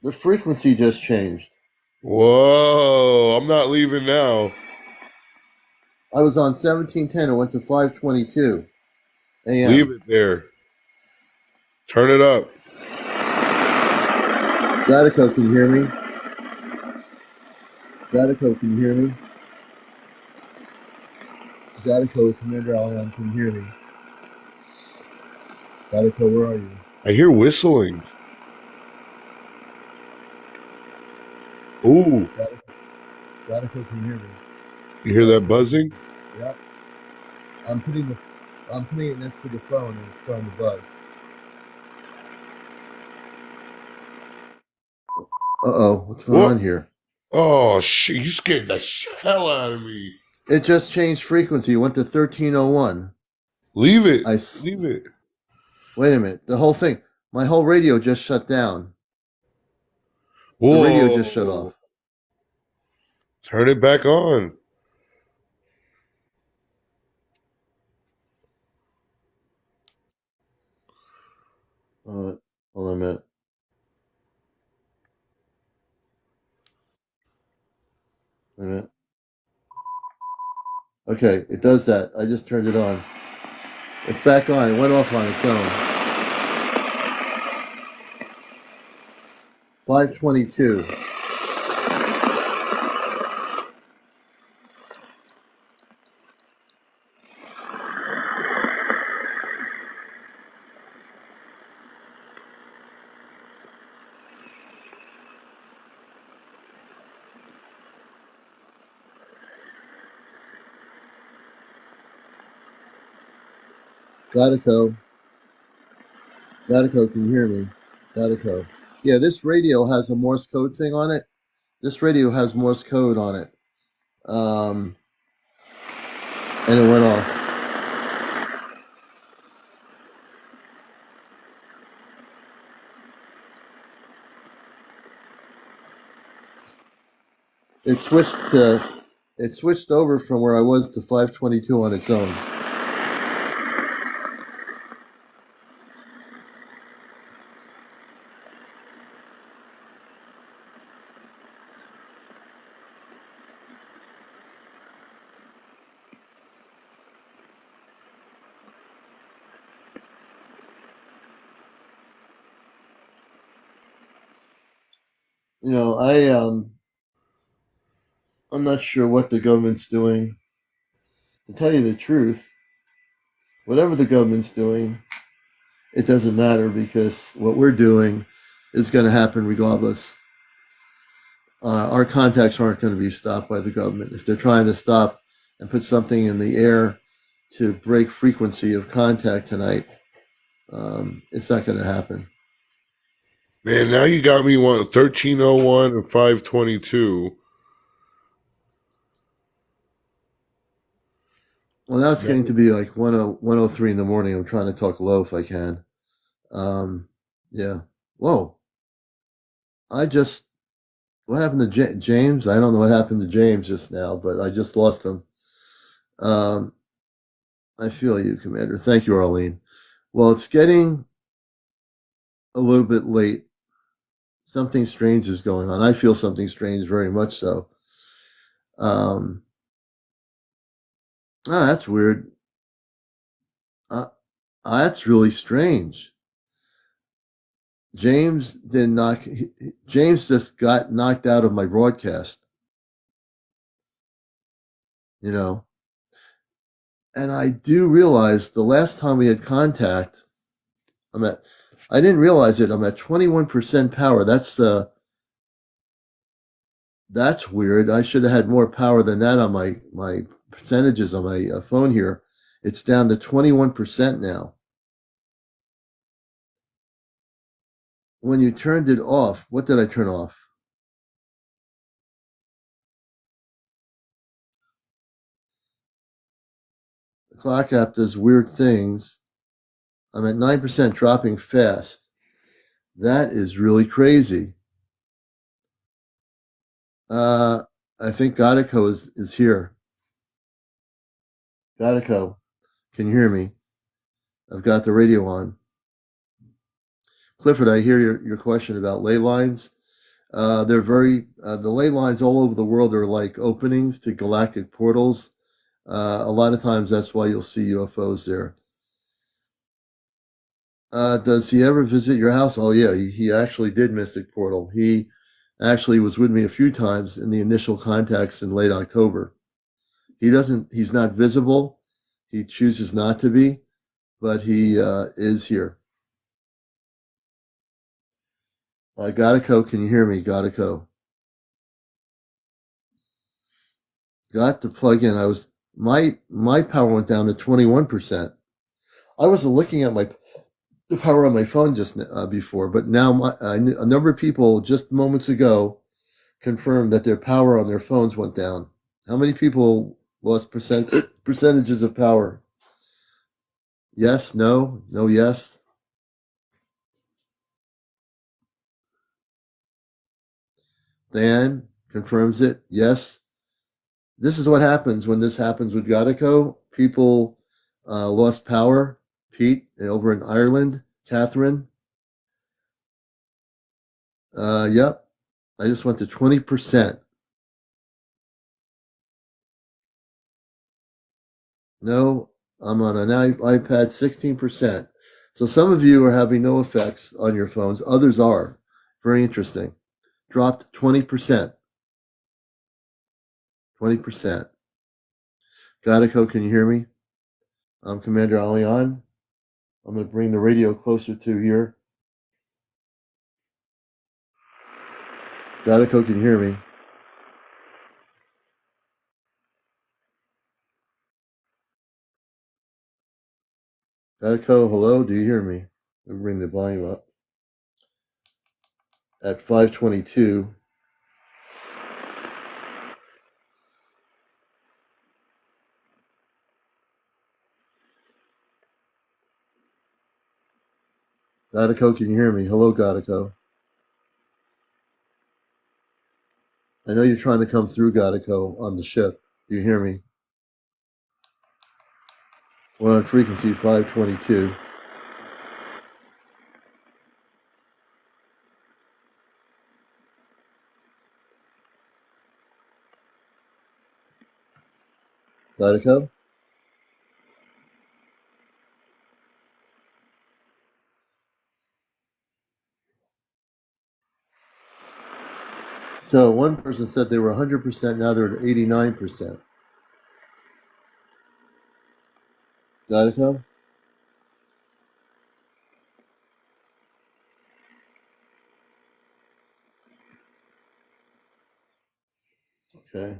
The frequency just changed. Whoa! I'm not leaving now. I was on 1710. It went to 522 Leave a.m. it there. Turn it up. Gadico, can you hear me? Gadico, can you hear me? Gadico, CmdrAleon, can you hear me? Gadico, where are you? I hear whistling. Ooh, Gadico, can you hear me? you hear that buzzing? Yep. I'm putting it next to the phone and it's starting to buzz. Uh-oh, what's going on here? Oh shit! You scared the hell out of me. It just changed frequency. It went to 1301. Leave it. Leave it. Wait a minute. The whole thing, my whole radio just shut down. The radio just shut off. Whoa! Turn it back on. Hold on a minute. Wait a minute. Okay, it does that. I just turned it on. It's back on. It went off on its own. 522. Gattico, Gattico, can you hear me? Gattico. Yeah, this radio has a Morse code thing on it. This radio has Morse code on it. Um, and it went off. It switched over from where I was to 522 on its own. You know, I'm not sure what the government's doing. To tell you the truth, whatever the government's doing, it doesn't matter because what we're doing is going to happen regardless. Our contacts aren't going to be stopped by the government. If they're trying to stop and put something in the air to break frequency of contact tonight, it's not going to happen. Man, now you got me 1301 and 522. Well, now it's getting to be like 103 in the morning. I'm trying to talk low if I can. Yeah. Whoa. What happened to James? I don't know what happened to James just now, but I just lost him. I feel you, Commander. Thank you, Arlene. Well, it's getting a little bit late. Something strange is going on. I feel something strange, very much so. That's weird. That's really strange. James just got knocked out of my broadcast. You know, and I do realize the last time we had contact, I didn't realize it. I'm at 21% power. That's weird. I should have had more power than that on my percentages on my phone here. It's down to 21% now. When you turned it off, what did I turn off? The clock app does weird things. I'm at 9%, dropping fast. That is really crazy. I think Gattico is here. Gattico, can you hear me? I've got the radio on. Clifford, I hear your question about ley lines. They're the ley lines all over the world are like openings to galactic portals. A lot of times that's why you'll see UFOs there. Does he ever visit your house? Oh yeah, he actually did Mystic Portal. He actually was with me a few times in the initial contacts in late October. He's not visible. He chooses not to be, but he is here. Gattico, can you hear me? Gattico. Got to plug in. My power went down to 21%. I wasn't looking at the power on my phone just before, but now a number of people just moments ago confirmed that their power on their phones went down. How many people lost percentages of power? Yes, no, yes. Dan confirms it. Yes. This is what happens when this happens with Gattico. People lost power. Pete over in Ireland. Catherine. Yep. I just went to 20%. No, I'm on an iPad 16%. So some of you are having no effects on your phones. Others are. Very interesting. Dropped 20%. 20%. Gattico, can you hear me? I'm CmdrAleon. I'm going to bring the radio closer to here. Gattico, can you hear me? Gekko, hello, do you hear me? Let me bring the volume up. At 522. Gekko, can you hear me? Hello, Gekko. I know you're trying to come through, Gekko, on the ship. Do you hear me? We're on frequency 522. Gekko? So one person said they were 100%, now they're at 89%. Gekko? Okay.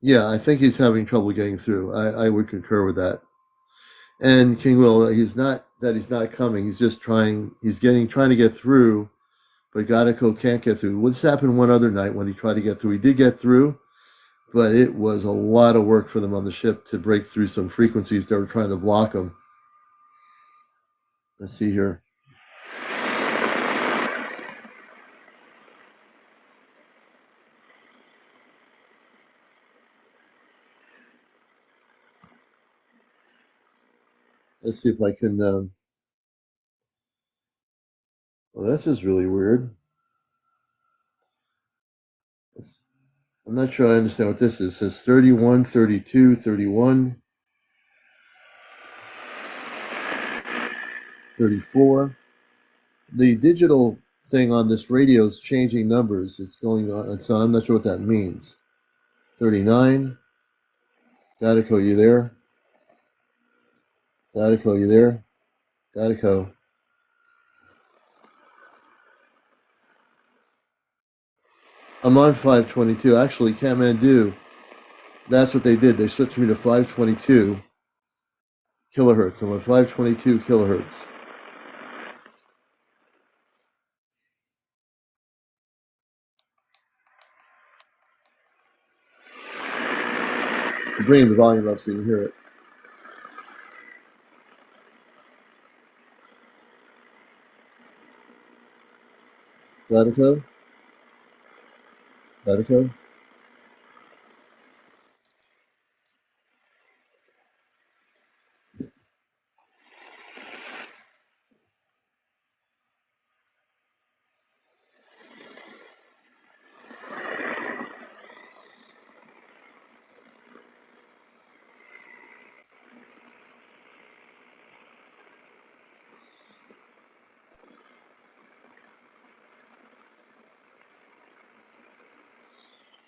Yeah, I think he's having trouble getting through. I would concur with that. And King Will, he's not coming. He's just trying to get through, but Gekko can't get through. This happened one other night when he tried to get through. He did get through, but it was a lot of work for them on the ship to break through some frequencies that were trying to block him. Let's see here. Let's see if I can. Well, this is really weird. I'm not sure I understand what this is. It says 31, 32, 31, 34. The digital thing on this radio is changing numbers. It's going on, so I'm not sure what that means. 39. Gekko, you there? Gekko, you there? Gekko. I'm on 522. Actually, Kathmandu, that's what they did. They switched me to 522 kilohertz. I'm on 522 kilohertz. I'm bringing the volume up so you can hear it. Gekko? Gekko?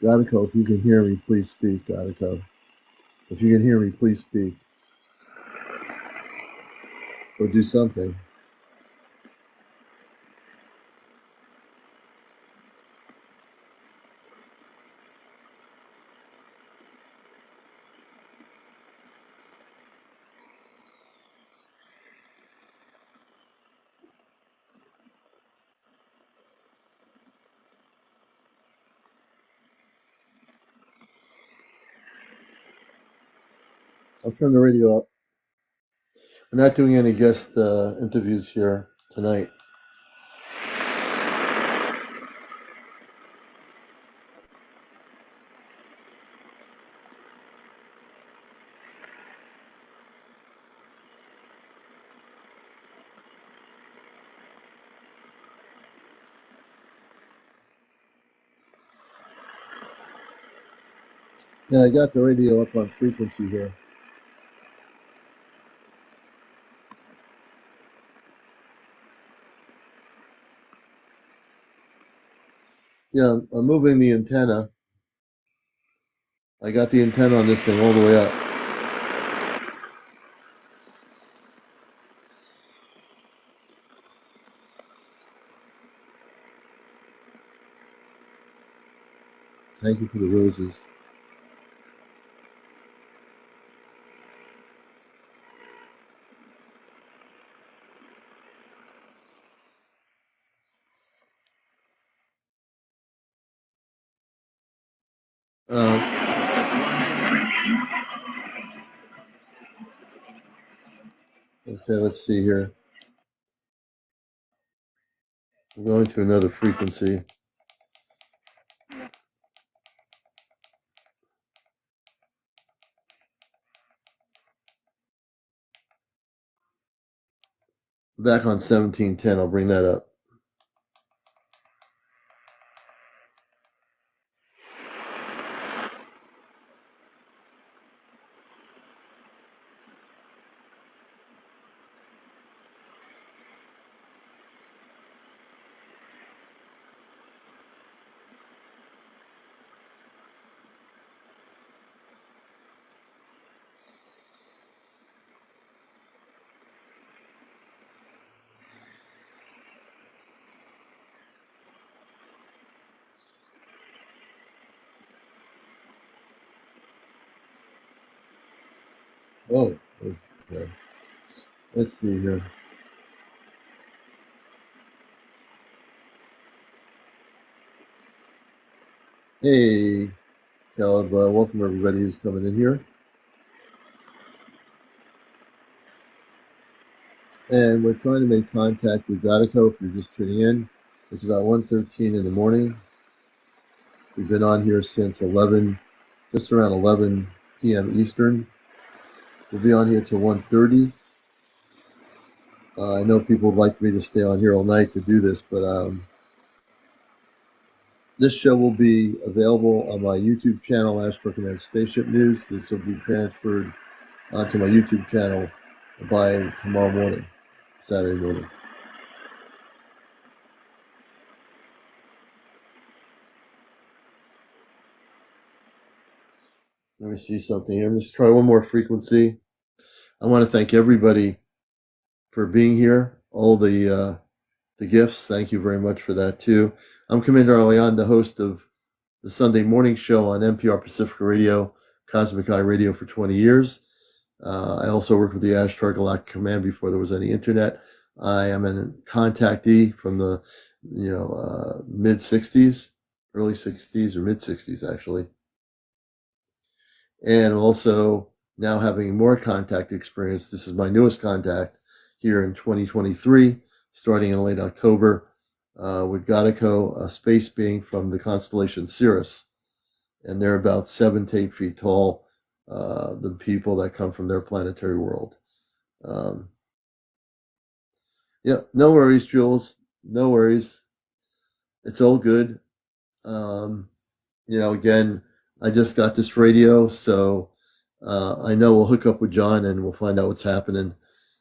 Gekko, if you can hear me, please speak, Gekko. If you can hear me, please speak. Or do something. I'll turn the radio up. We're not doing any guest interviews here tonight. And I got the radio up on frequency here. Yeah, I'm moving the antenna. I got the antenna on this thing all the way up. Thank you for the roses. Okay, let's see here. I'm going to another frequency. Back on 1710, I'll bring that up. Oh, let's see here. Hey, Caleb, welcome everybody who's coming in here. And we're trying to make contact with Gekko if you're just tuning in. It's about 1:13 in the morning. We've been on here since 11, just around 11 p.m. Eastern. We'll be on here till 1:30. I know people would like me to stay on here all night to do this, but this show will be available on my YouTube channel, Astro Command Spaceship News. This will be transferred onto my YouTube channel by tomorrow morning, Saturday morning. Let me see something here. Let's try one more frequency. I want to thank everybody for being here. All the gifts. Thank you very much for that too. I'm CmdrAleon, the host of the Sunday morning show on NPR Pacifica Radio, Cosmic Eye Radio for 20 years. I also worked with the Ashtar Galactic Command before there was any internet. I am a contactee from the mid 60s, early 60s or mid 60s actually, and also now having more contact experience. This is my newest contact here in 2023, starting in late October, with Gekko, a space being from the constellation Sirius, and they're about 7 to 8 feet tall. The people that come from their planetary world. Yeah, no worries, Jules. No worries. It's all good. Again, I just got this radio, so I know we'll hook up with John and we'll find out what's happening.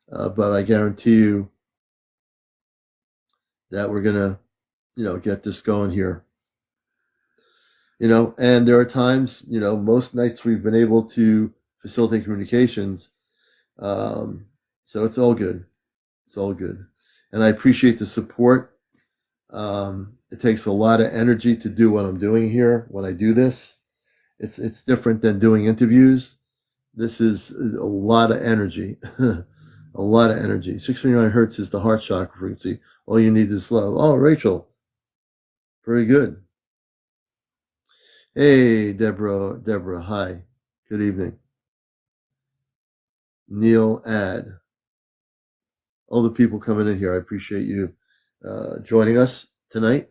But I guarantee you that we're gonna, get this going here. And there are times, most nights we've been able to facilitate communications. So it's all good. It's all good. And I appreciate the support. It takes a lot of energy to do what I'm doing here when I do this. It's different than doing interviews. This is a lot of energy. A lot of energy. 639 hertz is the heart chakra frequency. All you need is love. Oh, Rachel. Very good. Hey, Deborah, hi. Good evening. Neil Ad. All the people coming in here, I appreciate you joining us tonight.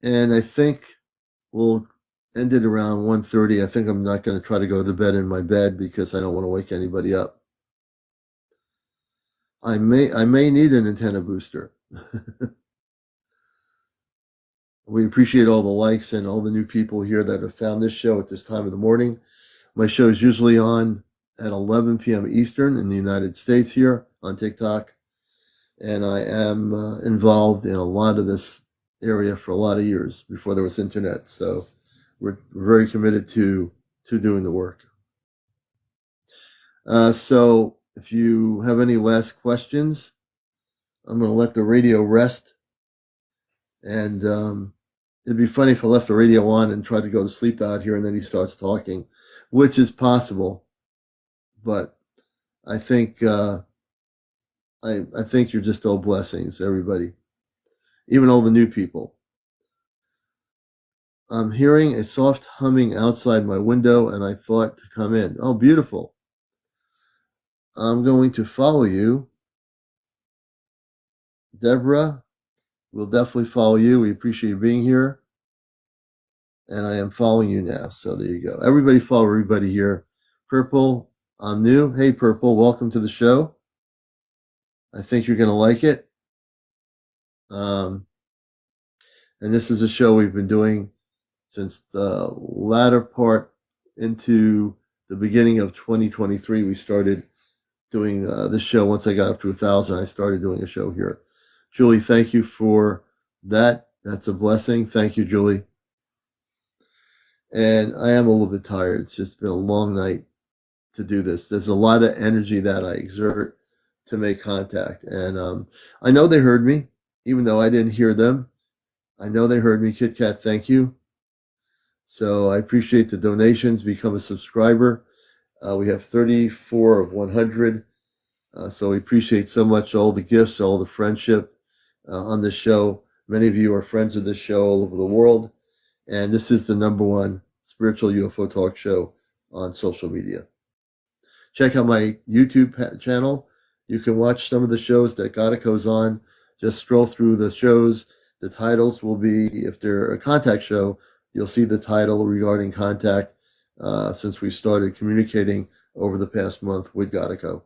And I think we'll end it around 1:30. I think I'm not going to try to go to bed in my bed because I don't want to wake anybody up. I may need an antenna booster. We appreciate all the likes and all the new people here that have found this show at this time of the morning. My show is usually on at 11 p.m. Eastern in the United States here on TikTok. And I am involved in a lot of this area for a lot of years before there was internet. So we're very committed to doing the work. So if you have any last questions, I'm going to let the radio rest. And it'd be funny if I left the radio on and tried to go to sleep out here and then he starts talking, which is possible. But I think I think you're just all blessings, everybody. even all the new people. I'm hearing a soft humming outside my window, and I thought to come in. Oh, beautiful. I'm going to follow you. Deborah, we'll definitely follow you. We appreciate you being here. And I am following you now. So there you go. Everybody follow everybody here. Purple, I'm new. Hey, Purple, welcome to the show. I think you're going to like it. And this is a show we've been doing since the latter part into the beginning of 2023. We started doing this show. Once I got up to 1,000, I started doing a show here. Julie, thank you for that. That's a blessing. Thank you, Julie. And I am a little bit tired. It's just been a long night to do this. There's a lot of energy that I exert to make contact. And I know they heard me, even though I didn't hear them. I know they heard me. Kit Kat, thank you. So I appreciate the donations. Become a subscriber. We have 34 of 100. So we appreciate so much all the gifts, all the friendship on this show. Many of you are friends of this show all over the world. And this is the #1 spiritual UFO talk show on social media. Check out my YouTube channel. You can watch some of the shows that Gekko's on. Just scroll through the shows. The titles will be, if they're a contact show, you'll see the title regarding contact since we started communicating over the past month with Gekko.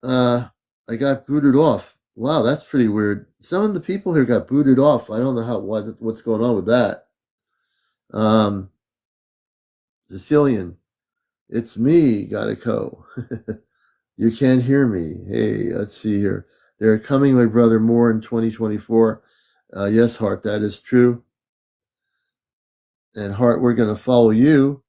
I got booted off. Wow, that's pretty weird. Some of the people here got booted off. I don't know what's going on with that. Sicilian, it's me, Gekko. You can't hear me. Hey, let's see here. They're coming, my brother, more in 2024. Yes, Hart, that is true. And Hart, we're going to follow you.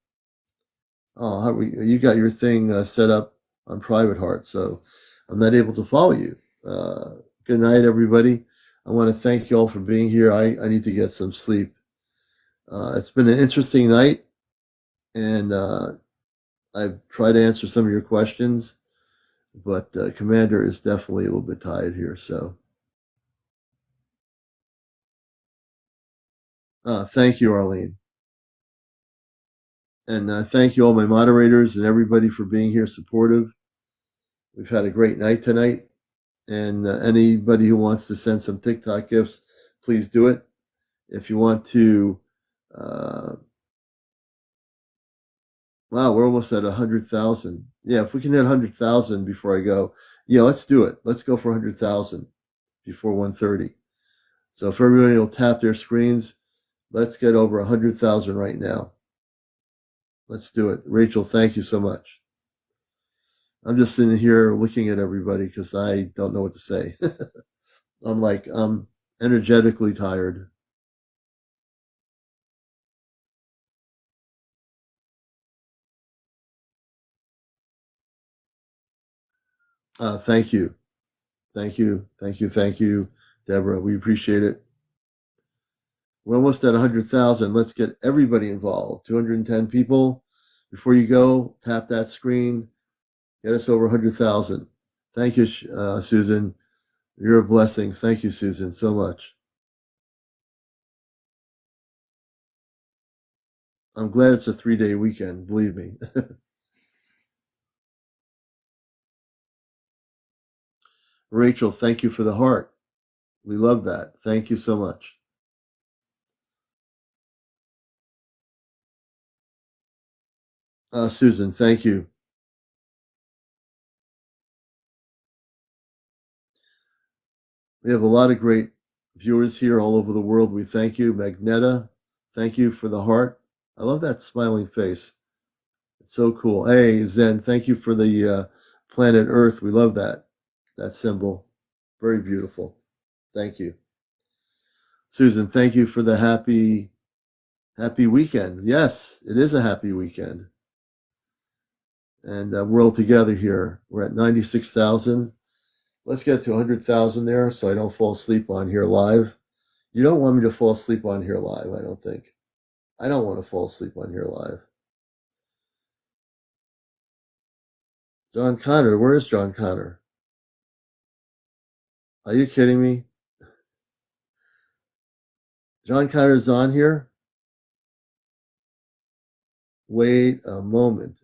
Oh, you got your thing set up on private, Heart, so I'm not able to follow you. Good night, everybody. I want to thank you all for being here. I need to get some sleep. It's been an interesting night, and I've tried to answer some of your questions, but Commander is definitely a little bit tired here. So thank you, Arlene. And thank you all my moderators and everybody for being here supportive. We've had a great night tonight. And anybody who wants to send some TikTok gifts, please do it. If you want to, wow, we're almost at 100,000. Yeah, if we can hit 100,000 before I go, yeah, let's do it. Let's go for 100,000 before 1:30. So if everybody will tap their screens, let's get over 100,000 right now. Let's do it. Rachel, thank you so much. I'm just sitting here looking at everybody because I don't know what to say. I'm energetically tired. Thank you. Thank you. Thank you. Thank you, Deborah. We appreciate it. We're almost at 100,000. Let's get everybody involved. 210 people. Before you go, tap that screen. Get us over 100,000. Thank you, Susan. You're a blessing. Thank you, Susan, so much. I'm glad it's a 3-day weekend, believe me. Rachel, thank you for the heart. We love that. Thank you so much. Susan, thank you. We have a lot of great viewers here all over the world. We thank you. Magneta, thank you for the heart. I love that smiling face. It's so cool. Hey, Zen, thank you for the planet Earth. We love that symbol. Very beautiful. Thank you. Susan, thank you for the happy weekend. Yes, it is a happy weekend. And we're all together here. We're at 96,000. Let's get to 100,000 there so I don't fall asleep on here live. You don't want me to fall asleep on here live, I don't think. I don't want to fall asleep on here live. John Connor, where is John Connor? Are you kidding me? John Connor's on here? Wait a moment.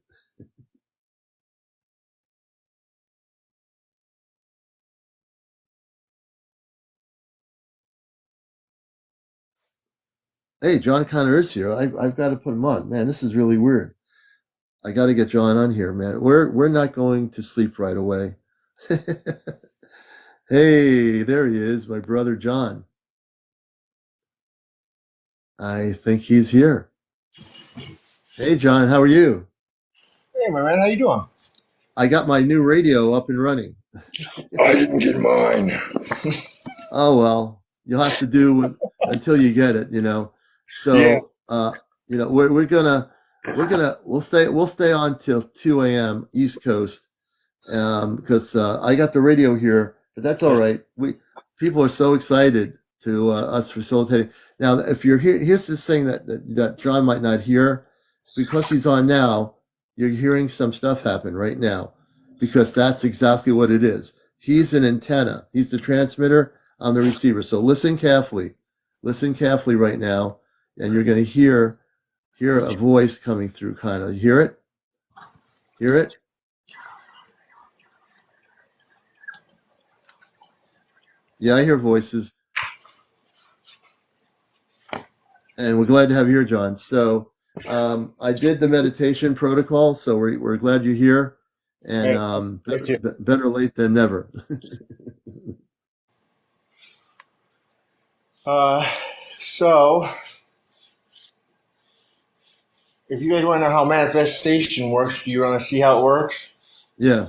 Hey, John Connor is here. I've got to put him on. Man, this is really weird. I got to get John on here, man. We're not going to sleep right away. Hey, there he is, my brother John. I think he's here. Hey, John, how are you? Hey, my man, how you doing? I got my new radio up and running. I didn't get mine. Oh well, you'll have to do until you get it, you know. Yeah. So, we'll stay on till 2 a.m. East Coast, because I got the radio here, but that's all right. People are so excited to us facilitating. Now, if you're here, here's this thing that John might not hear, because he's on now. You're hearing some stuff happen right now, because that's exactly what it is. He's an antenna. He's the transmitter. I'm the receiver. So listen carefully. Listen carefully right now, and you're going to hear a voice coming through. Kind of hear it. Hear it. Yeah, I hear voices. And we're glad to have you here, John. So I did the meditation protocol, so we're glad you're here. And better late than never. So, if you guys want to know how manifestation works, you want to see how it works? Yeah.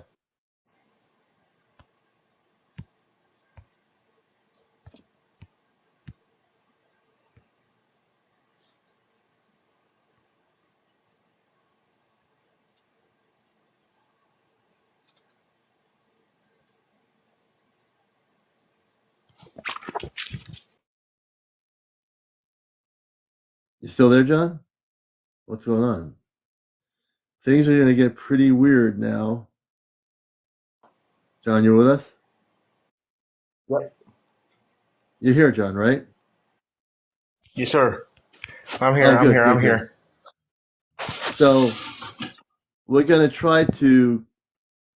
You still there, John? What's going on? Things are going to get pretty weird now. John, you with us? Yep. You're here, John, right? Yes, sir. I'm here. Oh, I'm good, here. good, I'm good. here. So we're going to try to,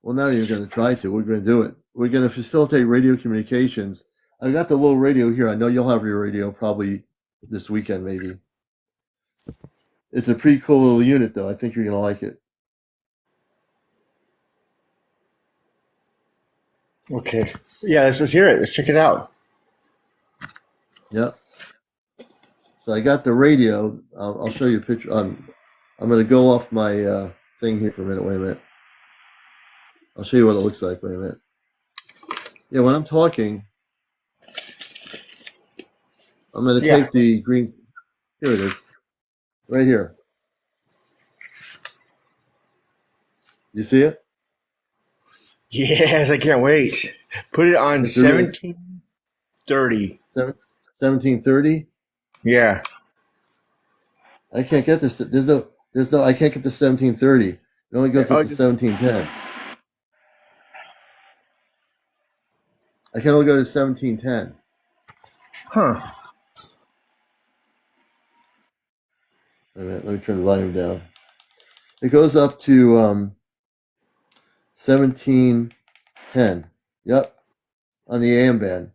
well, not even going to try to, we're going to do it. We're going to facilitate radio communications. I've got the little radio here. I know you'll have your radio probably this weekend, maybe. It's a pretty cool little unit, though. I think you're going to like it. Okay. Yeah, let's hear it. Let's check it out. Yep. So I got the radio. I'll show you a picture. I'm going to go off my thing here for a minute. Wait a minute. I'll show you what it looks like. Wait a minute. Yeah, when I'm talking, I'm going to take the green. Here it is. Right here. You see it? Yes, I can't wait. Put it on 1730. 1730? Yeah. I can't get this. I can't get the 1730. It only goes up to 1710. I can only go to 1710. Huh. Wait a minute, let me turn the volume down. It goes up to 1710. Yep. On the AM band.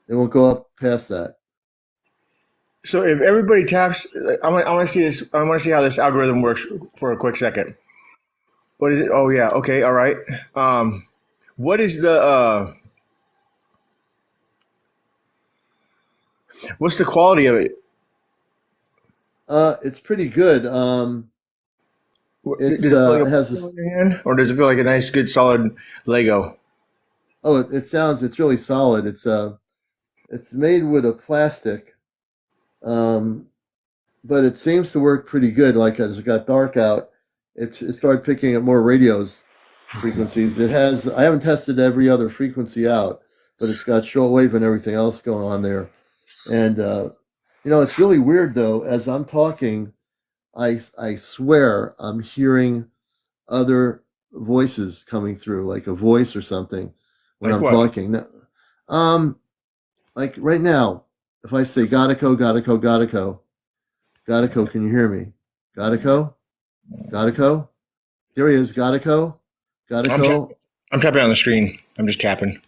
It won't go up past that. So if everybody taps, I want to see this. I want to see how this algorithm works for a quick second. What is it? Oh yeah. Okay. All right. What is the what's the quality of it? It's pretty good. Does it feel like it has in your hand, or does it feel like a nice, good, solid Lego? Oh, it's really solid. It's made with a plastic, but it seems to work pretty good. Like as it got dark out, it started picking up more radios frequencies. I haven't tested every other frequency out, but it's got shortwave and everything else going on there. And it's really weird though. As I'm talking, I swear I'm hearing other voices coming through, like a voice or something. when Like I'm what? talking. Like right now, if I say Godico, Godico, Godico, Godico, can you hear me? Godico, Godico, there he is, Godico, I'm Godico. tapping. I'm tapping on the screen. I'm just tapping.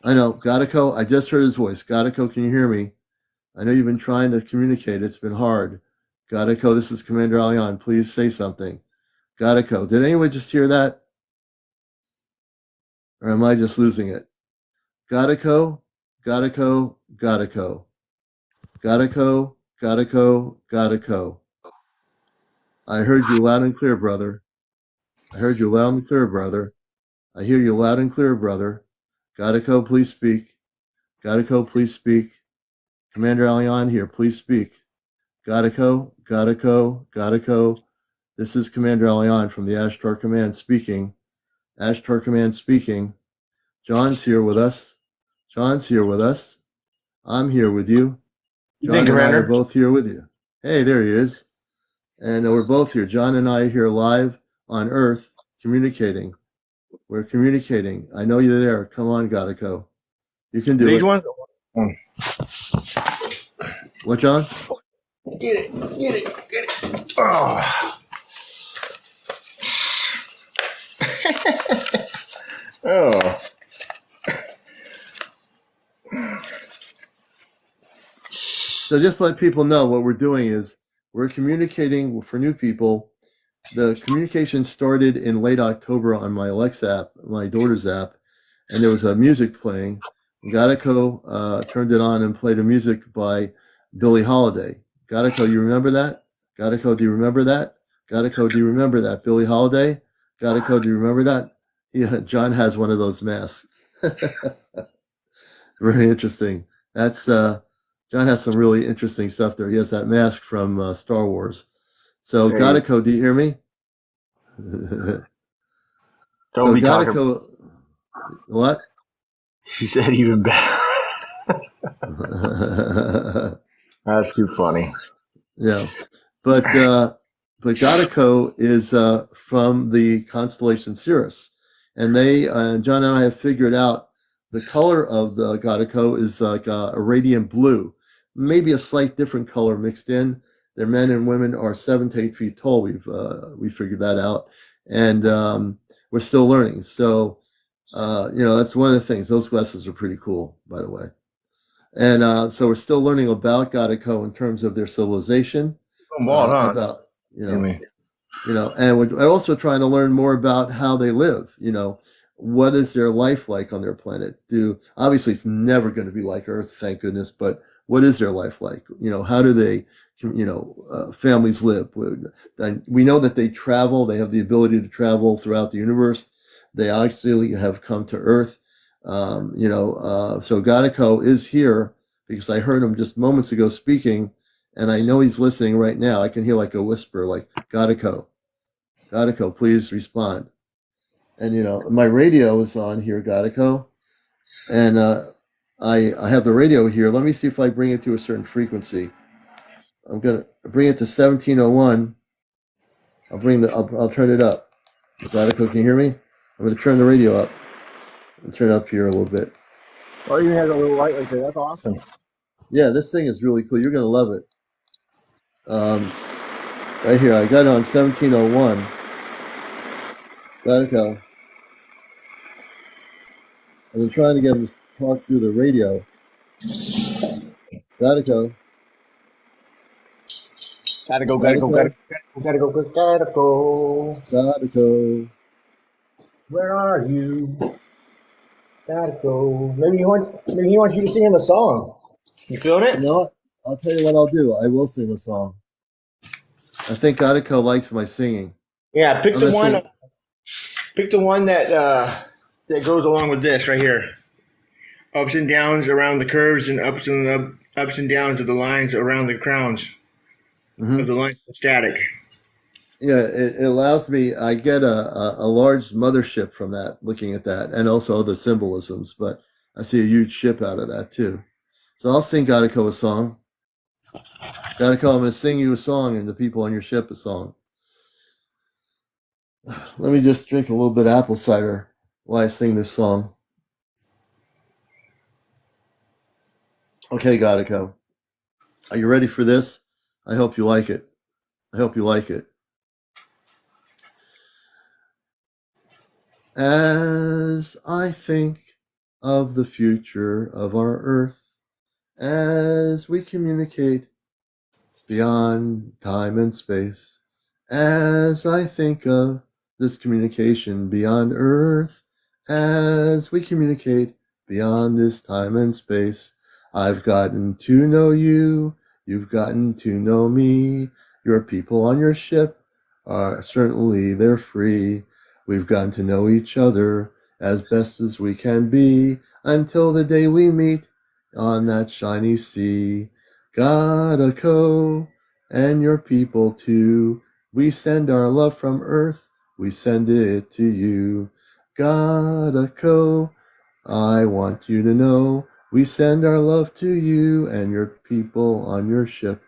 I know, Godico. I just heard his voice. Godico, can you hear me? I know you've been trying to communicate. It's been hard. Godico, this is CmdrAleon. Please say something. Godico, did anyone just hear that? Or am I just losing it? Godico, Godico, Godico, Godico, Godico, Godico. I heard you loud and clear, brother. I heard you loud and clear, brother. I hear you loud and clear, brother. Godico, please speak. Godico, please speak. CmdrAleon here, please speak. Godico, Godico, Godico. This is CmdrAleon from the Ashtar Command speaking. Ashtar Command speaking. John's here with us. John's here with us. I'm here with you. You John think, and I are Commander? both here with you. Hey, there he is. And we're both here. John and I are here live on Earth communicating. We're communicating. I know you're there. Come on, Godico. You can do These it. ones? What, John? Get it. Get it. Get it. Oh. Oh. So just let people know what we're doing is we're communicating for new people. The communication started in late October on my Alexa app, my daughter's app, and there was a music playing. Godico turned it on and played a music by Billie Holiday. Godico, you remember that? Godico, do you remember that? Godico, do you remember that? Billie Holiday? Godico, do you remember that? Yeah, John has one of those masks. Very interesting. That's John has some really interesting stuff there. He has that mask from Star Wars. So Hey, Godico, do you hear me? don't So be talking. Godico, what? She said even better. That's too funny. Yeah, but Godico is from the constellation Sirius, and they John and I have figured out the color of the Godico is like a radiant blue, maybe a slight different color mixed in. Their men and women are 7 to 8 feet tall. We figured that out, and we're still learning. So that's one of the things. Those glasses are pretty cool, by the way. And so we're still learning about Godico in terms of their civilization, Ball, huh? about you Hear know me. and we're also trying to learn more about how they live. What is their life like on their planet? Obviously it's never going to be like Earth, thank goodness, but what is their life like? How do they, families live? And we know that they travel. They have the ability to travel throughout the universe. They actually have come to Earth. So Godico is here because I heard him just moments ago speaking, and I know he's listening right now. I can hear like a whisper, like Godico, please respond. And my radio is on here, Godico, and I have the radio here. Let me see if I bring it to a certain frequency. I'm gonna bring it to 1701. I'll turn it up. Godico, can you hear me? I'm gonna turn the radio up. Turn it up here a little bit. Oh, you have a little light right there. That's awesome. Yeah, this thing is really cool. You're gonna love it. Right here, I got it on 1701. Godico. I've been trying to get him to talk through the radio. Godico. Gotta go, gotta go, gotta go, gotta go, gotta go. Godico. Where are you? Gotta go. Maybe he wants you to sing him a song. You feeling it? You know what? I'll tell you what I'll do. I will sing a song. I think Godico likes my singing. Yeah, pick I'm the gonna one. sing- Pick the one that goes along with this right here. Ups and downs around the curves, and ups and downs of the lines around the crowns of the lines of static. Yeah, it allows me. I get a large mothership from that, looking at that, and also other symbolisms. But I see a huge ship out of that too. So I'll sing Godico a song. Godico, I'm going to sing you a song, and the people on your ship a song. Let me just drink a little bit of apple cider while I sing this song. Okay, Godico. Are you ready for this? I hope you like it. I hope you like it. As I think of the future of our Earth, as we communicate beyond time and space, as I think of this communication beyond Earth, as we communicate beyond this time and space, I've gotten to know you, you've gotten to know me, your people on your ship are certainly they're free. We've gotten to know each other as best as we can be until the day we meet on that shiny sea. Gotta and your people too. We send our love from Earth, we send it to you. Gotta I want you to know, we send our love to you and your people on your ship.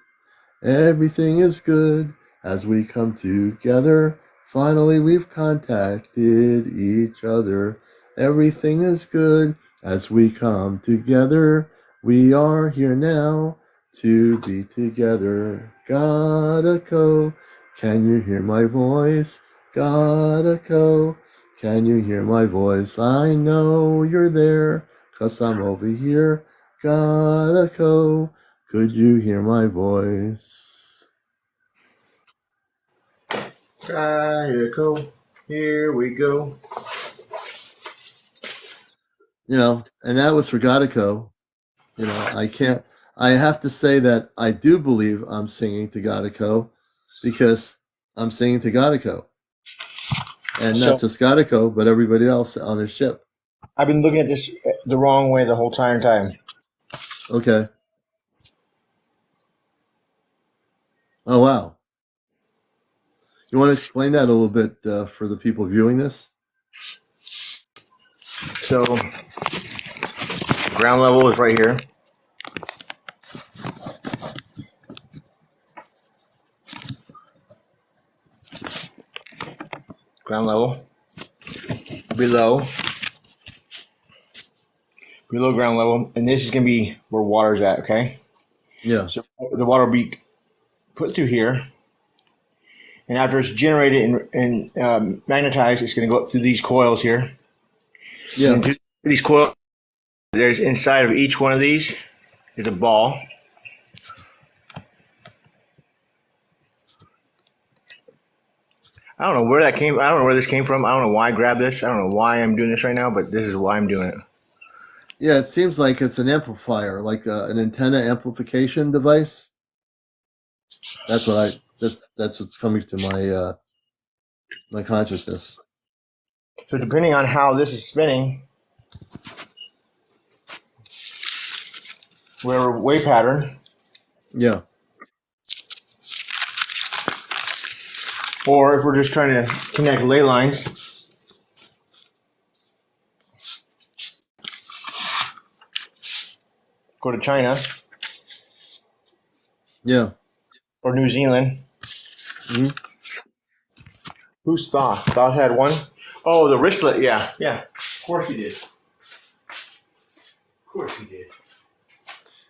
Everything is good as we come together. Finally, we've contacted each other. Everything is good as we come together. We are here now to be together. Gotta go. Can you hear my voice? Gotta go. Can you hear my voice? I know you're there, 'cause I'm over here. Gotta go. Could you hear my voice? Gekko. Here we go. You know, and that was for Godico. You know, I have to say that I do believe I'm singing to Godico because I'm singing to Godico. And not So just Godico, but everybody else on their ship. I've been looking at this the wrong way the whole time. Okay. Oh, wow. You want to explain that a little bit for the people viewing this? So ground level is right here. Ground level. Below ground level, and this is gonna be where water's at. Okay, Yeah. so the water will be put through here, and after it's generated and magnetized, it's gonna go up through these coils here. Yeah. And through these coils, there's inside of each one of these is a ball. I don't know where that came. I don't know where this came from. I don't know why I grabbed this. I don't know why I'm doing this right now, but this is why I'm doing it. Yeah, it seems like it's an amplifier, like an antenna amplification device. That's what's coming to my consciousness. So depending on how this is spinning, whatever wave pattern, Yeah. or if we're just trying to connect ley lines, go to China Yeah. or New Zealand. Hmm. Who's Thoth? Thoth had one. Oh, the wristlet. Yeah. Of course he did.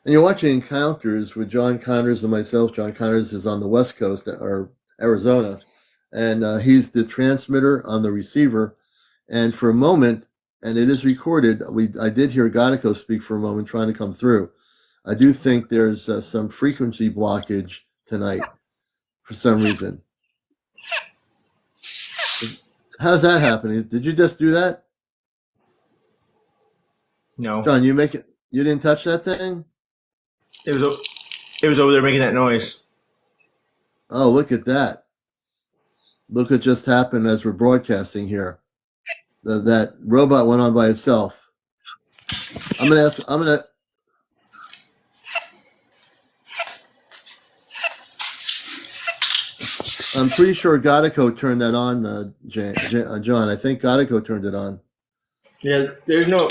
And you're watching Encounters with John Connors and myself. John Connors is on the West Coast or Arizona, and he's the transmitter on the receiver. And for a moment, and it is recorded, I did hear Godico speak for a moment trying to come through. I do think there's some frequency blockage tonight for some reason. How's that happening? Did you just do that? No, John, you didn't touch that thing? it was over there making that noise. Oh, look at that. Look what just happened as we're broadcasting here. That robot went on by itself. I'm pretty sure Godico turned that on, John. I think Godico turned it on. Yeah, there's no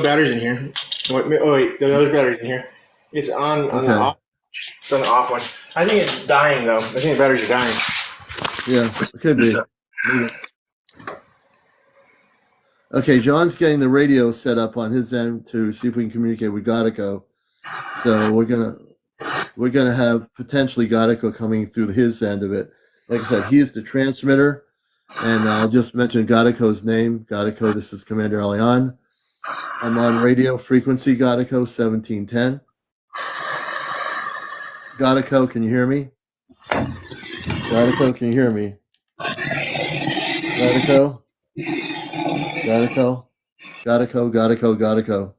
batteries in here. Oh wait, there's batteries in here. It's on Okay. the off. It's on the off one. I think it's dying though. I think the batteries are dying. Yeah, it could be. Okay, John's getting the radio set up on his end to see if we can communicate with Godico. So we're gonna have potentially Gekko coming through his end of it. Like I said, he's the transmitter, and I'll just mention Gekko's name. Gekko, this is CmdrAleon. I'm on radio frequency Gekko 1710. Gekko, can you hear me? Gekko, can you hear me? Gekko? Gekko? Gekko, Gekko, Gekko.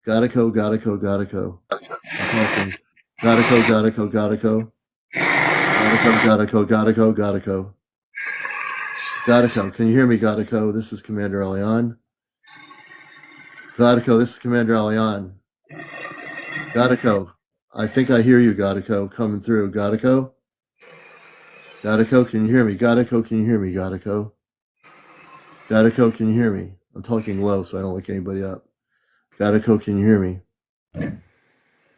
Gekko, Gekko, Gekko. I'm talking. Gekko, Gekko, Gekko. Gekko, Gekko, Gekko. Gekko, can you hear me, Gekko? This is CmdrAleon. Gekko, this is CmdrAleon. Gekko, I think I hear you, Gekko, coming through. Gekko? Gekko, can you hear me? Gekko, can you hear me, Gekko? Gekko, can you hear me? I'm talking low so I don't wake anybody up. Gekko, can you hear me?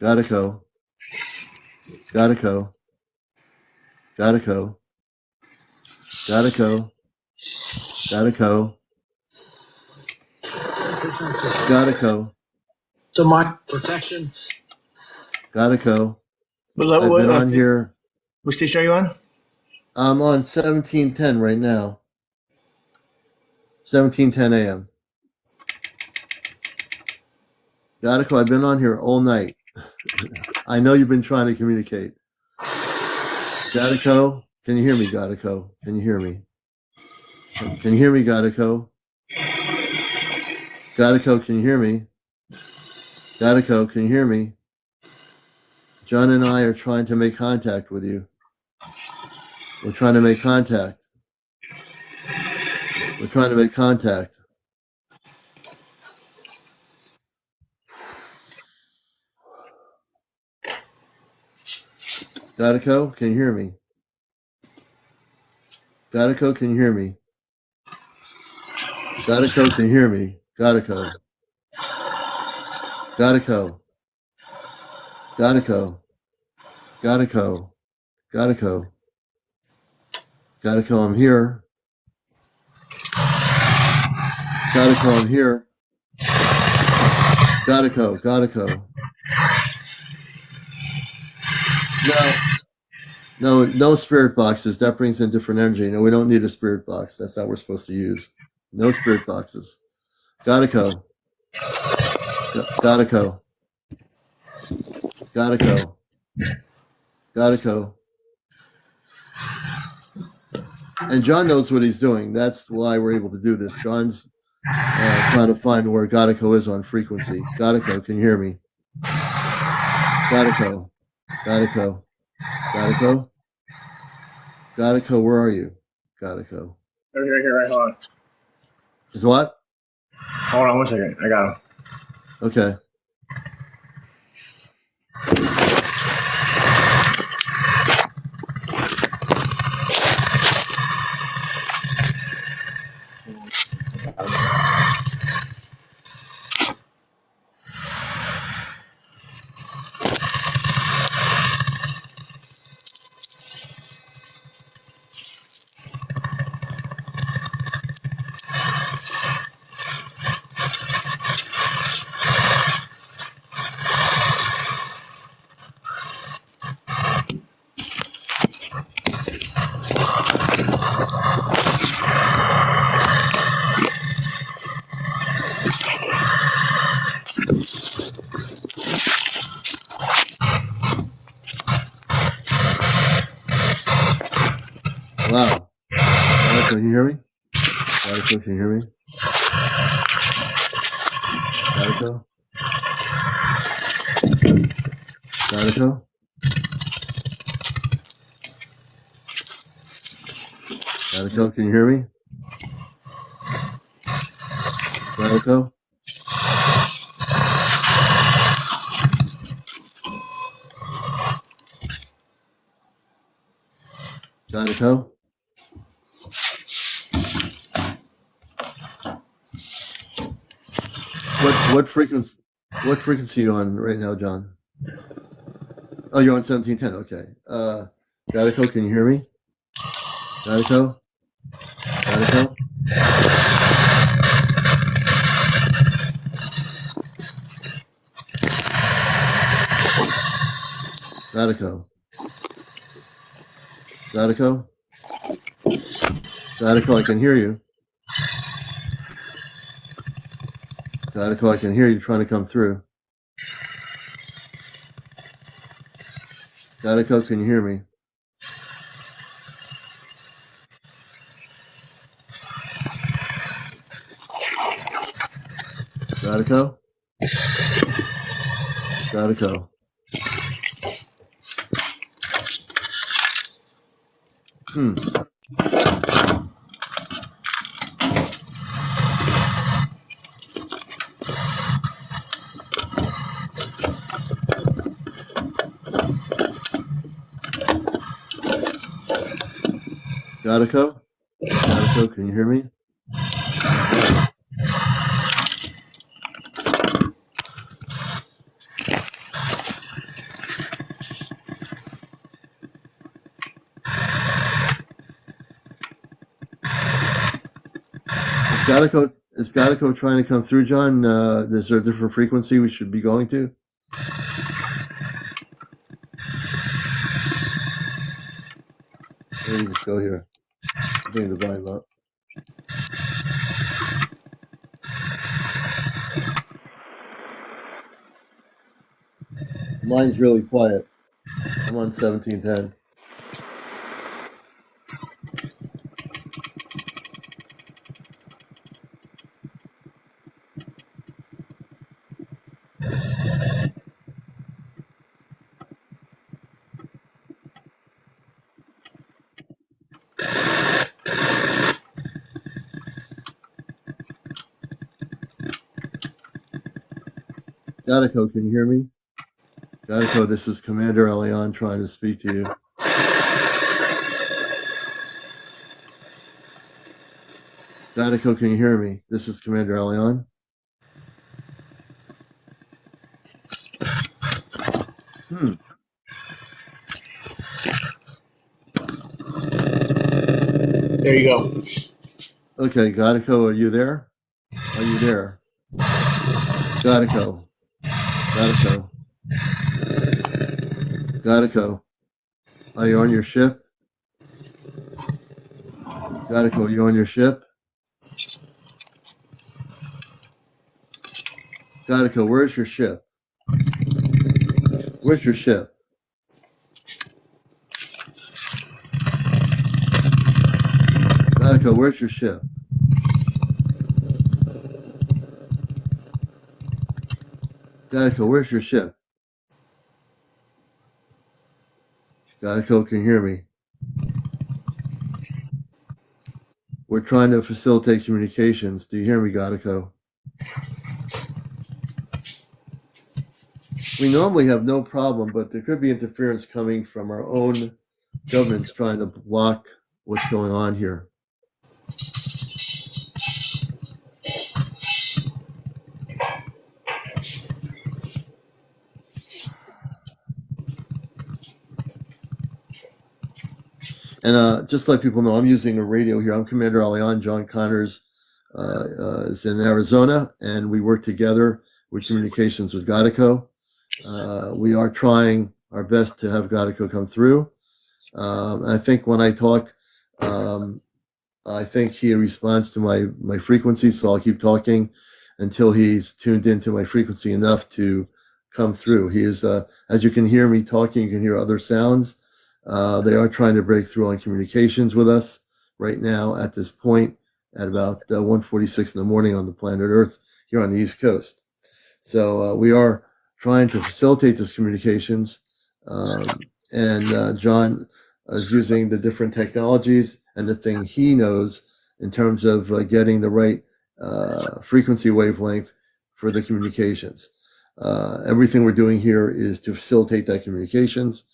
Gekko. Gekko. Gekko. Gekko. Gekko. Gekko. To my protection. Gekko. What, I've been on here. Which station are you on? I'm on 1710 right now. 1710 a.m. Gekko, I've been on here all night. I know you've been trying to communicate. Gekko, can you hear me, Gekko? Can you hear me? Can you hear me, Gekko? Gekko, can you hear me? Gekko, can you hear me? John and I are trying to make contact with you. We're trying to make contact. We're trying to make contact. Gekko, can you hear me? Gekko, can you hear me? Gekko, can you hear me? Gekko. Gekko. Gekko. Gekko. Gekko. Gekko, I'm here. Gekko, I'm here. Gekko. Gekko. No spirit boxes. That brings in different energy. No, we don't need a spirit box. That's not what we're supposed to use. No spirit boxes. Gekko. Gekko. Gekko. Gekko. And John knows what he's doing. That's why we're able to do this. John's trying to find where Gekko is on frequency. Gekko, can you hear me? Gekko. Gekko. Gekko. Gekko, where are you? Gekko. Right, hold on. Is what? Hold on 1 second. I got him. Okay. Wow. Gekko, can you hear me? Gekko, can you hear me? Gekko? Gekko? Gekko, can you hear me? Gekko? Gekko? What frequency are you on right now, John? Oh, you're on 1710. Okay. Gekko, can you hear me? Gekko? Gekko? Gattico. Gattico? Gattico, I can hear you. Gattico, I can hear you trying to come through. Gattico, can you hear me? Gattico? Gattico. Gattico? Gattico, can you hear me? Is Gattico trying to come through, John? Is there a different frequency we should be going to? Let me just go here. Bring the volume up. Mine's really quiet. I'm on 1710. Gattico, can you hear me? Gattico, this is CmdrAleon trying to speak to you. Gattico, can you hear me? This is CmdrAleon. There you go. Okay, Gattico, are you there? Are you there? Gattico. Gattico. Gattico. Are you on your ship? Gattico, are you on your ship? Gattico, where's your ship? Where's your ship? Gattico, where's your ship? Gattico, where's your ship? Gattico, can you hear me? We're trying to facilitate communications. Do you hear me, Gattico? We normally have no problem, but there could be interference coming from our own governments trying to block what's going on here. And just to let people know, I'm using a radio here. I'm CmdrAleon. John Connors is in Arizona, and we work together with communications with Gattico. We are trying our best to have Gattico come through. I think when I talk, I think he responds to my frequency, so I'll keep talking until he's tuned into my frequency enough to come through. He is, as you can hear me talking, you can hear other sounds. They are trying to break through on communications with us right now at this point at about 1:46 in the morning on the planet Earth here on the East Coast. So we are trying to facilitate this communications, and John is using the different technologies and the thing he knows in terms of getting the right frequency wavelength for the communications. Everything we're doing here is to facilitate that communications.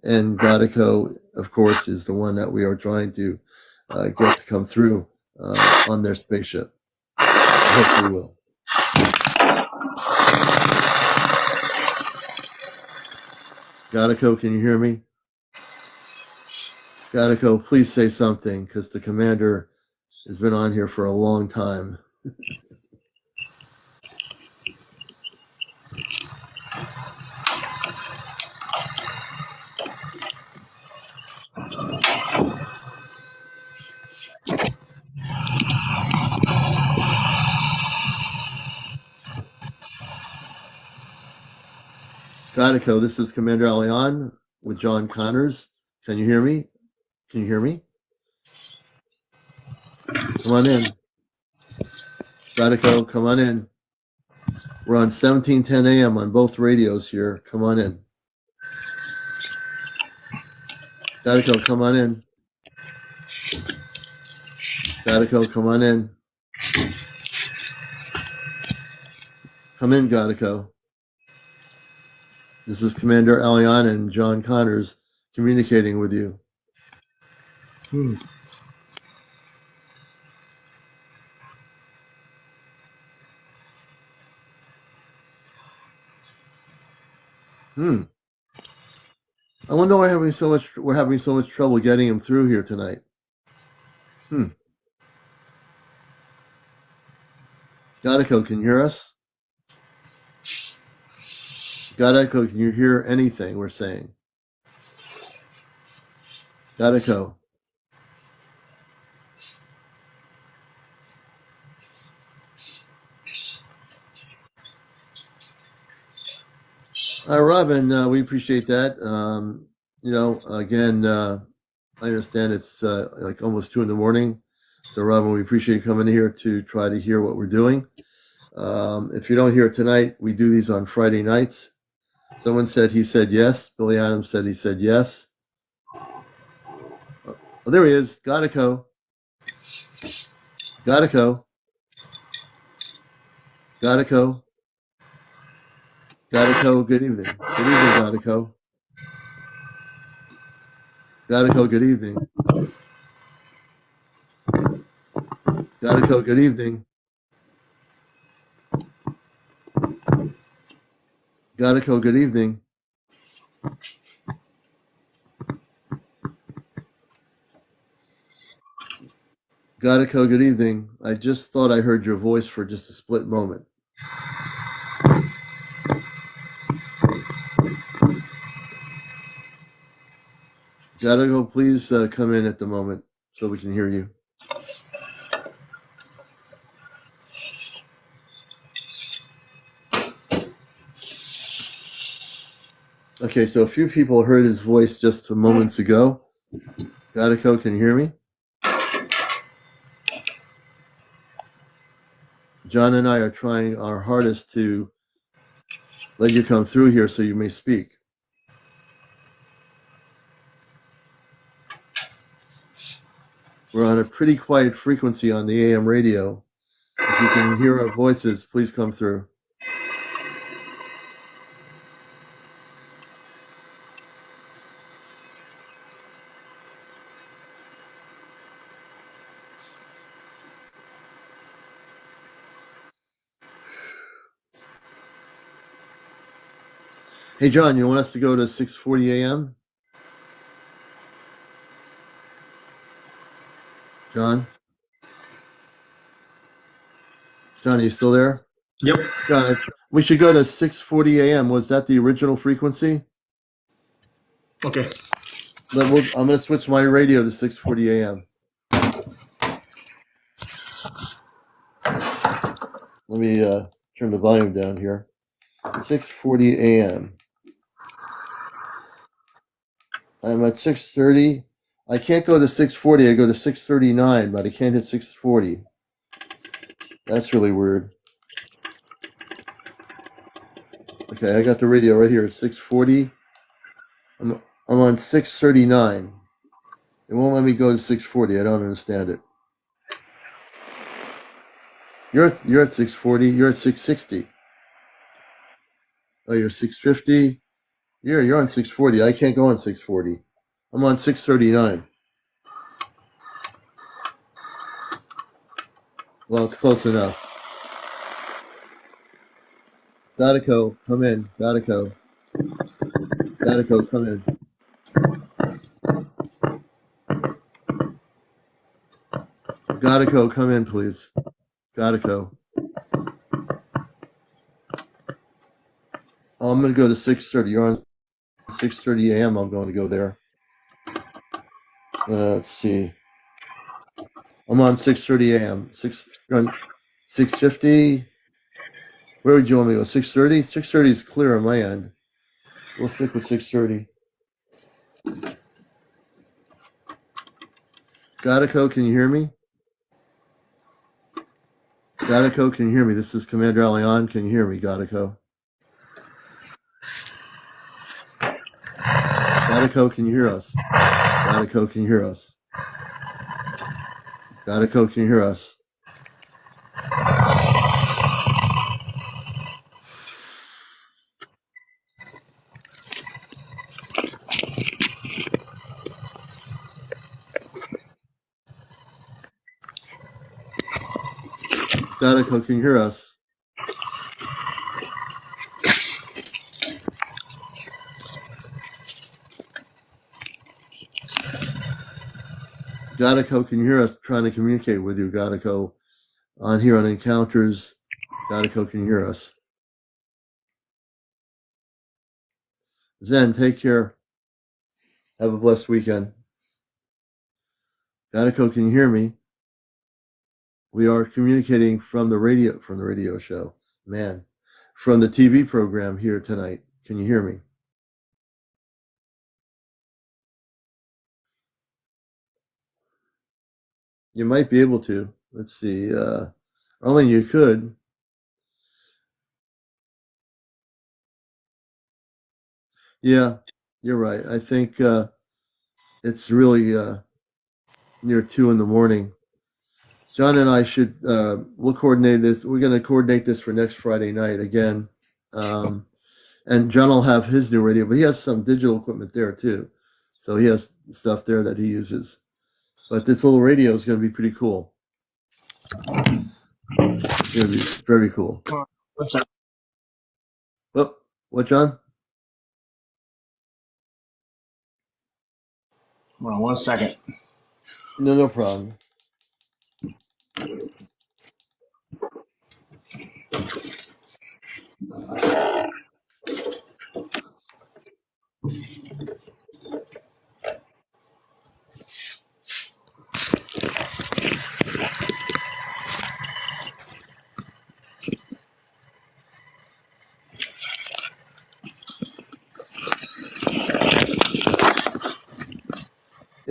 And Gattico, of course, is the one that we are trying to get to come through on their spaceship. I hope we will. Gattico, can you hear me? Gattico, please say something, because the commander has been on here for a long time. Godico, this is CmdrAleon with John Connors. Can you hear me? Can you hear me? Come on in. Godico, come on in. We're on 1710 AM on both radios here. Come on in. Godico, come on in. Godico, come on in. Come in, Godico. This is CmdrAleon and John Connors communicating with you. I wonder why we're having so much trouble getting him through here tonight. Godico, can you hear us? Godico, can you hear anything we're saying? Godico. Robin, we appreciate that. Again, I understand it's like almost 2 a.m. So, Robin, we appreciate you coming here to try to hear what we're doing. If you don't hear it tonight, we do these on Friday nights. Someone said he said yes. Billy Adams said he said yes. Oh, there he is. Godico. Godico. Godico. Godico, good evening. Good evening, Godico. Godico, good evening. Godico, good evening. Godico, good evening. Godico, good evening. I just thought I heard your voice for just a split moment. Godico, please come in at the moment so we can hear you. Okay, so a few people heard his voice just moments ago. Godico, can you hear me? John and I are trying our hardest to let you come through here so you may speak. We're on a pretty quiet frequency on the AM radio. If you can hear our voices, please come through. Hey, John, you want us to go to 6:40 a.m.? John? John, are you still there? Yep. John, we should go to 6:40 a.m. Was that the original frequency? Okay. I'm going to switch my radio to 6:40 a.m. Let me turn the volume down here. 6:40 a.m. I'm at 6:30. I can't go to 6:40. I go to 6:39, but I can't hit 6:40. That's really weird. Okay, I got the radio right here at 6:40. I'm on 6:39. It won't let me go to 6:40. I don't understand it. You're at 6:40. You're at 6:60. Oh, you're 6:50. You're on 6:40. I can't go on 6:40. I'm on 6:39. Well, it's close enough. Godico, come in. Godico. Godico, come in. Godico, come in, please. Godico. Oh, I'm going to go to 6:30. You're on 6:30 a.m. I'm going to go there. Let's see. I'm on 6:30 a.m. You're on 6:50. Where would you want me to go? 6:30? 6:30 is clear on my end. We'll stick with 6:30. Gekko, can you hear me? Gekko, can you hear me? This is CmdrAleon. Can you hear me, Gekko? Gekko, can you hear us? Gekko, can you hear us? Gekko, can you hear us? Gekko, can you hear us? Gekko, can you hear us? Trying to communicate with you, Gekko. On here on Encounters. Gekko, can you hear us? Zen, take care. Have a blessed weekend. Gekko, can you hear me? We are communicating from the radio show. Man, from the TV program here tonight. Can you hear me? You might be able to. Let's see. Only you could. Yeah, you're right. I think it's really near 2 a.m. John and I should, we'll coordinate this. We're going to coordinate this for next Friday night again. And John will have his new radio, but he has some digital equipment there too. So he has stuff there that he uses. But this little radio is going to be pretty cool. It's going to be very cool. What's up? Oh, what, John? Hold on 1 second. No problem.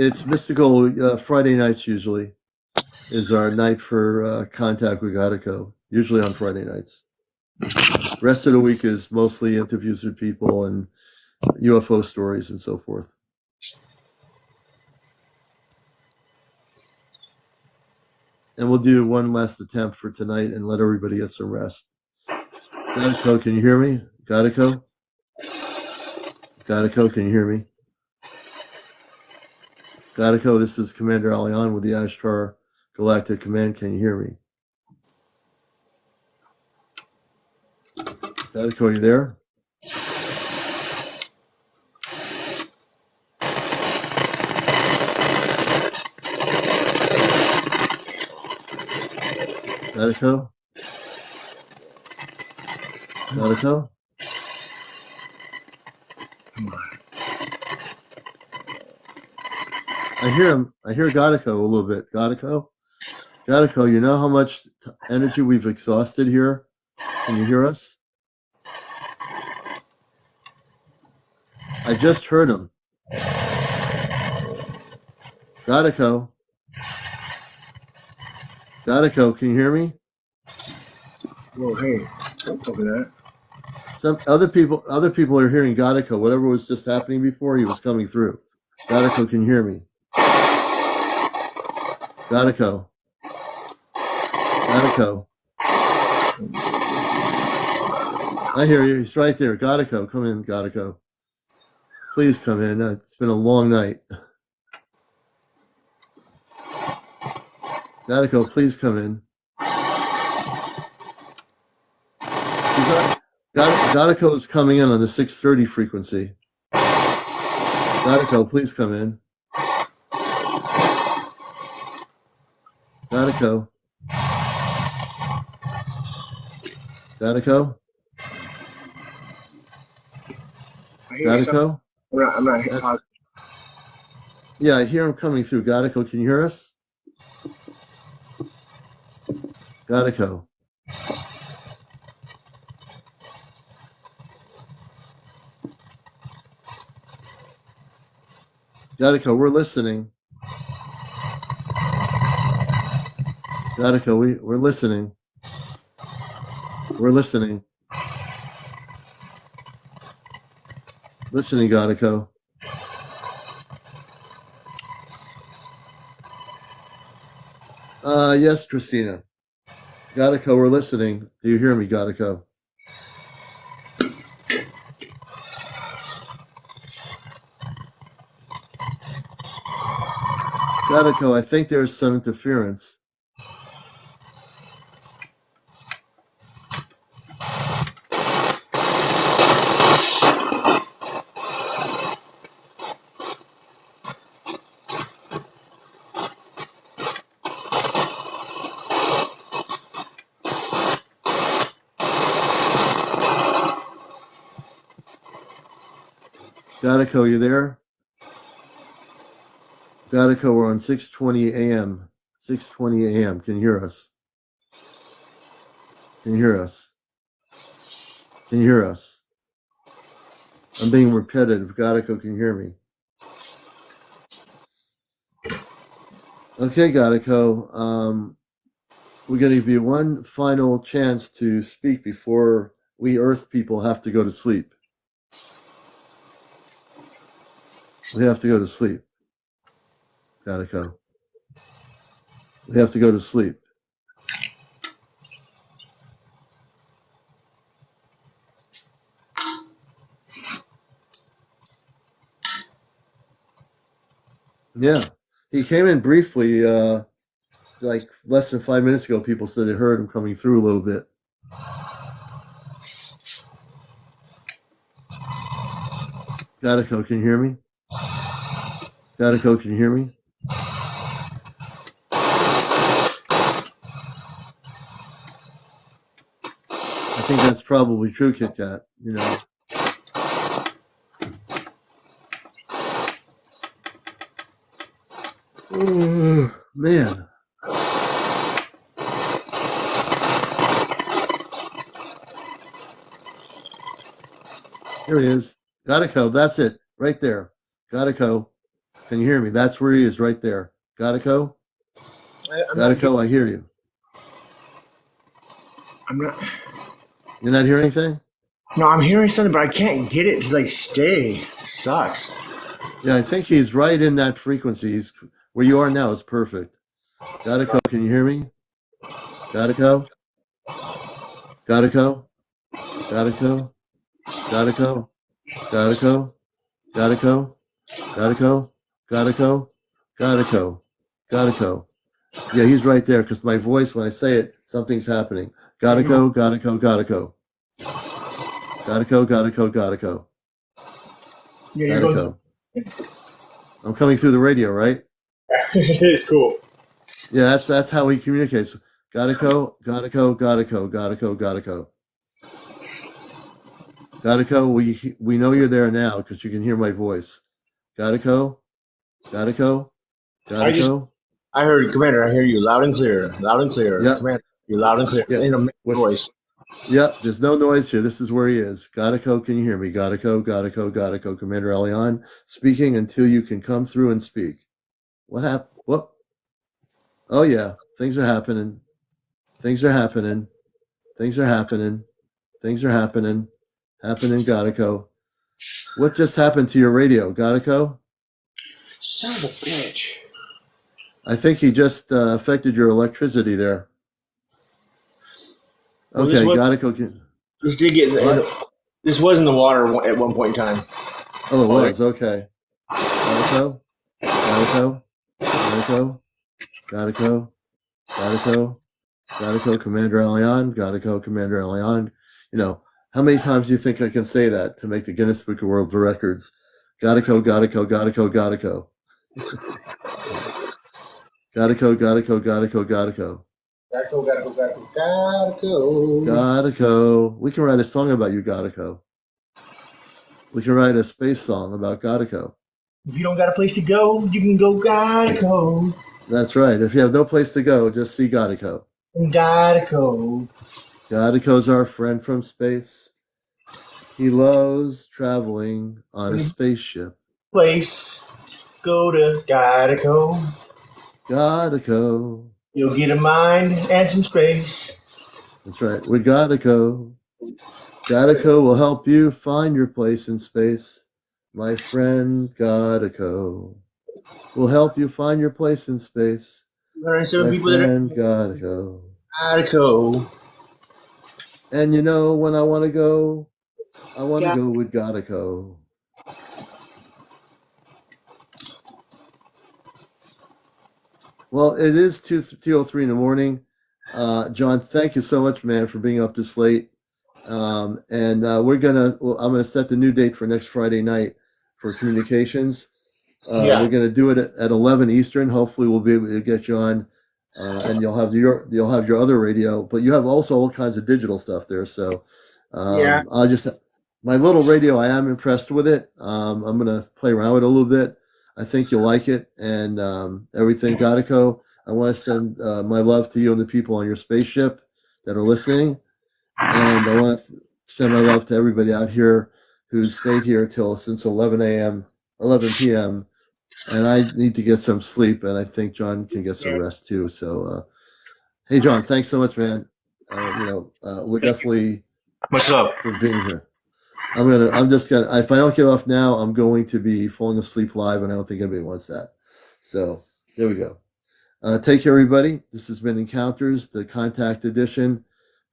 It's mystical. Friday nights usually is our night for contact with Gekko, usually on Friday nights. Rest of the week is mostly interviews with people and UFO stories and so forth. And we'll do one last attempt for tonight and let everybody get some rest. Gekko, can you hear me? Gekko? Gekko, can you hear me? Gekko, this is CmdrAleon with the Ashtar Galactic Command. Can you hear me? Gekko, are you there? Gekko? Gekko? Come on. I hear him. I hear Gekko a little bit. Gekko, you know how much energy we've exhausted here? Can you hear us? I just heard him. Gekko. Gekko, can you hear me? Whoa, hey. Don't look at that. Some other people are hearing Gekko. Whatever was just happening before, he was coming through. Gekko, can you hear me? Gekko. I hear you. He's right there. Gekko, come in, Gekko. Please come in. It's been a long night. Gekko, please come in. Gekko is coming in on the 6:30 frequency. Gekko, please come in. Gekko. I hear something. Gekko? I'm not positive. Yeah, I hear him coming through. Gekko, can you hear us? Gekko. Gattaco, we're listening. Gattaco, we're listening. We're listening. Listening, Gattaco. Yes, Christina. Gattaco, we're listening. Do you hear me, Gattaco? Gattaco, I think there's some interference. Gattaco, you there? Gattaco, we're on 6:20 a.m. 6:20 a.m. Can you hear us? Can you hear us? Can you hear us? I'm being repetitive. Gattaco, can you hear me? Okay, Gattaco. We're going to give you one final chance to speak before we Earth people have to go to sleep. We have to go to sleep. Gattaco. We have to go to sleep. Yeah. He came in briefly, like less than 5 minutes ago. People said they heard him coming through a little bit. Gattaco, can you hear me? Gattaco, can you hear me? I think that's probably true, Kit Kat. You know. Oh, man. Here he is. Gattaco, that's it. Right there. Gattaco. Can you hear me? That's where he is, right there. Gattaco? Gattaco, I hear you. I'm not. You're not hearing anything? No, I'm hearing something, but I can't get it to like stay. Sucks. Yeah, I think he's right in that frequency. He's where you are now is perfect. Gattaco, can you hear me? Gattaco? Gattaco? Gattaco? Gattaco? Gattaco? Gattaco? Gattaco? Gattaco? Gattaco? Gattaco? Yeah, he's right there because my voice, when I say it, something's happening. Gattaco, Gattaco, Gattaco. Gattaco, Gattaco, Gattaco. Yeah, Gattaco. I'm coming through the radio, right? It's cool. Yeah, that's how he communicates. Gattaco, Gattaco, Gattaco, Gattaco, Gattaco. Gattaco, we know you're there now because you can hear my voice. Gattaco, Gattaco, Gattaco. I heard, Commander, I hear you loud and clear. Loud and clear. Yep. Commander, you're loud and clear. Yep. In a voice. Yep, there's no noise here. This is where he is. Gattaco, can you hear me? Gattaco, Gattaco, Gattaco, CmdrAleon speaking until you can come through and speak. What happened? What? Oh, yeah. Things are happening. Things are happening. Things are happening. Things are happening. Happening, Gattaco. What just happened to your radio, Gattaco? Son of a bitch. I think he just affected your electricity there. Okay, Gattaco. This did get. This was in the water at one point in time. Oh, it was. Okay. Gattaco. Gattaco. Gattaco. Gattaco. Gattaco. Gattaco, CmdrAleon. Gattaco, CmdrAleon. You know, how many times do you think I can say that to make the Guinness Book of World Records? Gattaco, Gattaco, Gattaco, Gattaco. Gattaco, Gattaco, Gattaco, Gattaco. Gattaco, Gattaco, Gattaco, Gattaco. Gattaco. We can write a song about you, Gattaco. We can write a space song about Gattaco. If you don't got a place to go, you can go Gattaco. That's right. If you have no place to go, just see Gattaco. Gattaco. Gattaco's our friend from space. He loves traveling on a spaceship. Place. Go to Geico. Gotta go. You'll get a mind and some space. That's right. We gotta go. Gotta go will help you find your place in space. My friend, gotta go. Will help you find your place in space. 107 My people that friend, gotta go. are Geico. And you know when I want to go, I want to go with gotta go. Well, it is 2:03 in the morning. John, thank you so much, man, for being up this late. And I'm gonna set the new date for next Friday night for communications. Yeah. We're gonna do it at 11 Eastern. Hopefully, we'll be able to get you on, and you'll have your other radio, but you have also all kinds of digital stuff there. So, Yeah. my little radio, I am impressed with it. I'm gonna play around with it a little bit. I think you'll like it, and everything Godico. I want to send my love to you and the people on your spaceship that are listening, and I want to send my love to everybody out here who's stayed here since 11 a.m., 11 p.m. And I need to get some sleep, and I think John can get some rest too. So, hey, John, thanks so much, man. We're definitely Much love. for being here. If I don't get off now, I'm going to be falling asleep live, and I don't think anybody wants that. So there we go. Take care, everybody. This has been Encounters, the Contact Edition.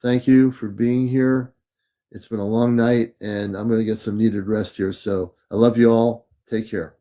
Thank you for being here. It's been a long night, and I'm going to get some needed rest here. So I love you all. Take care.